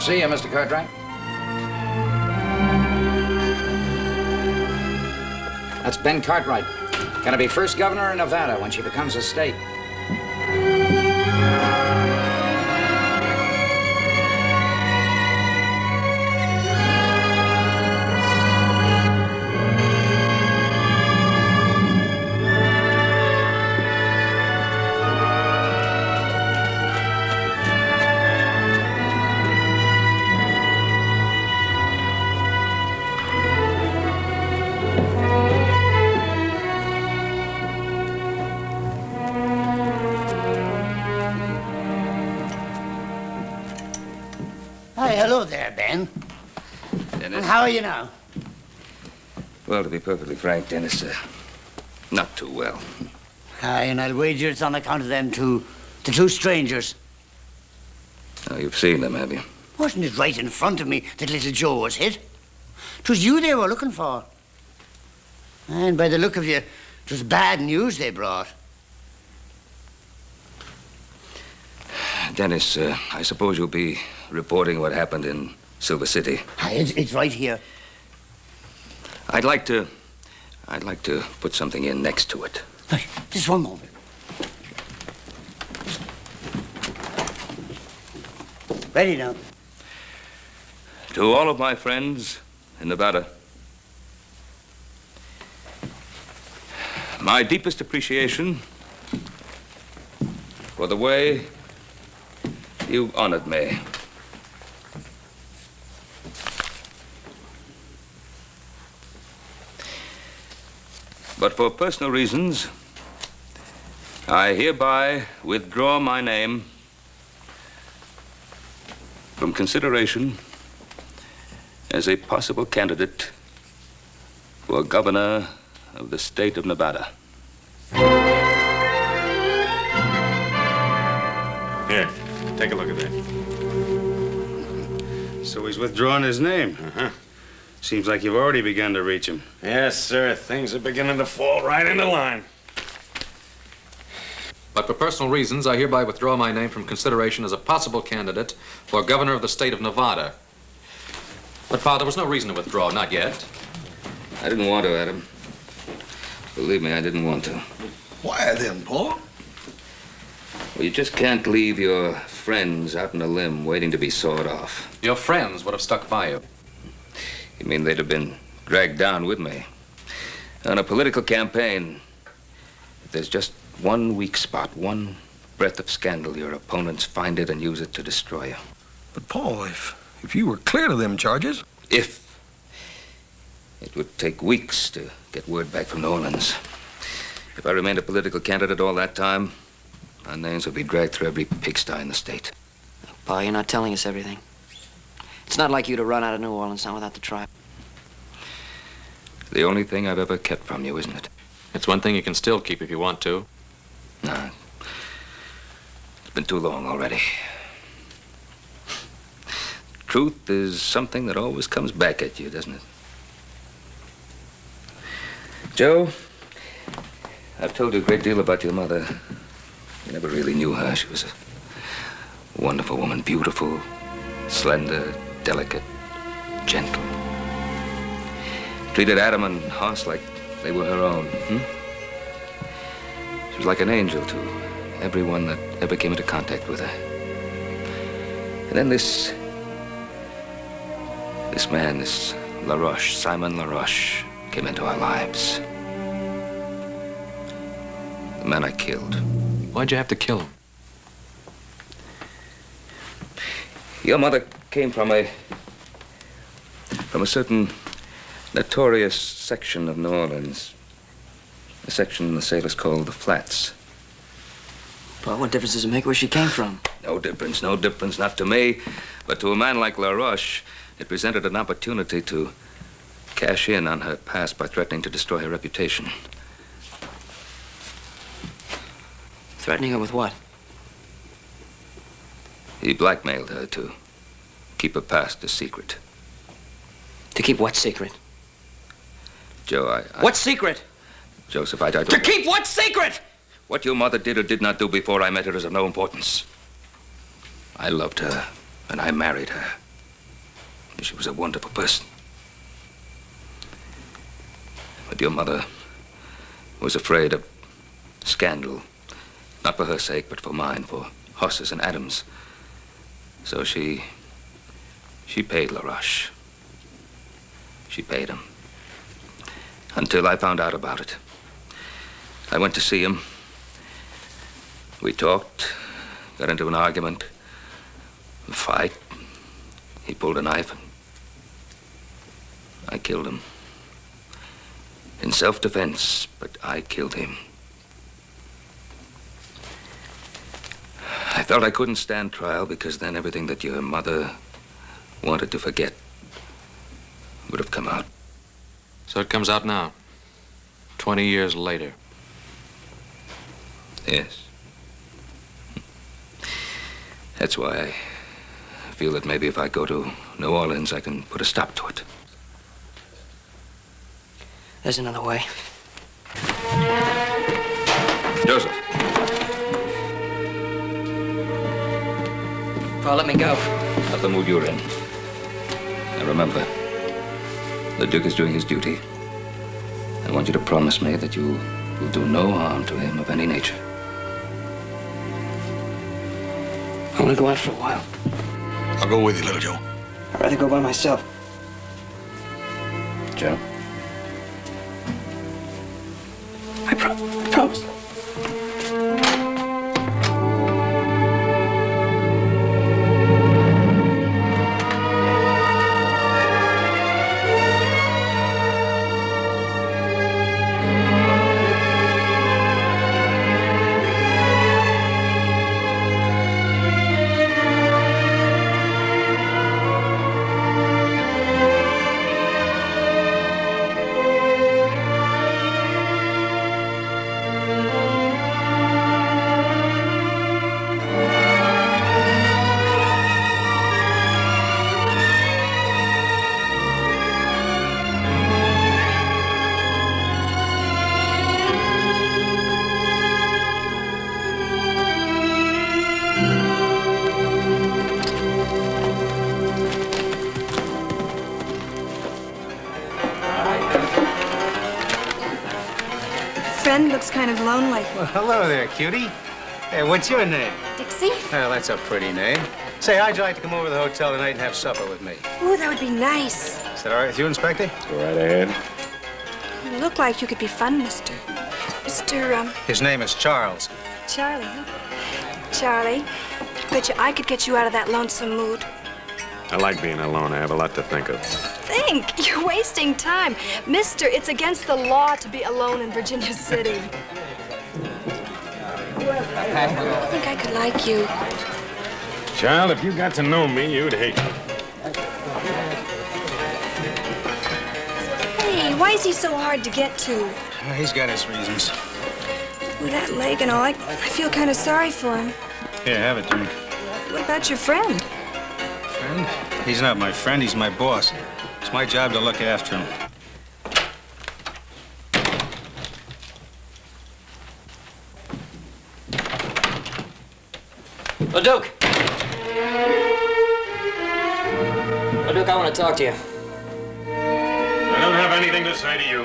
See you, Mr. Cartwright. That's Ben Cartwright. Gonna be first governor of Nevada when she becomes a state. Hi, hello there, Ben. Dennis? And how are you now? Well, to be perfectly frank, Dennis, not too well. Aye, and I'll wager it's on account of them two, the two strangers. Oh, you've seen them, have you? Wasn't it right in front of me that little Joe was hit? 'Twas you they were looking for. And by the look of you, it was bad news they brought. Dennis, I suppose you'll be reporting what happened in Silver City. Aye, it's right here. I'd like to put something in next to it. Aye, just one moment. Ready now. To all of my friends in Nevada, my deepest appreciation for the way you've honored me. But for personal reasons, I hereby withdraw my name from consideration as a possible candidate for governor of the state of Nevada. Here, take a look at that. So he's withdrawing his name. Uh-huh. Seems like you've already begun to reach him. Yes, sir. Things are beginning to fall right into line. But for personal reasons, I hereby withdraw my name from consideration as a possible candidate for governor of the state of Nevada. But, Pa, there was no reason to withdraw, not yet. I didn't want to, Adam. Believe me, I didn't want to. Why then, Paul? Well, you just can't leave your friends out on a limb waiting to be sawed off. Your friends would have stuck by you. You mean they'd have been dragged down with me? On a political campaign, if there's just one weak spot, one breath of scandal, your opponents find it and use it to destroy you. But, Paul, if you were clear of them charges... If. It would take weeks to get word back from New Orleans. If I remained a political candidate all that time, our names would be dragged through every pigsty in the state. Pa, you're not telling us everything. It's not like you to run out of New Orleans now without the trial. The only thing I've ever kept from you, isn't it? It's one thing you can still keep if you want to. No. It's been too long already. Truth is something that always comes back at you, doesn't it? Joe, I've told you a great deal about your mother. You never really knew her. She was a wonderful woman, beautiful, slender, delicate, gentle. Treated Adam and Hoss like they were her own. She was like an angel to everyone that ever came into contact with her. And then this man, this LaRoche, Simon LaRoche, came into our lives. The man I killed. Why'd you have to kill him? Your mother came from a certain notorious section of New Orleans. A section the sailors called the Flats. Well, what difference does it make where she came from? No difference, not to me. But to a man like LaRoche, it presented an opportunity to cash in on her past by threatening to destroy her reputation. Threatening her with what? He blackmailed her to keep her past a secret. To keep what secret? Joe, I... What secret? Joseph, I don't... To keep what secret? What your mother did or did not do before I met her is of no importance. I loved her, and I married her. She was a wonderful person. But your mother was afraid of scandal. Not for her sake, but for mine, for Hoss's and Adams. So she paid LaRoche. She paid him. Until I found out about it. I went to see him. We talked, got into an argument, a fight. He pulled a knife and I killed him. In self-defense, but I killed him. I felt I couldn't stand trial because then everything that your mother wanted to forget would have come out. So it comes out now, 20 years later. Yes. That's why I feel that maybe if I go to New Orleans, I can put a stop to it. There's another way. Joseph. Paul, let me go. Not the mood you're in. Now remember, the Duke is doing his duty. I want you to promise me that you will do no harm to him of any nature. I want to go out for a while. I'll go with you, little Joe. I'd rather go by myself. Joe? I promise. Looks kind of lonely. Well, hello there, cutie. Hey, what's your name? Dixie? Well, that's a pretty name. Say, how'd you like to come over to the hotel tonight and have supper with me? Ooh, that would be nice. Is that all right with you, Inspector? Go right ahead. You look like you could be fun, Mr. His name is Charles. Charlie, huh? Charlie, bet you I could get you out of that lonesome mood. I like being alone. I have a lot to think of. Think? You're wasting time. Mister, it's against the law to be alone in Virginia City. I think I could like you. Child, if you got to know me, you'd hate me. Hey, why is he so hard to get to? Well, he's got his reasons. With that leg and all, I feel kind of sorry for him. Here, have a drink. What about your friend? Friend? He's not my friend, he's my boss. It's my job to look after him. LeDuc! LeDuc, I want to talk to you. I don't have anything to say to you.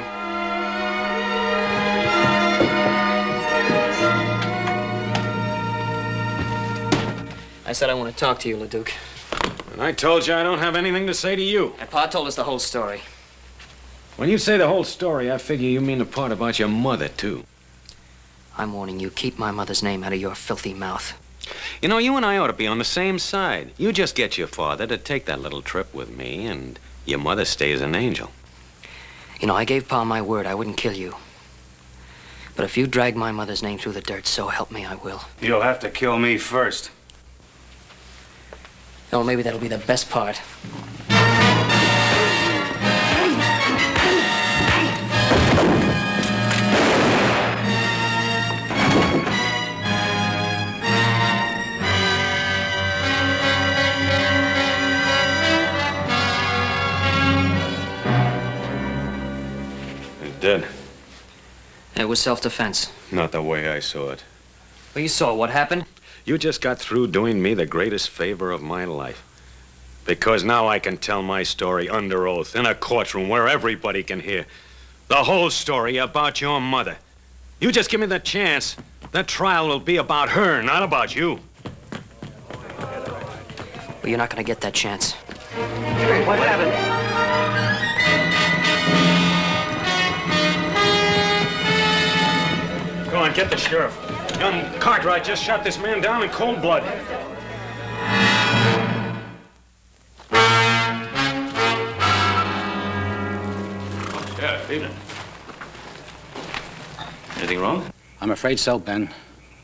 I said I want to talk to you, LeDuc. And I told you I don't have anything to say to you. And Pa told us the whole story. When you say the whole story, I figure you mean the part about your mother, too. I'm warning you, keep my mother's name out of your filthy mouth. You know, you and I ought to be on the same side. You just get your father to take that little trip with me, and your mother stays an angel. You know, I gave Pa my word I wouldn't kill you. But if you drag my mother's name through the dirt, so help me, I will. You'll have to kill me first. Oh, maybe that'll be the best part. He's dead. It was self-defense. Not the way I saw it. Well, you saw what happened. You just got through doing me the greatest favor of my life. Because now I can tell my story under oath in a courtroom where everybody can hear. The whole story about your mother. You just give me the chance. That trial will be about her, not about you. Well, you're not going to get that chance. What happened? Go on, get the sheriff. Young Cartwright just shot this man down in cold blood. Sheriff, evening. Anything wrong? I'm afraid so, Ben.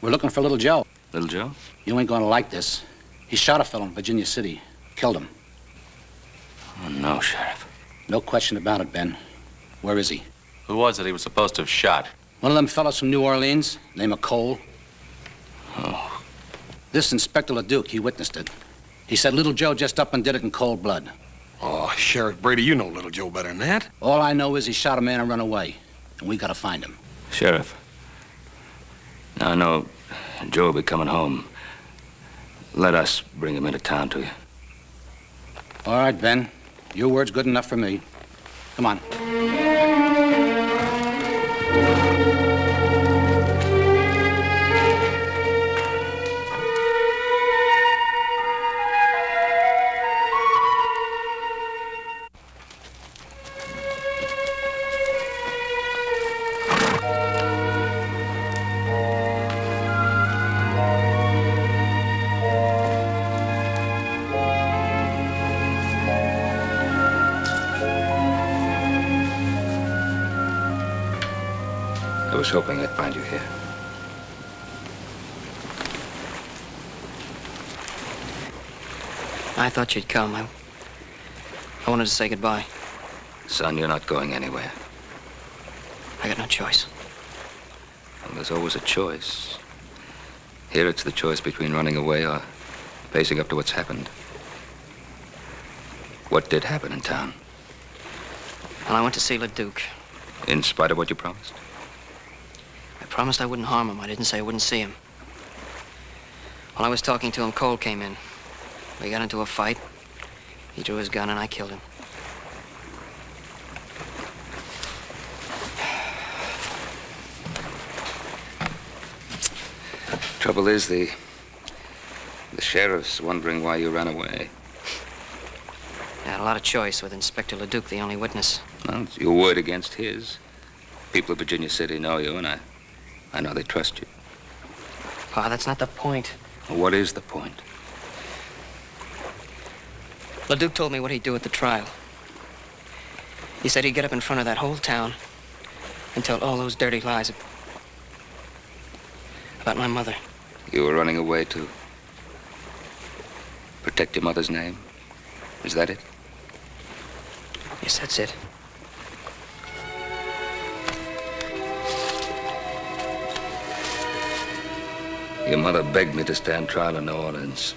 We're looking for Little Joe. Little Joe? You ain't gonna like this. He shot a fellow in Virginia City. Killed him. Oh, no, Sheriff. No question about it, Ben. Where is he? Who was it he was supposed to have shot? One of them fellows from New Orleans, named Cole. Oh. This Inspector LeDuc, he witnessed it. He said Little Joe just up and did it in cold blood. Oh, Sheriff Brady, you know Little Joe better than that. All I know is he shot a man and run away. And we gotta find him. Sheriff, now I know Joe will be coming home. Let us bring him into town to you. All right, Ben. Your word's good enough for me. Come on. I was hoping I'd find you here. I thought you'd come. I wanted to say goodbye. Son, you're not going anywhere. I got no choice. Well, there's always a choice. Here it's the choice between running away or facing up to what's happened. What did happen in town? Well, I went to see LeDuc. In spite of what you promised? I promised I wouldn't harm him. I didn't say I wouldn't see him. While I was talking to him, Cole came in. We got into a fight. He drew his gun and I killed him. Trouble is, the sheriff's wondering why you ran away. I had a lot of choice with Inspector LeDuc, the only witness. Well, it's your word against his. People of Virginia City know you, and I know they trust you. Pa, that's not the point. Well, what is the point? LeDuc told me what he'd do at the trial. He said he'd get up in front of that whole town and tell all those dirty lies about my mother. You were running away to protect your mother's name? Is that it? Yes, that's it. Your mother begged me to stand trial in New Orleans,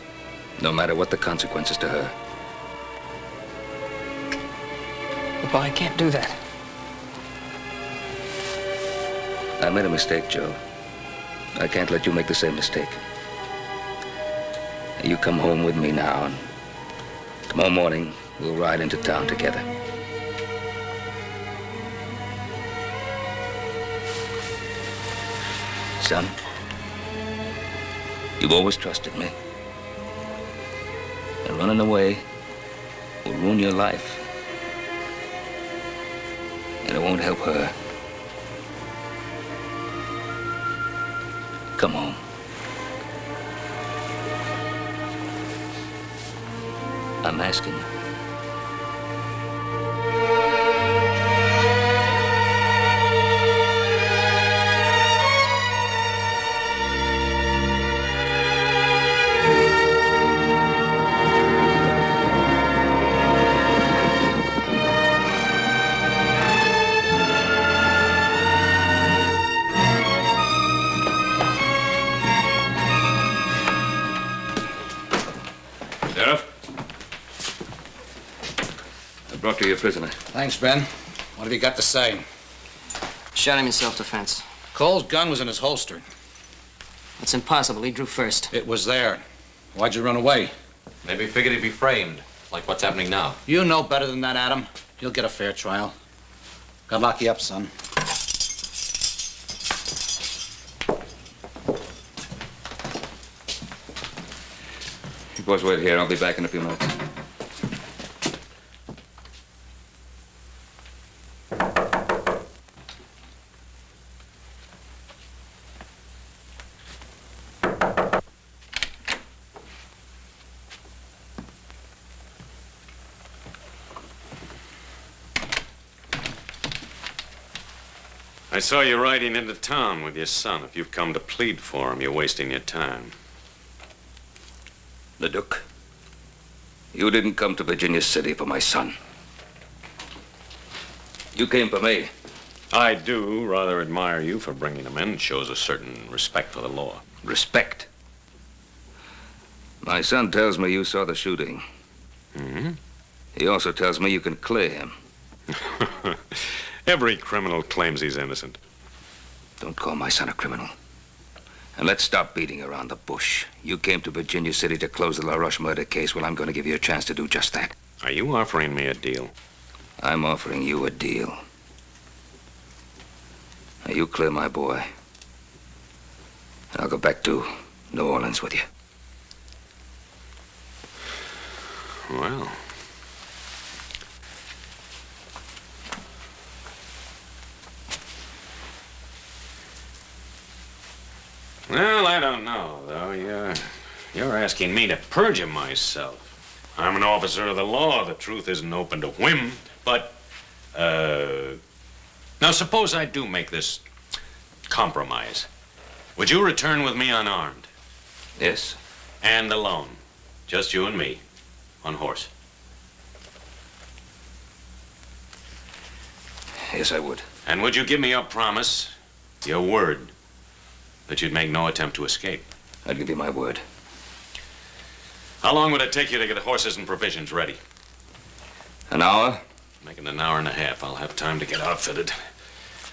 no matter what the consequences to her. Well, I can't do that. I made a mistake, Joe. I can't let you make the same mistake. You come home with me now, and tomorrow morning, we'll ride into town together. Son, you've always trusted me. And running away will ruin your life. And it won't help her. Come home. I'm asking you. Brought to you a prisoner. Thanks, Ben. What have you got to say? Shot him in self-defense. Cole's gun was in his holster. It's impossible. He drew first. It was there. Why'd you run away? Maybe figured he'd be framed. Like what's happening now? You know better than that, Adam. You'll get a fair trial. God lock you up, son. You boys wait here. I'll be back in a few minutes. I saw you riding into town with your son. If you've come to plead for him, you're wasting your time. The Duke, you didn't come to Virginia City for my son. You came for me. I do rather admire you for bringing him in. It shows a certain respect for the law. Respect? My son tells me you saw the shooting. Mm-hmm. He also tells me you can clear him. Every criminal claims he's innocent. Don't call my son a criminal. And let's stop beating around the bush. You came to Virginia City to close the LaRoche murder case. Well, I'm going to give you a chance to do just that. Are you offering me a deal? I'm offering you a deal. Now, you clear my boy. And I'll go back to New Orleans with you. Well... Well, I don't know, though. You're asking me to perjure myself. I'm an officer of the law. The truth isn't open to whim. But, now suppose I do make this compromise. Would you return with me unarmed? Yes. And alone? Just you and me, on horse? Yes, I would. And would you give me your promise, your word, that you'd make no attempt to escape? I'd give you my word. How long would it take you to get horses and provisions ready? An hour? Make it an hour and a half. I'll have time to get outfitted.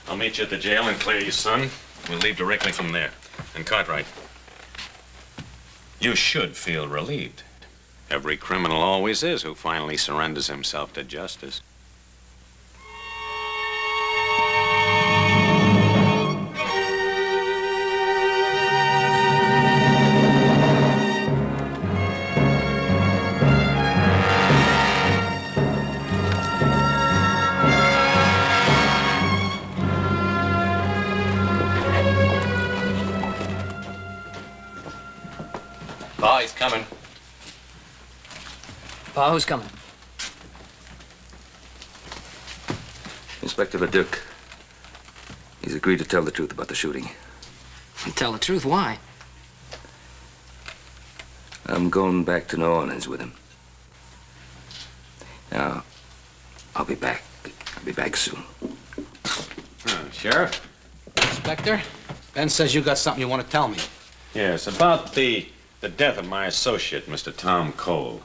I'll meet you at the jail and clear your son. We'll leave directly from there. And Cartwright, you should feel relieved. Every criminal always is who finally surrenders himself to justice. Pa, he's coming. Pa, who's coming? Inspector Leduc. He's agreed to tell the truth about the shooting. Tell the truth? Why? I'm going back to New Orleans with him. Now, I'll be back. I'll be back soon. Sheriff? Inspector, Ben says you got something you want to tell me. Yes, about the death of my associate, Mr. Tom Cole.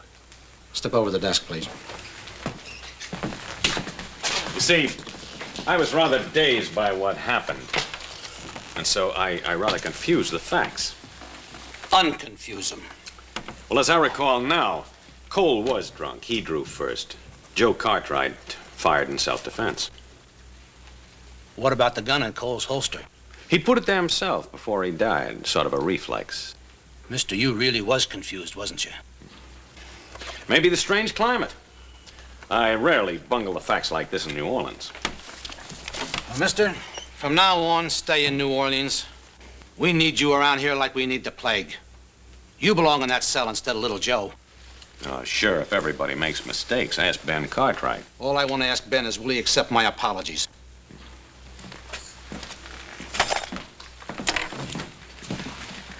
Step over to the desk, please. You see, I was rather dazed by what happened. And so I rather confused the facts. Unconfuse them. Well, as I recall now, Cole was drunk. He drew first. Joe Cartwright fired in self-defense. What about the gun in Cole's holster? He put it there himself before he died, sort of a reflex. Mister, you really was confused, wasn't you? Maybe the strange climate. I rarely bungle the facts like this in New Orleans. Well, mister, from now on, stay in New Orleans. We need you around here like we need the plague. You belong in that cell instead of little Joe. Oh, sure, if everybody makes mistakes. Ask Ben Cartwright. All I want to ask Ben is, will he accept my apologies?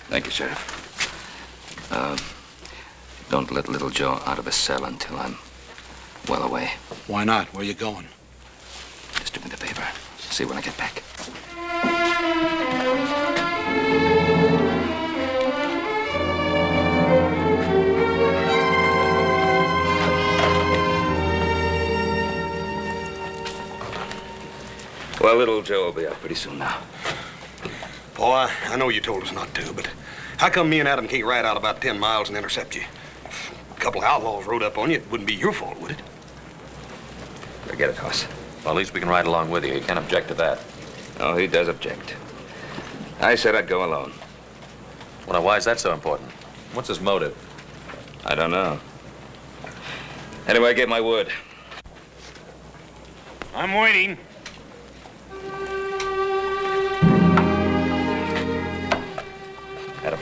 Thank you, Sheriff. Don't let little Joe out of the cell until I'm well away. Why not? Where are you going? Just do me the favor. See you when I get back. Well, little Joe will be out pretty soon now. Boy, I know you told us not to, but how come me and Adam can't ride out about 10 miles and intercept you? couple of outlaws rode up on you, it wouldn't be your fault, would it? Forget it, Hoss. Well, at least we can ride along with you. You can't object to that. Oh, he does object. I said I'd go alone. Well, now, why is that so important? What's his motive? I don't know. Anyway, I gave my word. I'm waiting. Adam.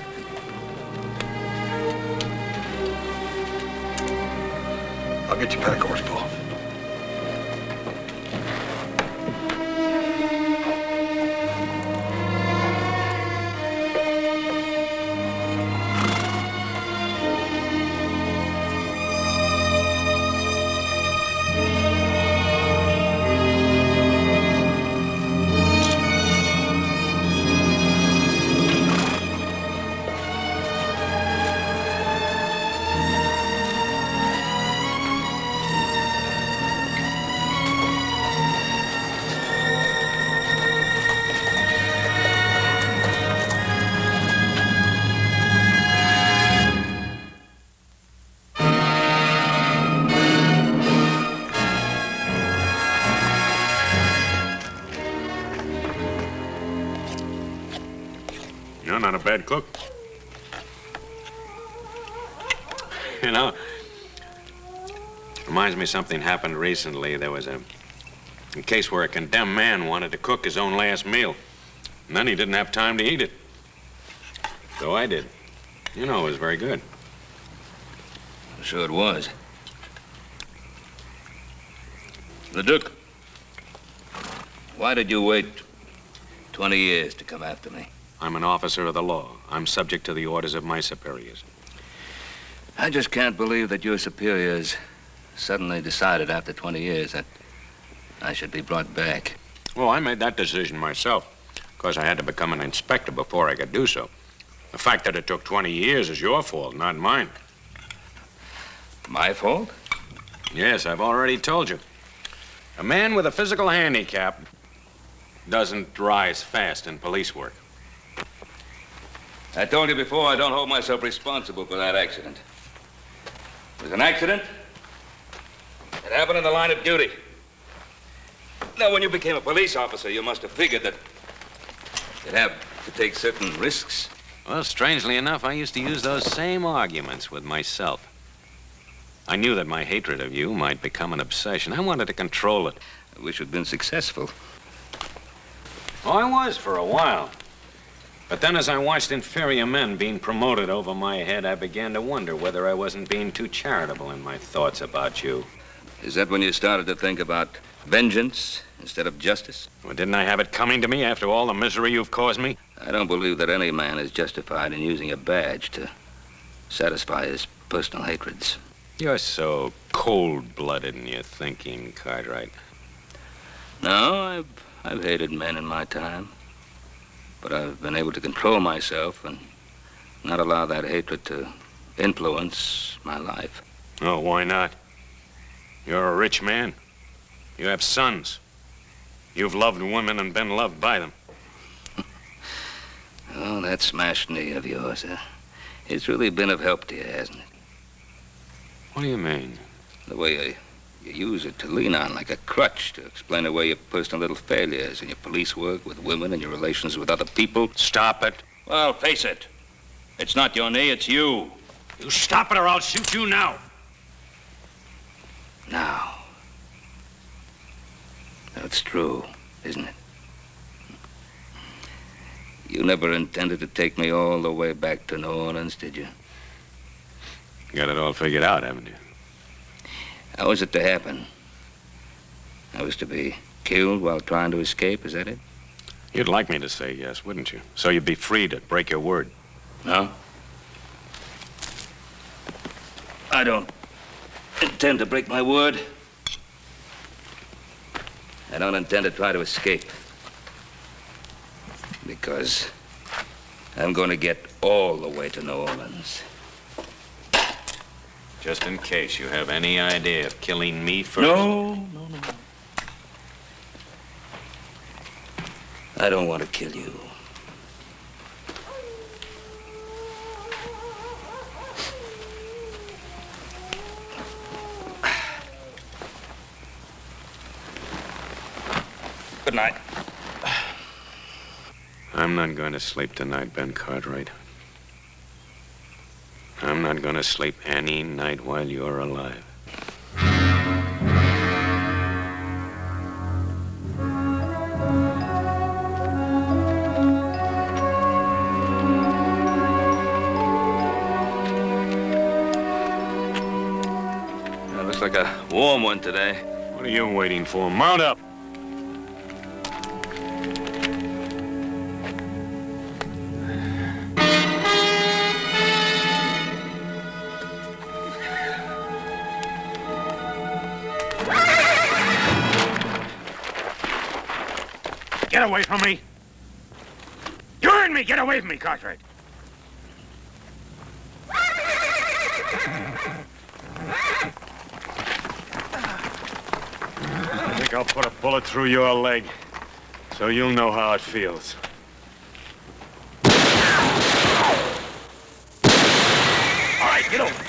I'll get you pack horse, Paul. You're not a bad cook. You know, reminds me of something happened recently. There was a case where a condemned man wanted to cook his own last meal, and then he didn't have time to eat it. So I did. You know, it was very good. Sure it was. Leduc, why did you wait 20 years to come after me? I'm an officer of the law. I'm subject to the orders of my superiors. I just can't believe that your superiors suddenly decided after 20 years that I should be brought back. Well, I made that decision myself, because I had to become an inspector before I could do so. The fact that it took 20 years is your fault, not mine. My fault? Yes, I've already told you. A man with a physical handicap doesn't rise fast in police work. I told you before, I don't hold myself responsible for that accident. It was an accident. It happened in the line of duty. Now, when you became a police officer, you must have figured that you'd have to take certain risks. Well, strangely enough, I used to use those same arguments with myself. I knew that my hatred of you might become an obsession. I wanted to control it. I wish you'd been successful. Oh, I was for a while. But then as I watched inferior men being promoted over my head, I began to wonder whether I wasn't being too charitable in my thoughts about you. Is that when you started to think about vengeance instead of justice? Well, didn't I have it coming to me after all the misery you've caused me? I don't believe that any man is justified in using a badge to satisfy his personal hatreds. You're so cold-blooded in your thinking, Cartwright. No, I've hated men in my time. But I've been able to control myself and not allow that hatred to influence my life. Oh, why not? You're a rich man. You have sons. You've loved women and been loved by them. Oh, that smashed knee of yours, it's really been of help to you, hasn't it? What do you mean? The way you use it to lean on like a crutch to explain away your personal little failures in your police work with women and your relations with other people. Stop it. Well, face it. It's not your knee, it's you. You stop it or I'll shoot you now. Now. That's true, isn't it? You never intended to take me all the way back to New Orleans, did you? Got it all figured out, haven't you? How was it to happen? I was to be killed while trying to escape, is that it? You'd like me to say yes, wouldn't you? So you'd be free to break your word. No? I don't intend to break my word. I don't intend to try to escape. Because I'm going to get all the way to New Orleans. Just in case you have any idea of killing me first. No. I don't want to kill you. Good night. I'm not going to sleep tonight, Ben Cartwright. I'm not going to sleep any night while you're alive. Looks like a warm one today. What are you waiting for? Mount up! Get away from me! You heard me! Get away from me, Cartwright! I think I'll put a bullet through your leg, so you'll know how it feels. All right, get over.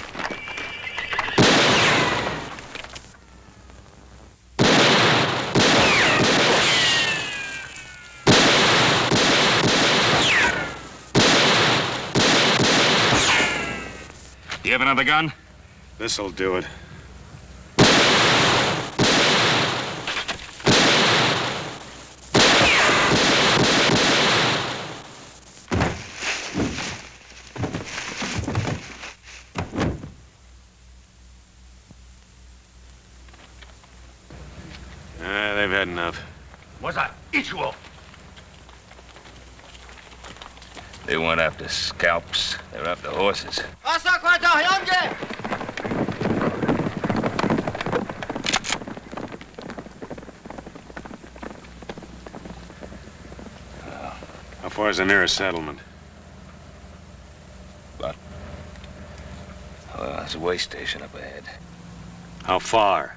You have another gun? This'll do it. They've had enough. What's that? Eat you up. They weren't after scalps. They were after horses. How far is the nearest settlement? There's a way station up ahead. How far?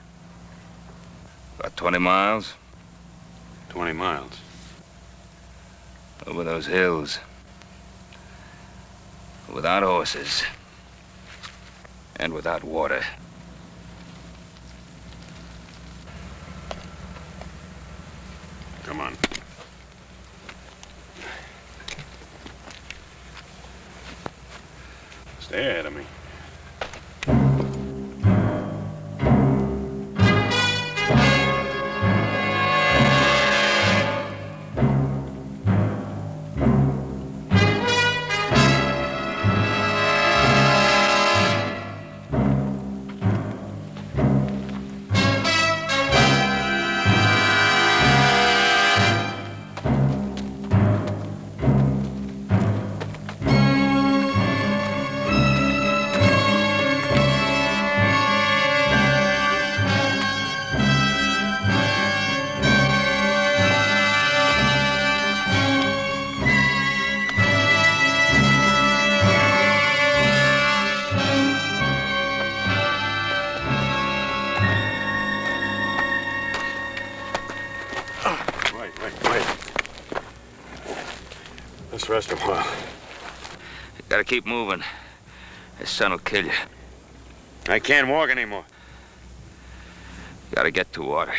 About 20 miles. 20 miles. Over those hills. Without horses. And without water. Come on. Stay ahead of me. Let's rest a while. You gotta keep moving. This sun will kill you. I can't walk anymore. You gotta get to water.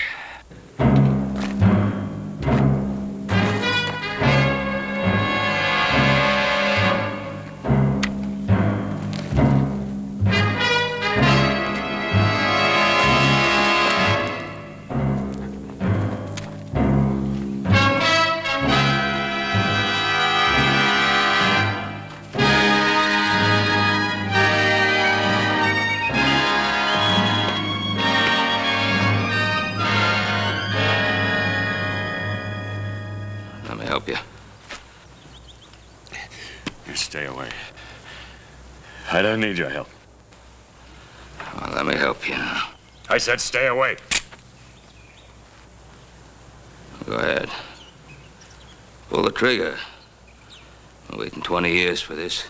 Stay away. I don't need your help. Well, let me help you now. I said stay away. Go ahead. Pull the trigger. I'm waiting 20 years for this.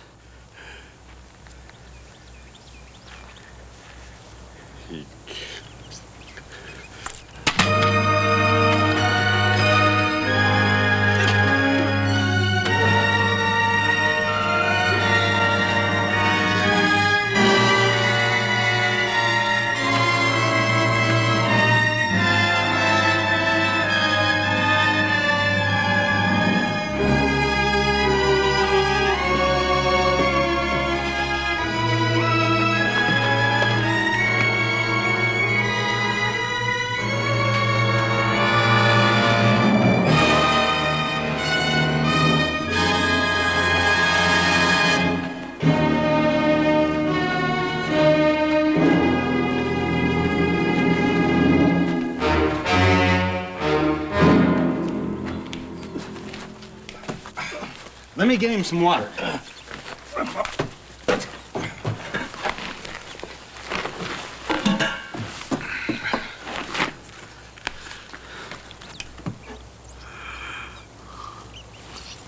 Let me get him some water.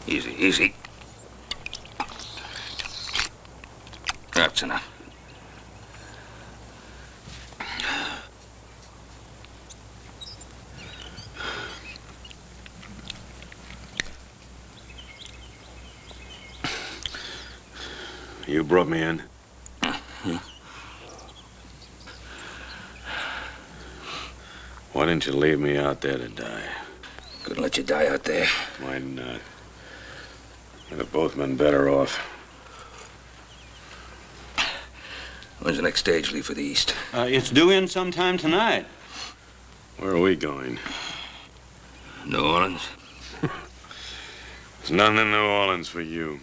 Easy, easy. That's enough. You brought me in? Why didn't you leave me out there to die? Couldn't let you die out there. Why not? We'd have both been better off. When's the next stage leave for the East? It's due in sometime tonight. Where are we going? New Orleans. There's nothing in New Orleans for you.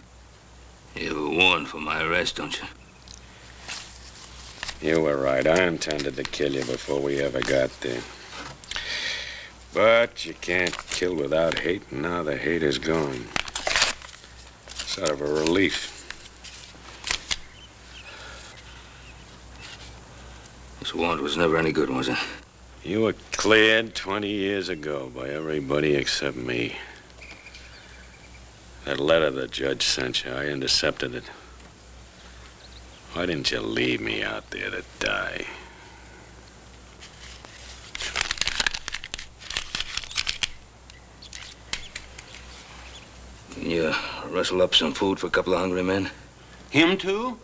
You were warned for my arrest, don't you? You were right. I intended to kill you before we ever got there. But you can't kill without hate, and now the hate is gone. Sort of a relief. This warrant was never any good, was it? You were cleared 20 years ago by everybody except me. That letter the judge sent you, I intercepted it. Why didn't you leave me out there to die? Can you rustle up some food for a couple of hungry men? Him too?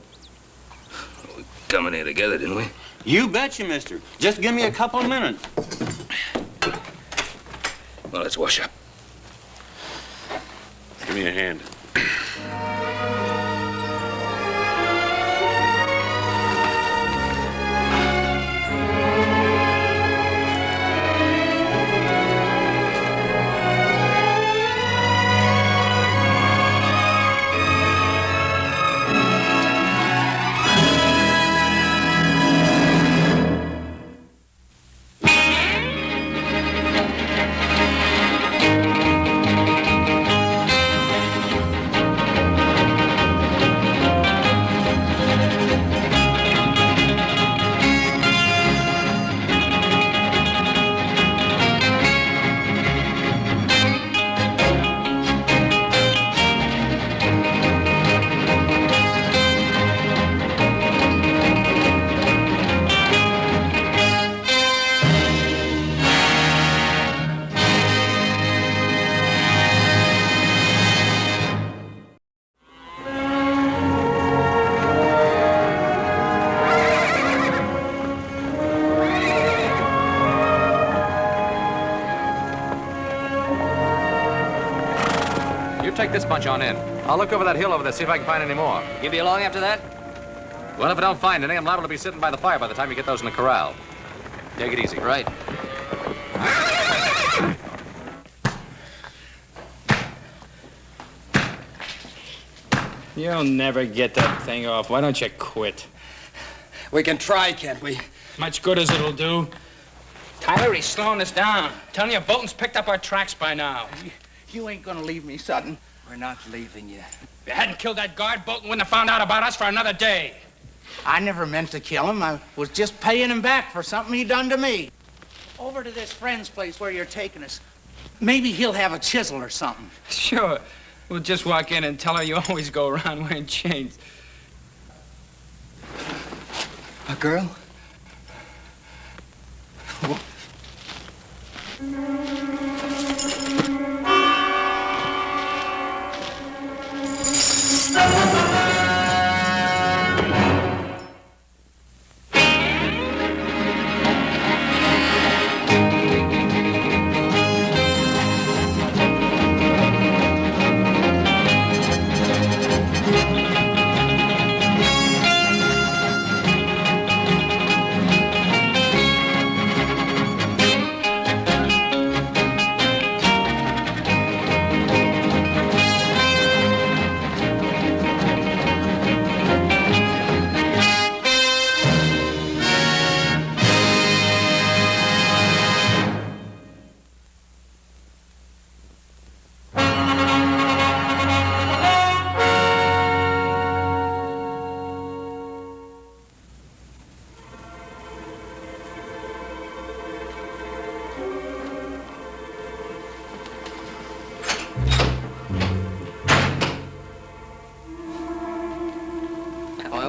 We come in here together, didn't we? You betcha, mister. Just give me a couple of minutes. Well, let's wash up. Give me a hand. Take this bunch on in. I'll look over that hill over there, see if I can find any more. You be along after that? Well, if I don't find any, I'm liable to be sitting by the fire by the time you get those in the corral. Take it easy. Right. You'll never get that thing off. Why don't you quit? We can try, can't we? Much good as it'll do. Tyler, he's slowing us down. Telling you, Bolton's picked up our tracks by now. You ain't gonna leave me, Sutton. We're not leaving you. If you hadn't killed that guard, Bolton wouldn't have found out about us for another day. I never meant to kill him. I was just paying him back for something he done to me. Over to this friend's place where you're taking us. Maybe he'll have a chisel or something. Sure. We'll just walk in and tell her you always go around wearing chains. A girl?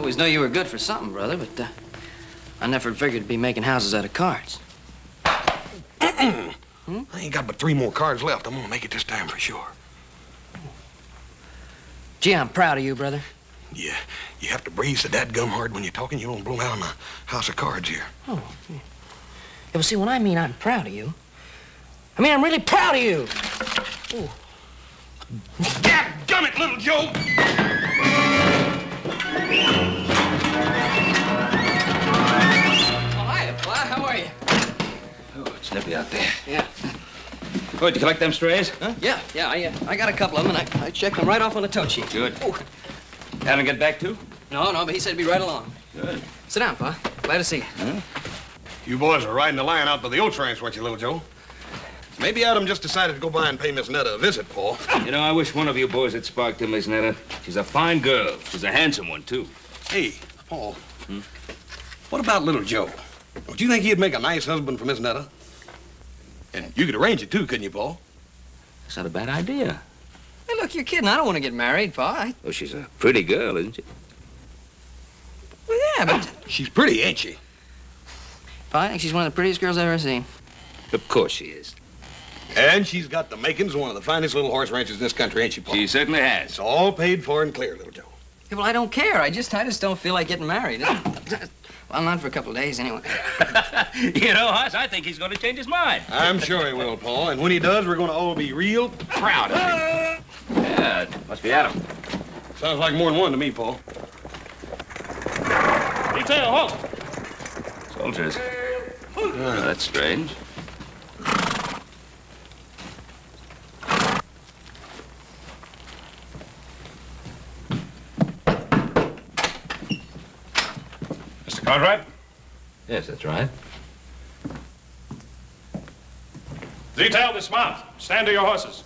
always knew you were good for something, brother, but I never figured to be making houses out of cards. I ain't got but 3 more cards left. I'm gonna make it this time for sure. Gee, I'm proud of you, brother. Yeah, you have to breathe so dadgum hard when you're talking. You don't blow out on the house of cards here. Oh. Yeah, well, see, when I mean I'm proud of you, I mean I'm really proud of you. Ooh. Dadgummit, little Joe! Oh, hiya, Fly. How are you? Oh, it's nippy out there. Yeah. Oh, did you collect them strays? Huh? Yeah, I got a couple of them, and I checked them right off on the tote sheet. Good. Adam get back too? No, but he said he'd be right along. Good. Sit down, Pa. Glad to see you. Huh? You boys are riding the line out to the old ranch, weren't you, little Joe? Maybe Adam just decided to go by and pay Miss Netta a visit, Paul. You know, I wish one of you boys had sparked to Miss Netta. She's a fine girl. She's a handsome one, too. Hey, Paul. What about little Joe? Don't you think he'd make a nice husband for Miss Netta? And you could arrange it, too, couldn't you, Paul? That's not a bad idea. Hey, look, you're kidding. I don't want to get married, Pa. Oh, she's a pretty girl, isn't she? Well, yeah, but... She's pretty, ain't she? Pa, I think she's one of the prettiest girls I've ever seen. Of course she is. And she's got the makings of one of the finest little horse ranches in this country, ain't she, Paul? She certainly has. It's all paid for and clear, little Joe. Yeah, well, I don't care. I just don't feel like getting married. Well, not for a couple of days, anyway. You know, Hoss, I think he's going to change his mind. I'm sure he will, Paul. And when he does, we're going to all be real proud of him. Yeah, it must be Adam. Sounds like more than one to me, Paul. Detail, halt! Soldiers. Oh, that's strange. Mr. Cartwright? Yes, that's right. Detail, dismount. Stand to your horses.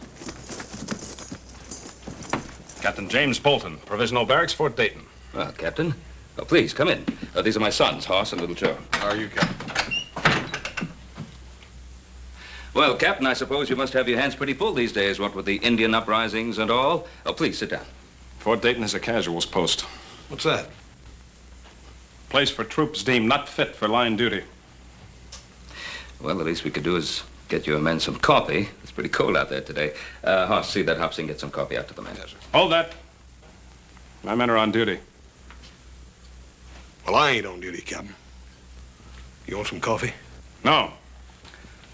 Captain James Bolton, Provisional Barracks, Fort Dayton. Well, Captain. Oh, please, come in. These are my sons, Hoss and Little Joe. How are you, Captain? Well, Captain, I suppose you must have your hands pretty full these days, what with the Indian uprisings and all. Oh, please, sit down. Fort Dayton is a casuals post. What's that? Place for troops deemed not fit for line duty. Well, the least we could do is get your men some coffee. It's pretty cold out there today. Hoss, see that Hobson get some coffee out to the men. Yes, sir. Hold that. My men are on duty. Well, I ain't on duty, Captain. You want some coffee? No.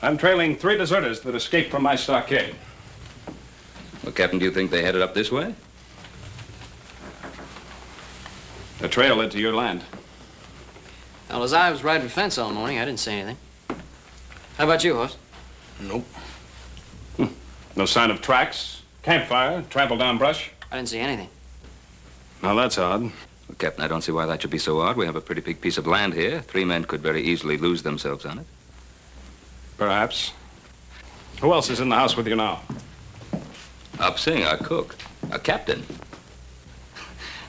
I'm trailing 3 deserters that escaped from my stockade. Well, Captain, do you think they headed up this way? The trail led to your land. Well, as I was riding fence all morning, I didn't see anything. How about you, Hoss? Nope. No sign of tracks, campfire, trampled down brush? I didn't see anything. Now, that's odd. Well, Captain, I don't see why that should be so odd. We have a pretty big piece of land here. 3 men could very easily lose themselves on it. Perhaps. Who else is in the house with you now? Up Sing, our cook. Our captain.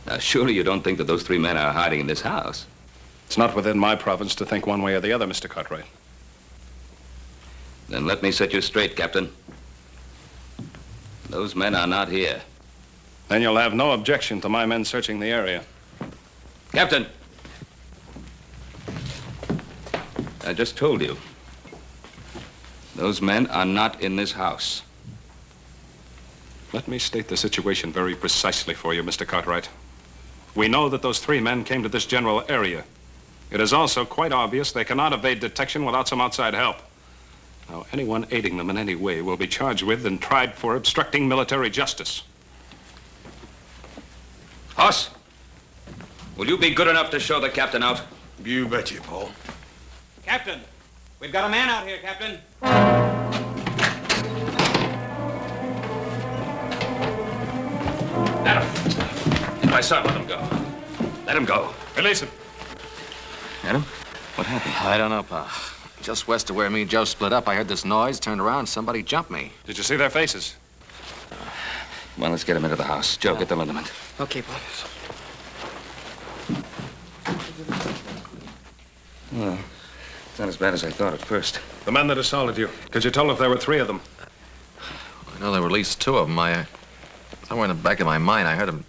Now, surely you don't think that those 3 men are hiding in this house? It's not within my province to think one way or the other, Mr. Cartwright. Then let me set you straight, Captain. Those men are not here. Then you'll have no objection to my men searching the area. Captain! I just told you. Those men are not in this house. Let me state the situation very precisely for you, Mr. Cartwright. We know that those 3 men came to this general area. It is also quite obvious they cannot evade detection without some outside help. Now, anyone aiding them in any way will be charged with and tried for obstructing military justice. Hoss, will you be good enough to show the captain out? You betcha, Paul. Captain, we've got a man out here, Captain. Adam, my son, let him go. Let him go. Release him. Adam, what happened? I don't know, Pa. Just west of where me and Joe split up, I heard this noise, turned around, somebody jumped me. Did you see their faces? Well, let's get him into the house. Joe, get the liniment. Okay, Pa. Well, it's not as bad as I thought at first. The men that assaulted you. Could you tell if there were 3 of them? I know there were at least 2 of them. Somewhere in the back of my mind, I heard them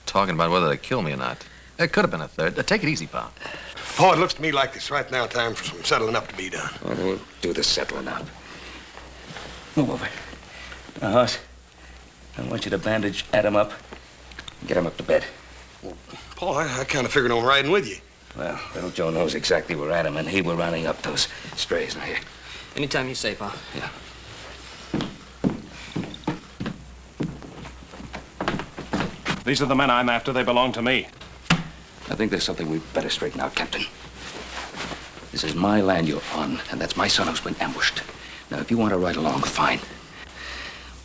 talking about whether to kill me or not. There could have been a third. Take it easy, Pa. Pa, it looks to me like it's right now time for some settling up to be done. Well, we'll do the settling up. Move over. Now, Hoss, I want you to bandage Adam up and get him up to bed. Well, Pa, I kind of figured on riding with you. Well, little Joe knows exactly where Adam and he were rounding up those strays. Now, here. Anytime you say, Pa. Yeah. These are the men I'm after. They belong to me. I think there's something we better straighten out, Captain. This is my land you're on, and that's my son who's been ambushed. Now, if you want to ride along, fine.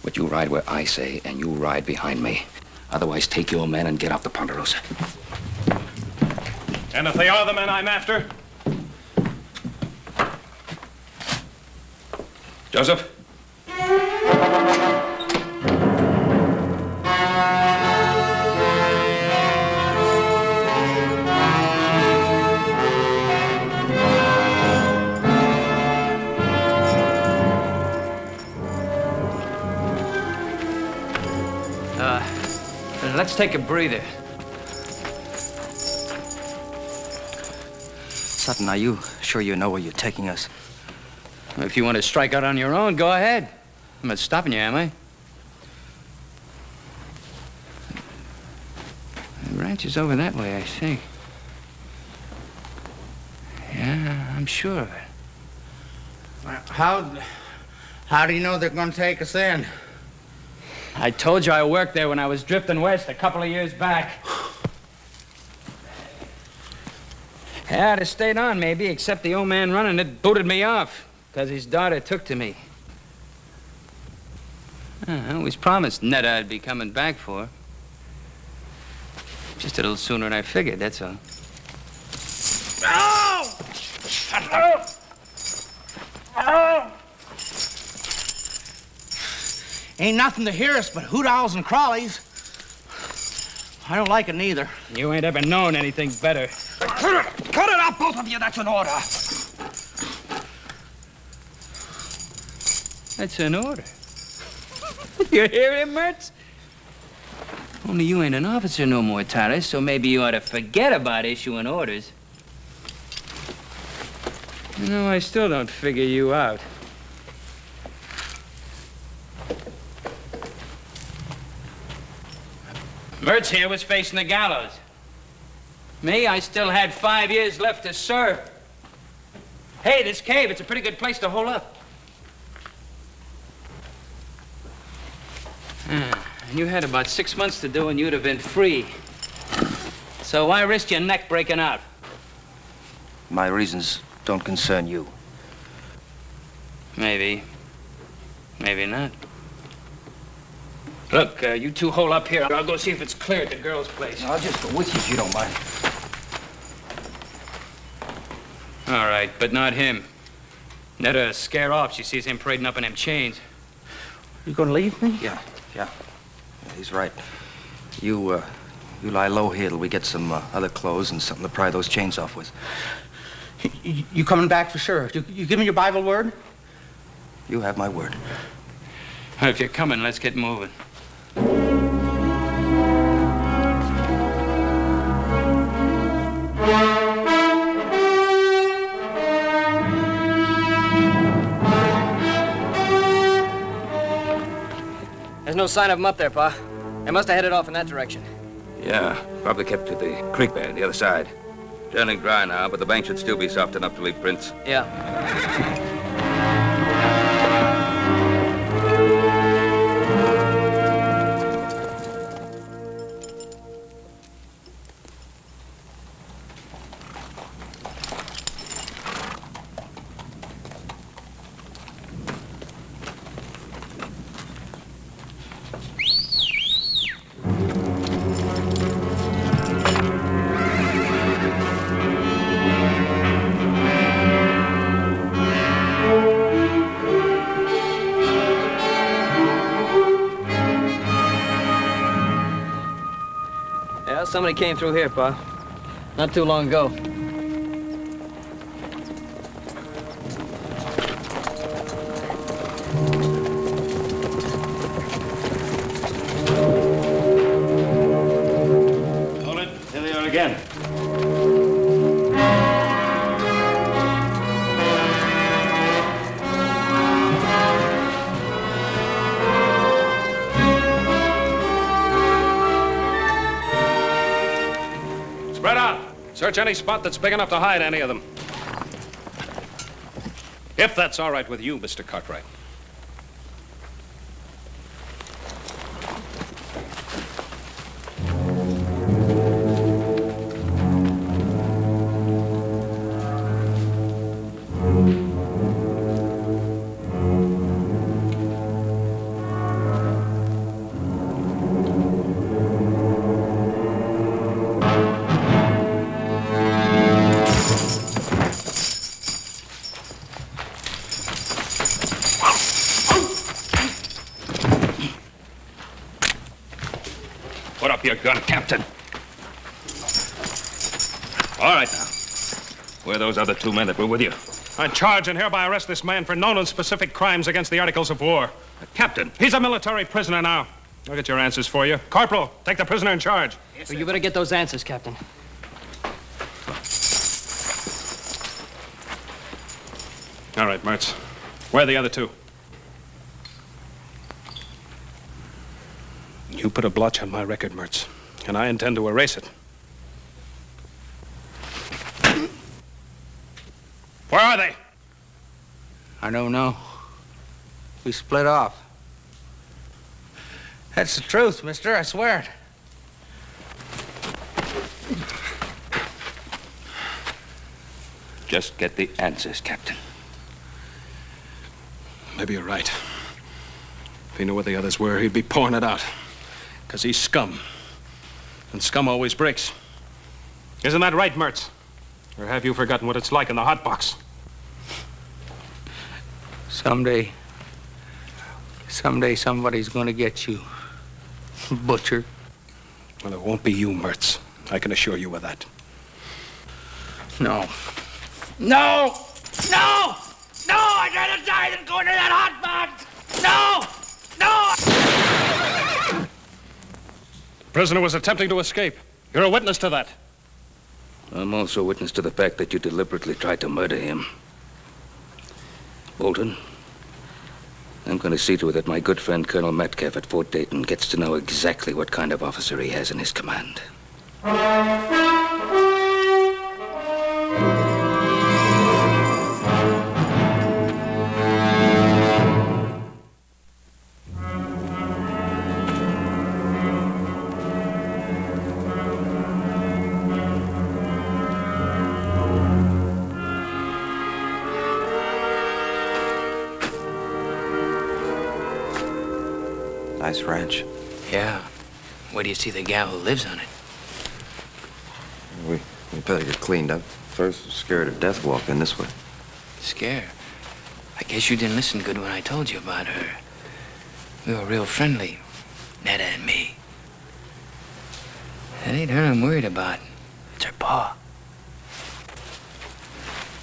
But you ride where I say, and you ride behind me. Otherwise, take your men and get off the Ponderosa. And if they are the men I'm after? Joseph? Let's take a breather. Sutton, are you sure you know where you're taking us? If you want to strike out on your own, go ahead. I'm not stopping you, am I? The ranch is over that way, I think. Yeah, I'm sure of it. How do you know they're going to take us in? I told you I worked there when I was drifting west a couple of years back. Yeah, I'd have stayed on, maybe, except the old man running it booted me off because his daughter took to me. I always promised Netta I'd be coming back for her. Just a little sooner than I figured, that's all. Oh! Oh! Oh! Ain't nothing to hear us but hoot owls and crawlies. I don't like it neither. You ain't ever known anything better. Cut it out, both of you. That's an order. That's an order. You hear him, Mertz? Only you ain't an officer no more, Tyler, so maybe you ought to forget about issuing orders. You know, I still don't figure you out. Mertz here was facing the gallows. Me, I still had 5 years left to serve. Hey, this cave, it's a pretty good place to hole up. You had about 6 months to do and you'd have been free. So why risk your neck breaking out? My reasons don't concern you. Maybe. Maybe not. Look, you two hole up here. I'll go see if it's clear at the girl's place. I'll just go with you if you don't mind. All right, but not him. Netta'll scare off. She sees him parading up in them chains. You gonna leave me? Yeah. He's right. You lie low here till we get some other clothes and something to pry those chains off with. You coming back for sure? You give me your Bible word? You have my word. Well, if you're coming, let's get moving. There's no sign of them up there, Pa. They must have headed off in that direction. Yeah, probably kept to the creek bed, the other side. Turning dry now, but the bank should still be soft enough to leave prints. Yeah. Somebody came through here, Pa. Not too long ago. Hold it. Here they are again. search any spot that's big enough to hide any of them. If that's all right with you, Mr. Cartwright. Put up your gun, Captain. All right, now. Where are those other 2 men that were with you? I charge and hereby arrest this man for known and specific crimes against the Articles of War. Captain, he's a military prisoner now. I'll get your answers for you. Corporal, take the prisoner in charge. Yes, well, you better get those answers, Captain. All right, Mertz. Where are the other 2? You put a blotch on my record, Mertz, and I intend to erase it. Where are they? I don't know. We split off. That's the truth, mister. I swear it. Just get the answers, Captain. Maybe you're right. If he knew where the others were, he'd be pouring it out. Because he's scum. And scum always breaks. Isn't that right, Mertz? Or have you forgotten what it's like in the hot box? Someday somebody's gonna get you, butcher. Well, it won't be you, Mertz. I can assure you of that. No. No! No! No! I'd rather die than go into that hot box! No! No! The prisoner was attempting to escape. You're a witness to that. I'm also a witness to the fact that you deliberately tried to murder him. Bolton, I'm going to see to it that my good friend Colonel Metcalf at Fort Dayton gets to know exactly what kind of officer he has in his command. Nice ranch. Yeah. Where do you see the gal who lives on it? We better get cleaned up. First, scared of death walking this way. Scared? I guess you didn't listen good when I told you about her. We were real friendly, Netta and me. It ain't her I'm worried about. It's her pa.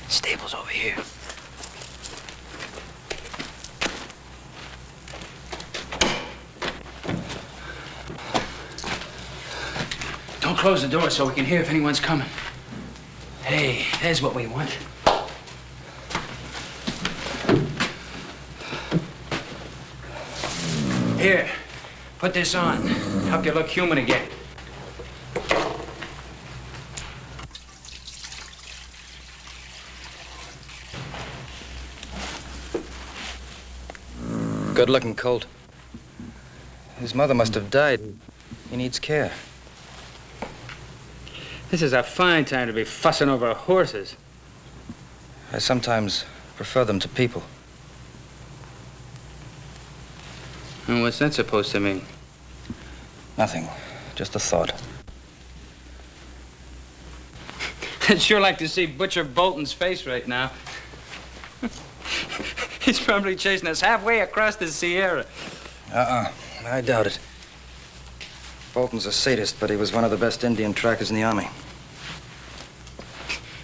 Stable's over here. Don't close the door so we can hear if anyone's coming. Hey, there's what we want. Here, put this on. Help you look human again. Good-looking colt. His mother must have died. He needs care. This is a fine time to be fussing over horses. I sometimes prefer them to people. And what's that supposed to mean? Nothing. Just a thought. I'd sure like to see Butcher Bolton's face right now. He's probably chasing us halfway across the Sierra. I doubt it. Bolton's a sadist, but he was one of the best Indian trackers in the Army.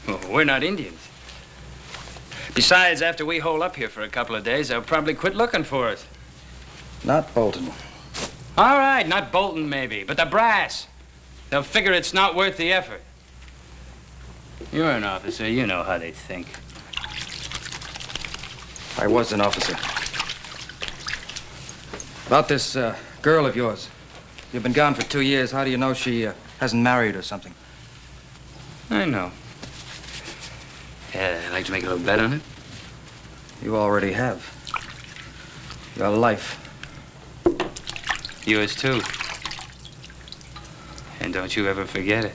Well, we're not Indians. Besides, after we hole up here for a couple of days, they'll probably quit looking for us. Not Bolton. All right, not Bolton maybe, but the brass. They'll figure it's not worth the effort. You're an officer. You know how they think. I was an officer. About this girl of yours. You've been gone for 2 years. How do you know she hasn't married or something? I know. I'd like to make a little bet on it. You already have. Your life. Yours, too. And don't you ever forget it.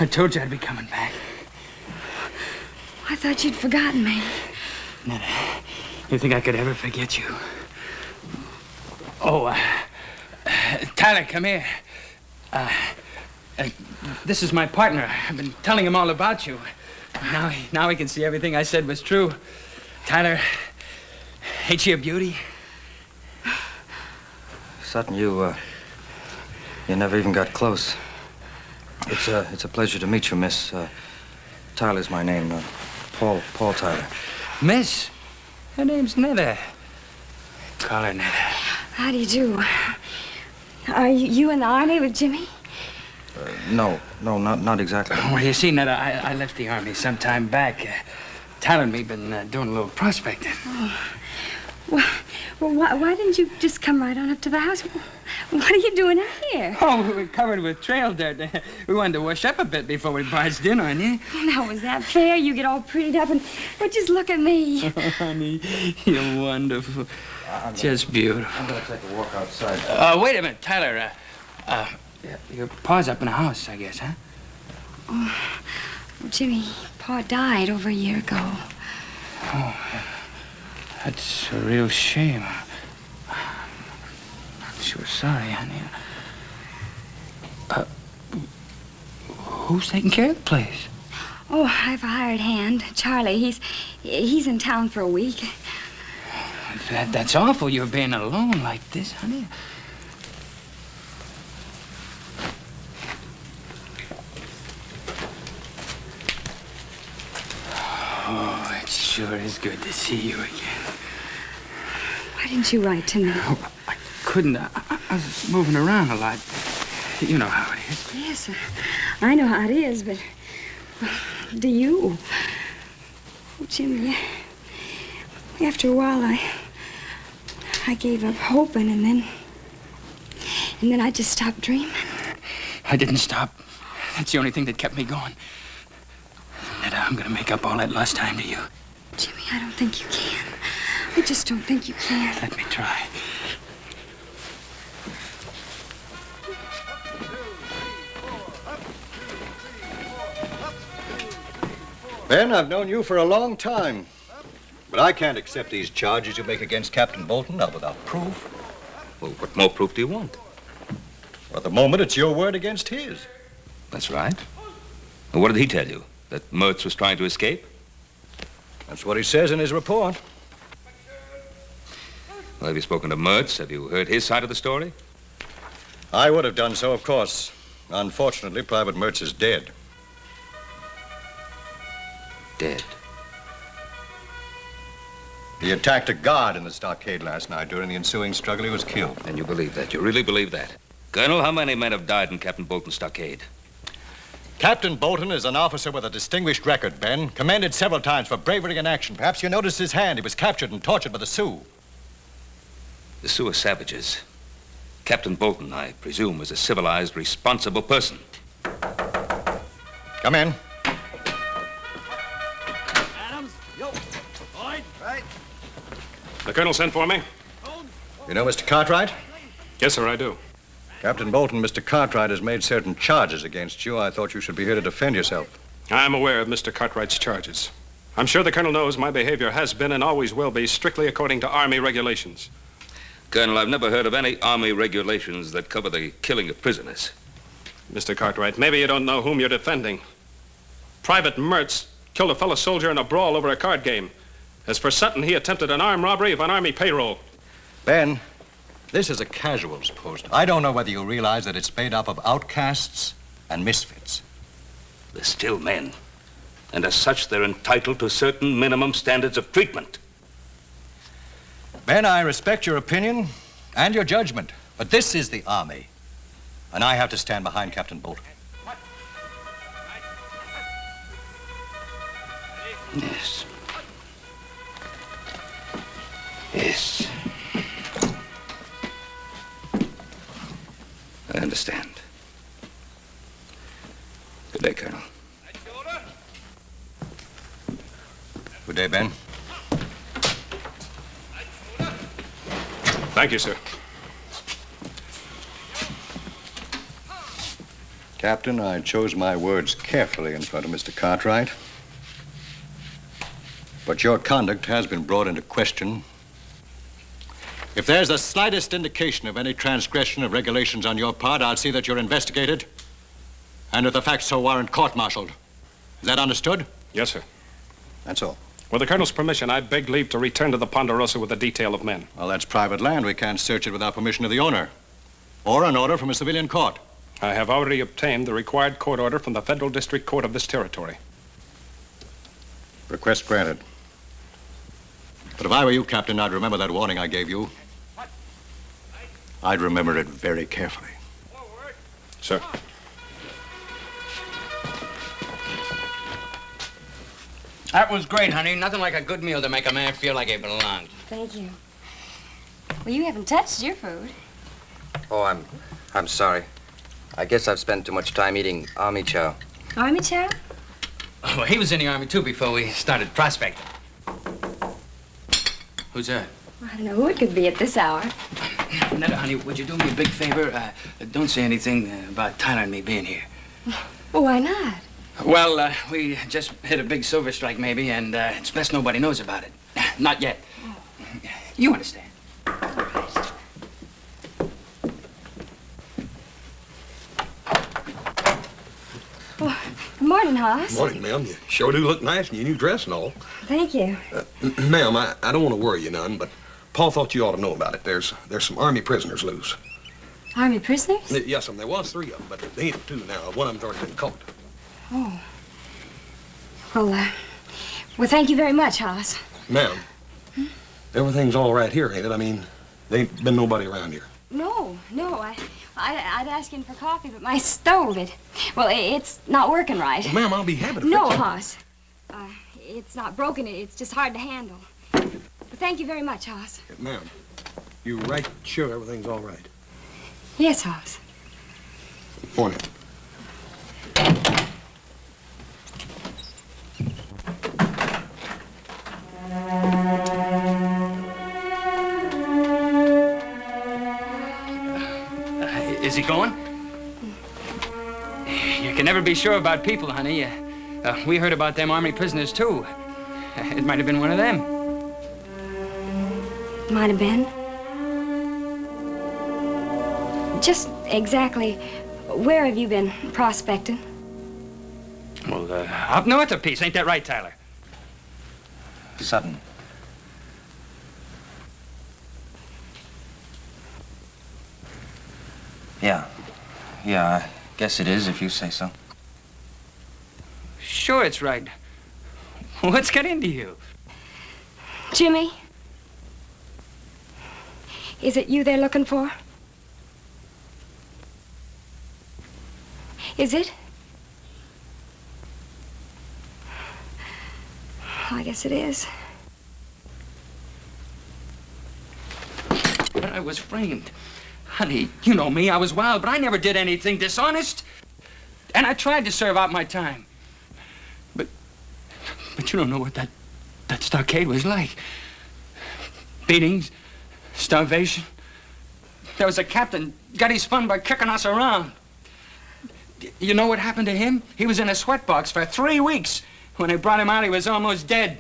I told you I'd be coming back. I thought you'd forgotten me. Netta, you think I could ever forget you? Oh, Tyler, come here. This is my partner. I've been telling him all about you. Now he can see everything I said was true. Tyler, ain't she a beauty? Sutton, you never even got close. It's a pleasure to meet you, Miss. Tyler's my name. Paul Tyler. Miss? Her name's Netta. Call her Netta. How do you do? Are you in the Army with Jimmy? No, not exactly. Well, you see, Netta, I left the Army some time back. Tyler and me been doing a little prospecting. Oh. Well, why didn't you just come right on up to the house? What are you doing out here? Oh, we were covered with trail dirt. We wanted to wash up a bit before we barged in on you. Now, was that fair? You get all prettied up and... Well, just look at me. Oh, honey, you're wonderful. Just beautiful. I'm going to take a walk outside. Wait a minute, Tyler. Your pa's up in the house, I guess, huh? Oh, well, Jimmy, Pa died over a year ago. Oh, that's a real shame. I'm sure sorry, honey. Who's taking care of the place? Oh, I've a hired hand, Charlie. He's in town for a week. That's awful, you're being alone like this, honey. Oh, it sure is good to see you again. Why didn't you write to me? Oh, I couldn't. I was moving around a lot. You know how it is. Yes, I know how it is, but do you? Oh, Jimmy, after a while, I gave up hoping, and then I just stopped dreaming. I didn't stop. That's the only thing that kept me going. Netta, I'm gonna make up all that lost time to you. Jimmy, I don't think you can. I just don't think you can. Let me try. Ben, I've known you for a long time. But I can't accept these charges you make against Captain Bolton, not without proof. Well, what more proof do you want? Well, at the moment, it's your word against his. That's right. Well, what did he tell you? That Mertz was trying to escape? That's what he says in his report. Well, have you spoken to Mertz? Have you heard his side of the story? I would have done so, of course. Unfortunately, Private Mertz is dead. Dead? He attacked a guard in the stockade last night. During the ensuing struggle, he was killed. And you believe that? You really believe that? Colonel, how many men have died in Captain Bolton's stockade? Captain Bolton is an officer with a distinguished record, Ben. Commended several times for bravery in action. Perhaps you noticed his hand. He was captured and tortured by the Sioux. The Sioux are savages. Captain Bolton, I presume, is a civilized, responsible person. Come in. Adams, yo, Boyd, right. The colonel sent for me. You know Mr. Cartwright? Yes, sir, I do. Captain Bolton, Mr. Cartwright has made certain charges against you. I thought you should be here to defend yourself. I'm aware of Mr. Cartwright's charges. I'm sure the colonel knows my behavior has been and always will be strictly according to Army regulations. Colonel, I've never heard of any Army regulations that cover the killing of prisoners. Mr. Cartwright, maybe you don't know whom you're defending. Private Mertz killed a fellow soldier in a brawl over a card game. As for Sutton, he attempted an armed robbery of an Army payroll. Ben, this is a casuals post. I don't know whether you realize that it's made up of outcasts and misfits. They're still men. And as such, they're entitled to certain minimum standards of treatment. Ben, I respect your opinion and your judgment, but this is the Army, and I have to stand behind Captain Bolton. Yes. Yes. I understand. Good day, Colonel. Good day, Ben. Thank you, sir. Captain, I chose my words carefully in front of Mr. Cartwright. But your conduct has been brought into question. If there's the slightest indication of any transgression of regulations on your part, I'll see that you're investigated. And if the facts so warrant, court-martialed. Is that understood? Yes, sir. That's all. With the Colonel's permission, I beg leave to return to the Ponderosa with a detail of men. Well, that's private land. We can't search it without permission of the owner. Or an order from a civilian court. I have already obtained the required court order from the Federal District Court of this territory. Request granted. But if I were you, Captain, I'd remember that warning I gave you. I'd remember it very carefully. Sir. That was great, honey. Nothing like a good meal to make a man feel like he belonged. Thank you. Well, you haven't touched your food. Oh, I'm sorry. I guess I've spent too much time eating army chow. Army chow? Oh, well, he was in the Army, too, before we started prospecting. Who's that? Well, I don't know who it could be at this hour. Netta, honey, would you do me a big favor? Don't say anything about Tyler and me being here. Well, why not? Well, we just hit a big silver strike, maybe, and it's best nobody knows about it. Not yet. You understand. Well, good morning, Hoss. Morning, ma'am. You sure do look nice in your new dress and all. Thank you. Ma'am, I don't want to worry you none, but Paul thought you ought to know about it. There's some Army prisoners loose. Army prisoners? Yes, there was 3 of them, but they ain't 2 now. One of them's already been caught. Oh. Well, thank you very much, Hoss. Ma'am, everything's all right here, ain't it? I mean, there ain't been nobody around here. No. I'd ask him for coffee, but my stove, it's not working right. Well, ma'am, I'll be happy to No, fix it. Hoss. It's not broken. It's just hard to handle. But thank you very much, Hoss. Ma'am, you right sure everything's all right? Yes, Hoss. Morning. Is he going? You can never be sure about people, honey. We heard about them Army prisoners, too. It might have been one of them. Might have been. Just exactly where have you been prospecting? Well, up north a piece. Ain't that right, Tyler? Sutton. Yeah, I guess it is if you say so. Sure it's right. What's got into you? Jimmy? Is it you they're looking for? Is it? I guess it is. But I was framed. Honey, you know me. I was wild, but I never did anything dishonest. And I tried to serve out my time. But you don't know what that stockade was like. Beatings, starvation. There was a captain got his fun by kicking us around. You know what happened to him? He was in a sweatbox for 3 weeks. When they brought him out, he was almost dead.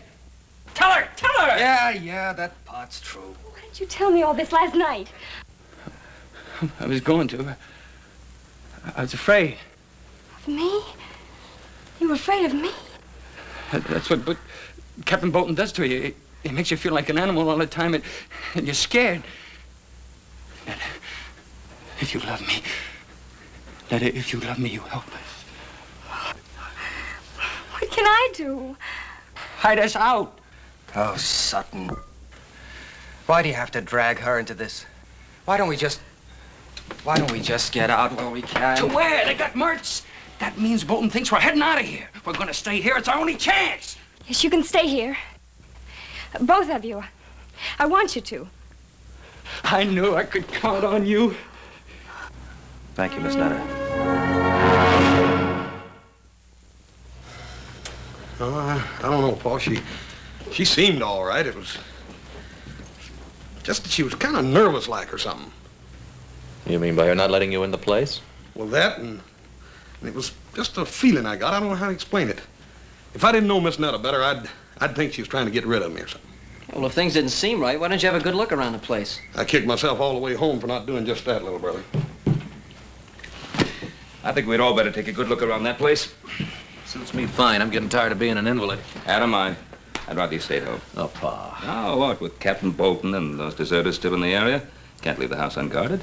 Tell her! Yeah, that part's true. Why didn't you tell me all this last night? I was going to. I was afraid. Of me? You were afraid of me? That's what Captain Bolton does to you. It makes you feel like an animal all the time, and you're scared. Netta, if you love me, Netta, if you love me, you help us. What can I do? Hide us out. Oh, Sutton. Why do you have to drag her into this? Why don't we just get out while we can? To where? They got Mertz. That means Bolton thinks we're heading out of here. We're going to stay here. It's our only chance. Yes, you can stay here. Both of you. I want you to. I knew I could count on you. Thank you, Miss Netta. Oh, I don't know, Paul. She seemed all right. It was just that she was kind of nervous like or something. You mean by her not letting you in the place? Well, that and it was just a feeling I got. I don't know how to explain it. If I didn't know Miss Netta better, I'd think she was trying to get rid of me or something. Well, if things didn't seem right, why don't you have a good look around the place? I kicked myself all the way home for not doing just that, little brother. I think we'd all better take a good look around that place. Suits me fine. I'm getting tired of being an invalid. Adam, I'd rather you stayed home. Oh, Pa. Oh, what? With Captain Bolton and those deserters still in the area? Can't leave the house unguarded.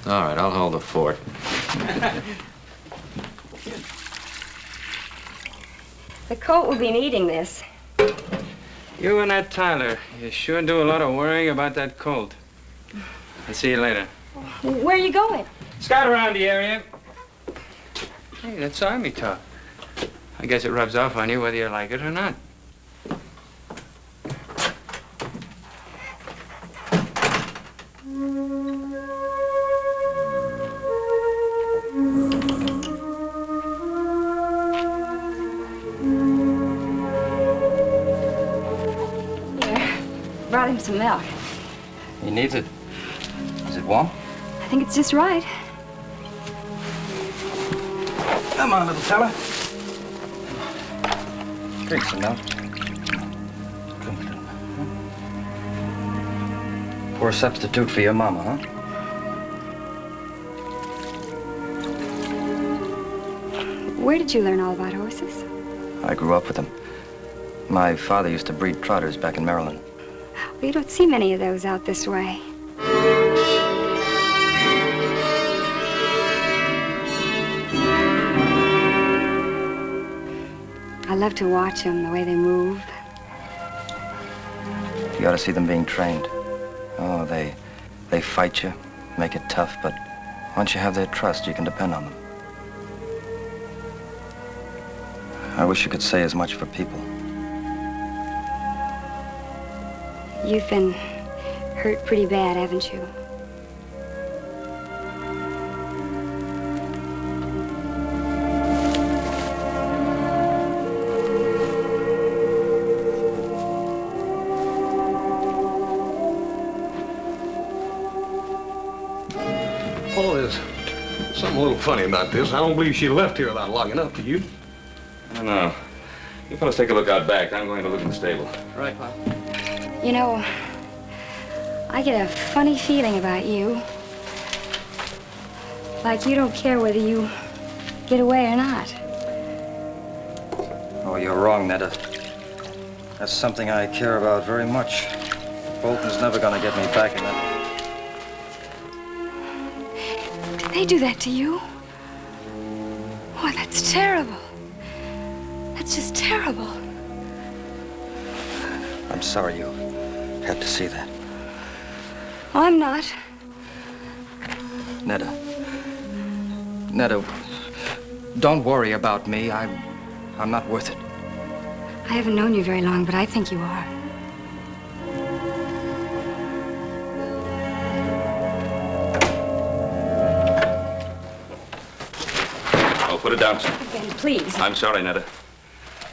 All right, I'll hold the fort. The colt will be needing this. You and that Tyler, you sure do a lot of worrying about that colt. I'll see you later. Where are you going? Scout around the area. Hey, that's Army talk. I guess it rubs off on you whether you like it or not. Brought him some milk. He needs it. Is it warm? I think it's just right. Come on, little fella. Drink some milk. Drink it. Poor substitute for your mama, huh? Where did you learn all about horses? I grew up with them. My father used to breed trotters back in Maryland. Well, you don't see many of those out this way. I love to watch them, the way they move. You ought to see them being trained. Oh, they fight you, make it tough, but once you have their trust, you can depend on them. I wish you could say as much for people. You've been hurt pretty bad, haven't you? Paul, there's something a little funny about this. I don't believe she left here without locking up, do you? I don't know. You fellas take a look out back. I'm going to look in the stable. Right, Pop. You know, I get a funny feeling about you. Like you don't care whether you get away or not. Oh, you're wrong, Netta. That's something I care about very much. Bolton's never gonna get me back in that. Did they do that to you? Oh, that's terrible. That's just terrible. I'm sorry you had to see that. Oh, I'm not. Netta. Netta, don't worry about me. I'm not worth it. I haven't known you very long, but I think you are. Oh, put it down, son. Ben, please. I'm sorry, Netta.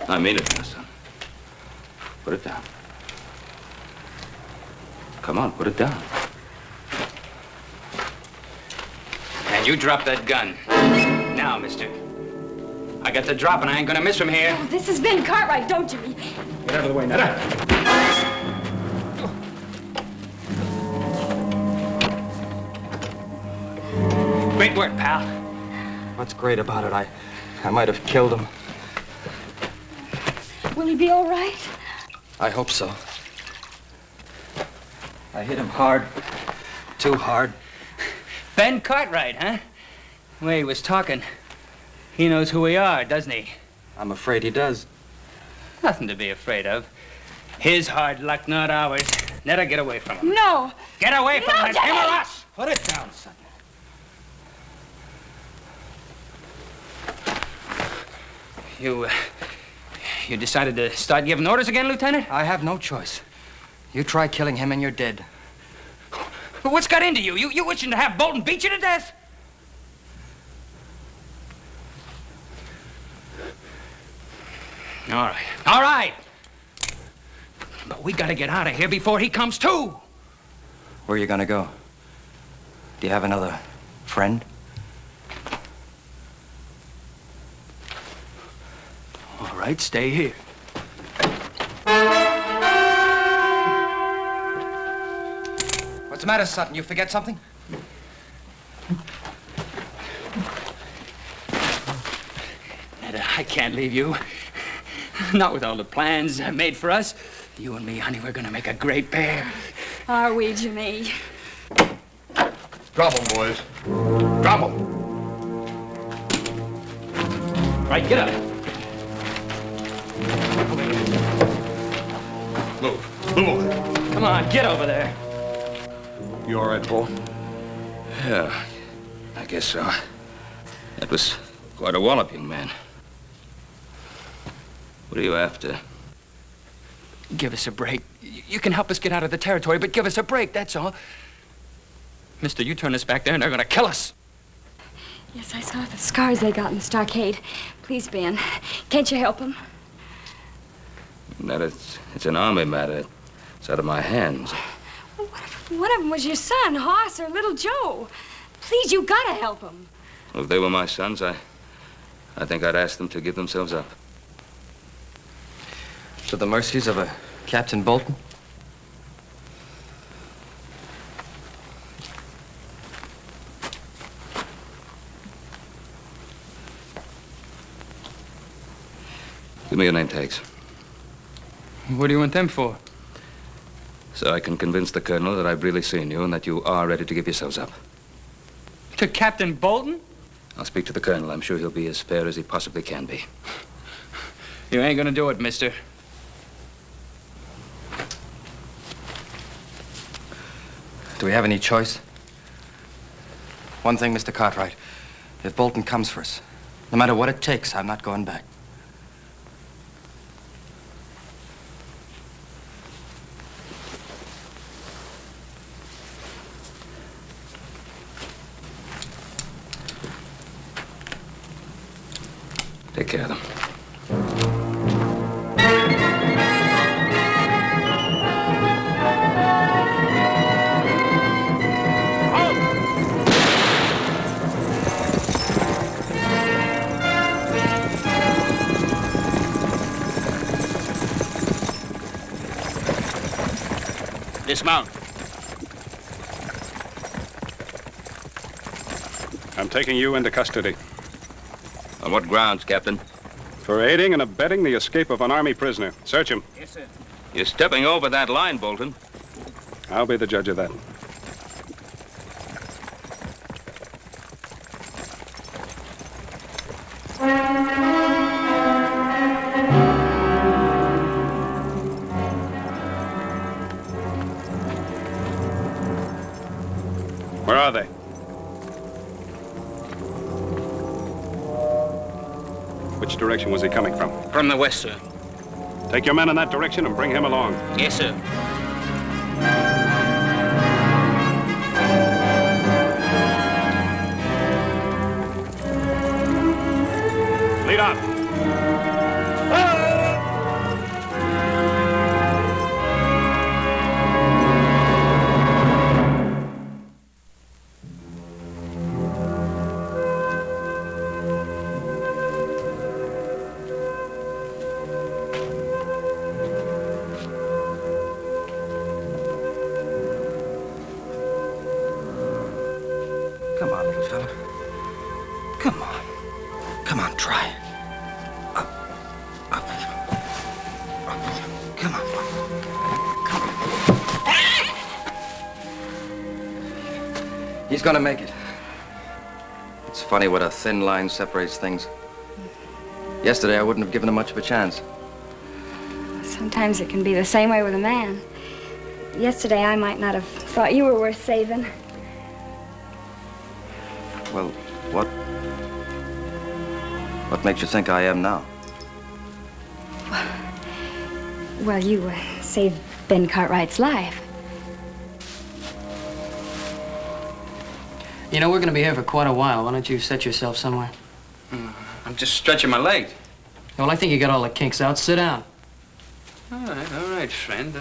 I mean it, son. Put it down. Come on, put it down. And you drop that gun. Now, mister. I got the drop and I ain't gonna miss from here. Oh, this has been Cartwright, don't you? Get out of the way, Netta. Great work, pal. What's great about it? I might have killed him. Will he be all right? I hope so. I hit him hard. Too hard. Ben Cartwright, huh? The way he was talking. He knows who we are, doesn't he? I'm afraid he does. Nothing to be afraid of. His hard luck, not ours. Netta, get away from him. No. Get away from him. It's him or us. Put it down, son. You decided to start giving orders again, Lieutenant? I have no choice. You try killing him and you're dead. But what's got into you? You wishing to have Bolton beat you to death? All right. All right. But we gotta get out of here before he comes too. Where are you gonna go? Do you have another friend? All right, stay here. What's the matter, Sutton? You forget something? Netta, I can't leave you. Not with all the plans made for us. You and me, honey, we're gonna make a great pair. Are we, Jimmy? Drop 'em, boys. Drop 'em. Right, get up. Move. Move over. Come on, get over there. You all right, Paul? Yeah, I guess so. That was quite a wallop, young man. What are you after? Give us a break. You can help us get out of the territory, but give us a break, that's all. Mister, you turn us back there and they're gonna kill us. Yes, I saw the scars they got in the stockade. Please, Ben, can't you help them? That it's an army matter. It's out of my hands. Well, what if one of them was your son, Hoss, or little Joe? Please, you gotta help them. If they were my sons, I think I'd ask them to give themselves up. To the mercies of a Captain Bolton? Give me your name tags. What do you want them for? So I can convince the colonel that I've really seen you and that you are ready to give yourselves up. To Captain Bolton? I'll speak to the colonel. I'm sure he'll be as fair as he possibly can be. You ain't gonna do it, mister. Do we have any choice? One thing, Mr. Cartwright. If Bolton comes for us, no matter what it takes, I'm not going back. Take care of them. Dismount. I'm taking you into custody. On what grounds, Captain? For aiding and abetting the escape of an Army prisoner. Search him. Yes, sir. You're stepping over that line, Bolton. I'll be the judge of that. Where are they? Which direction was he coming from? From the west, sir. Take your men in that direction and bring him along. Yes, sir. Lead on. Come on, little fella. try. Come on. He's gonna make it. It's funny what a thin line separates things. Yesterday, I wouldn't have given him much of a chance. Sometimes it can be the same way with a man. Yesterday, I might not have thought you were worth saving. Well, what makes you think I am now? Well, you saved Ben Cartwright's life. You know, we're going to be here for quite a while. Why don't you set yourself somewhere? I'm just stretching my legs. Well, I think you got all the kinks out. Sit down. All right, friend.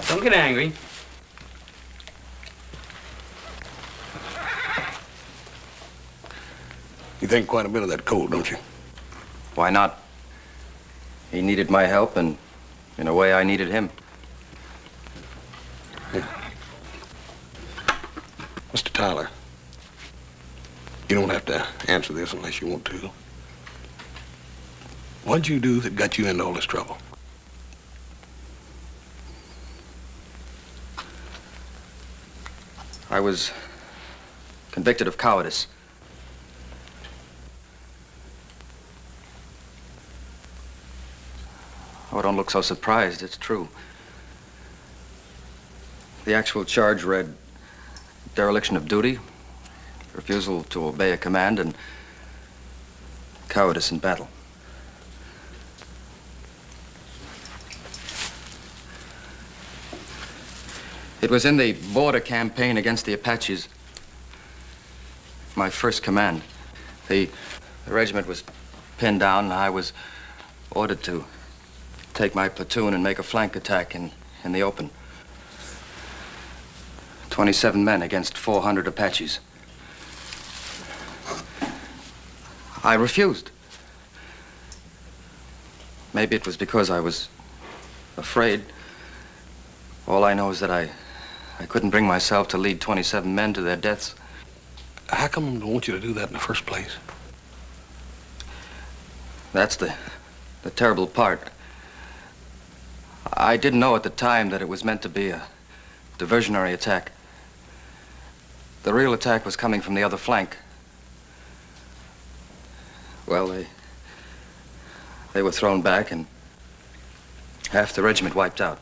Don't get angry. You think quite a bit of that colt, don't you? Why not? He needed my help, and in a way, I needed him. Yeah. Mr. Tyler, you don't have to answer this unless you want to. What'd you do that got you into all this trouble? I was convicted of cowardice. Oh, don't look so surprised. It's true. The actual charge read dereliction of duty, refusal to obey a command, and cowardice in battle. It was in the border campaign against the Apaches. My first command. The regiment was pinned down, and I was ordered to take my platoon and make a flank attack in the open. 27 men against 400 Apaches. I refused. Maybe it was because I was afraid. All I know is that I couldn't bring myself to lead 27 men to their deaths. How come they want you to do that in the first place? That's the terrible part. I didn't know at the time that it was meant to be a diversionary attack. The real attack was coming from the other flank. Well, they were thrown back and half the regiment wiped out.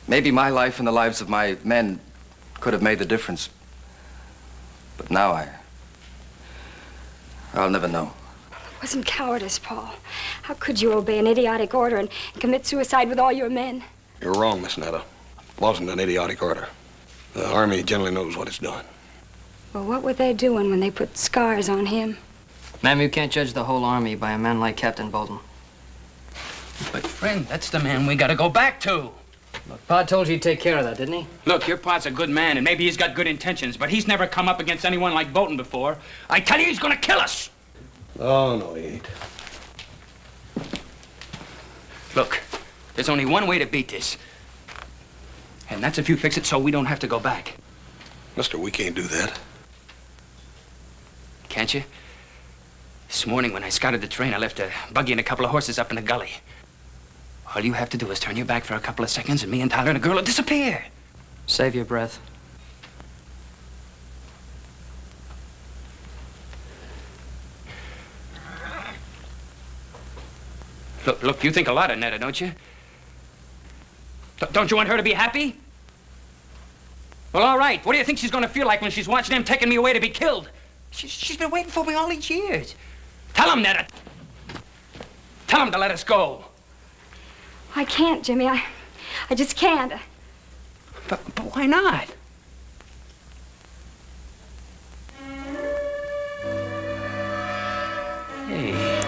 Maybe my life and the lives of my men could have made the difference. But now I'll never know. It wasn't cowardice, Paul. How could you obey an idiotic order and commit suicide with all your men? You're wrong, Miss Netta. It wasn't an idiotic order. The Army generally knows what it's done. Well, what were they doing when they put scars on him? Ma'am, you can't judge the whole Army by a man like Captain Bolton. But, friend, that's the man we gotta go back to. Look, Pa told you he'd take care of that, didn't he? Look, your Pa's a good man, and maybe he's got good intentions, but he's never come up against anyone like Bolton before. I tell you, he's gonna kill us. Oh, no, he ain't. Look, there's only one way to beat this. And that's if you fix it so we don't have to go back. Mister, we can't do that. Can't you? This morning when I scouted the train, I left a buggy and a couple of horses up in the gully. All you have to do is turn your back for a couple of seconds and me and Tyler and the girl will disappear. Save your breath. Look, you think a lot of Netta, don't you? Don't you want her to be happy? Well, all right. What do you think she's going to feel like when she's watching them taking me away to be killed? She's been waiting for me all these years. Tell him, Netta. Tell him to let us go. I can't, Jimmy. I just can't. But why not? Hey.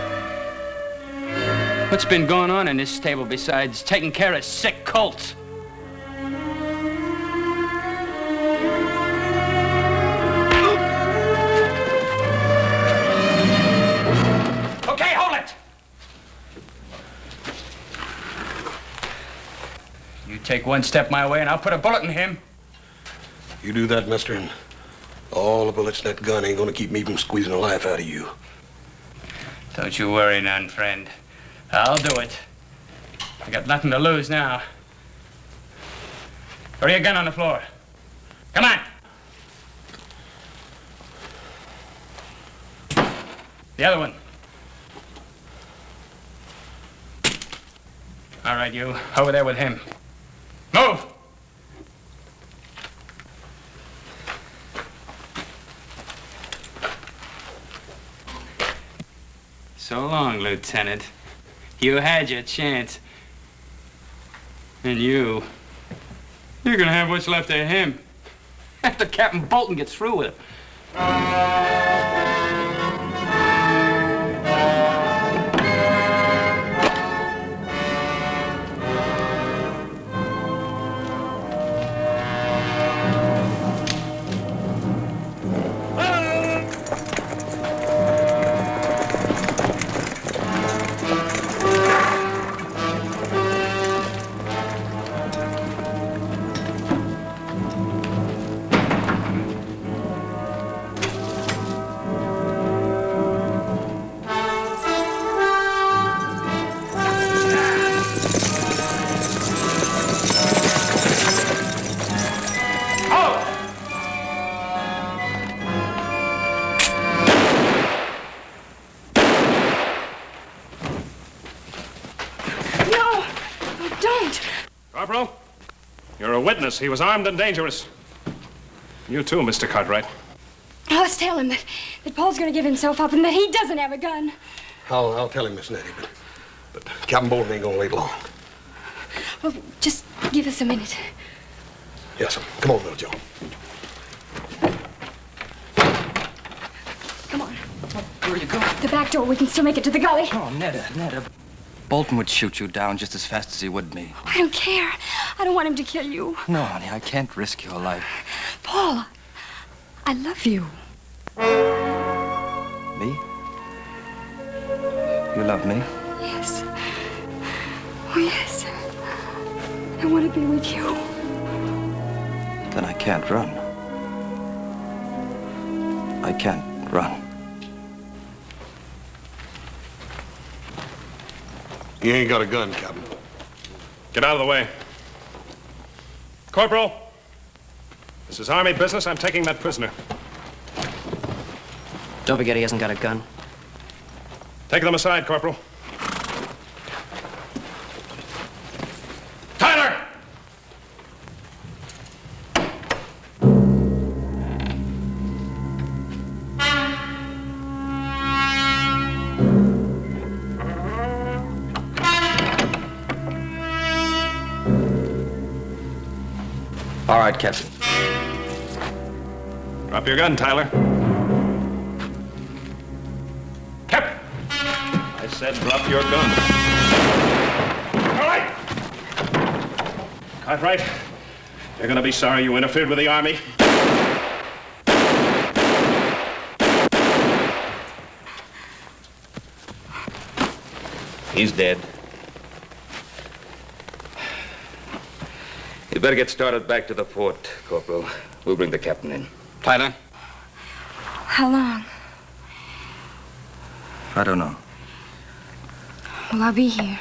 What's been going on in this stable besides taking care of sick colts? Okay, hold it! You take one step my way and I'll put a bullet in him. You do that, mister, and All the bullets in that gun ain't gonna keep me from squeezing the life out of you. Don't you worry none, friend. I'll do it. I got nothing to lose now. Throw your gun on the floor. Come on. The other one. All right, you. Over there with him. Move! So long, Lieutenant. You had your chance. And you're gonna have what's left of him after Captain Bolton gets through with him. Corporal, you're a witness. He was armed and dangerous. You too, Mr. Cartwright. Oh, let's tell him that Paul's going to give himself up and that he doesn't have a gun. I'll tell him, Miss Nettie, but Captain Bolton ain't gonna wait long. Well, just give us a minute. Yes, sir. Come on, little Joe. Come on. Where are you going? The back door. We can still make it to the gully. Oh, Netta. Bolton would shoot you down just as fast as he would me. I don't care. I don't want him to kill you. No, honey, I can't risk your life. Paul, I love you. Me? You love me? Yes. Oh, yes. I want to be with you. Then I can't run. I can't run. He ain't got a gun, Captain. Get out of the way. Corporal, this is Army business. I'm taking that prisoner. Don't forget he hasn't got a gun. Take them aside, Corporal. Tyler! All right, Captain. Drop your gun, Tyler. Captain! I said drop your gun. All right! Cartwright, you're gonna be sorry you interfered with the Army. He's dead. You better get started back to the fort, Corporal. We'll bring the captain in. Tyler? How long? I don't know. Well, I'll be here.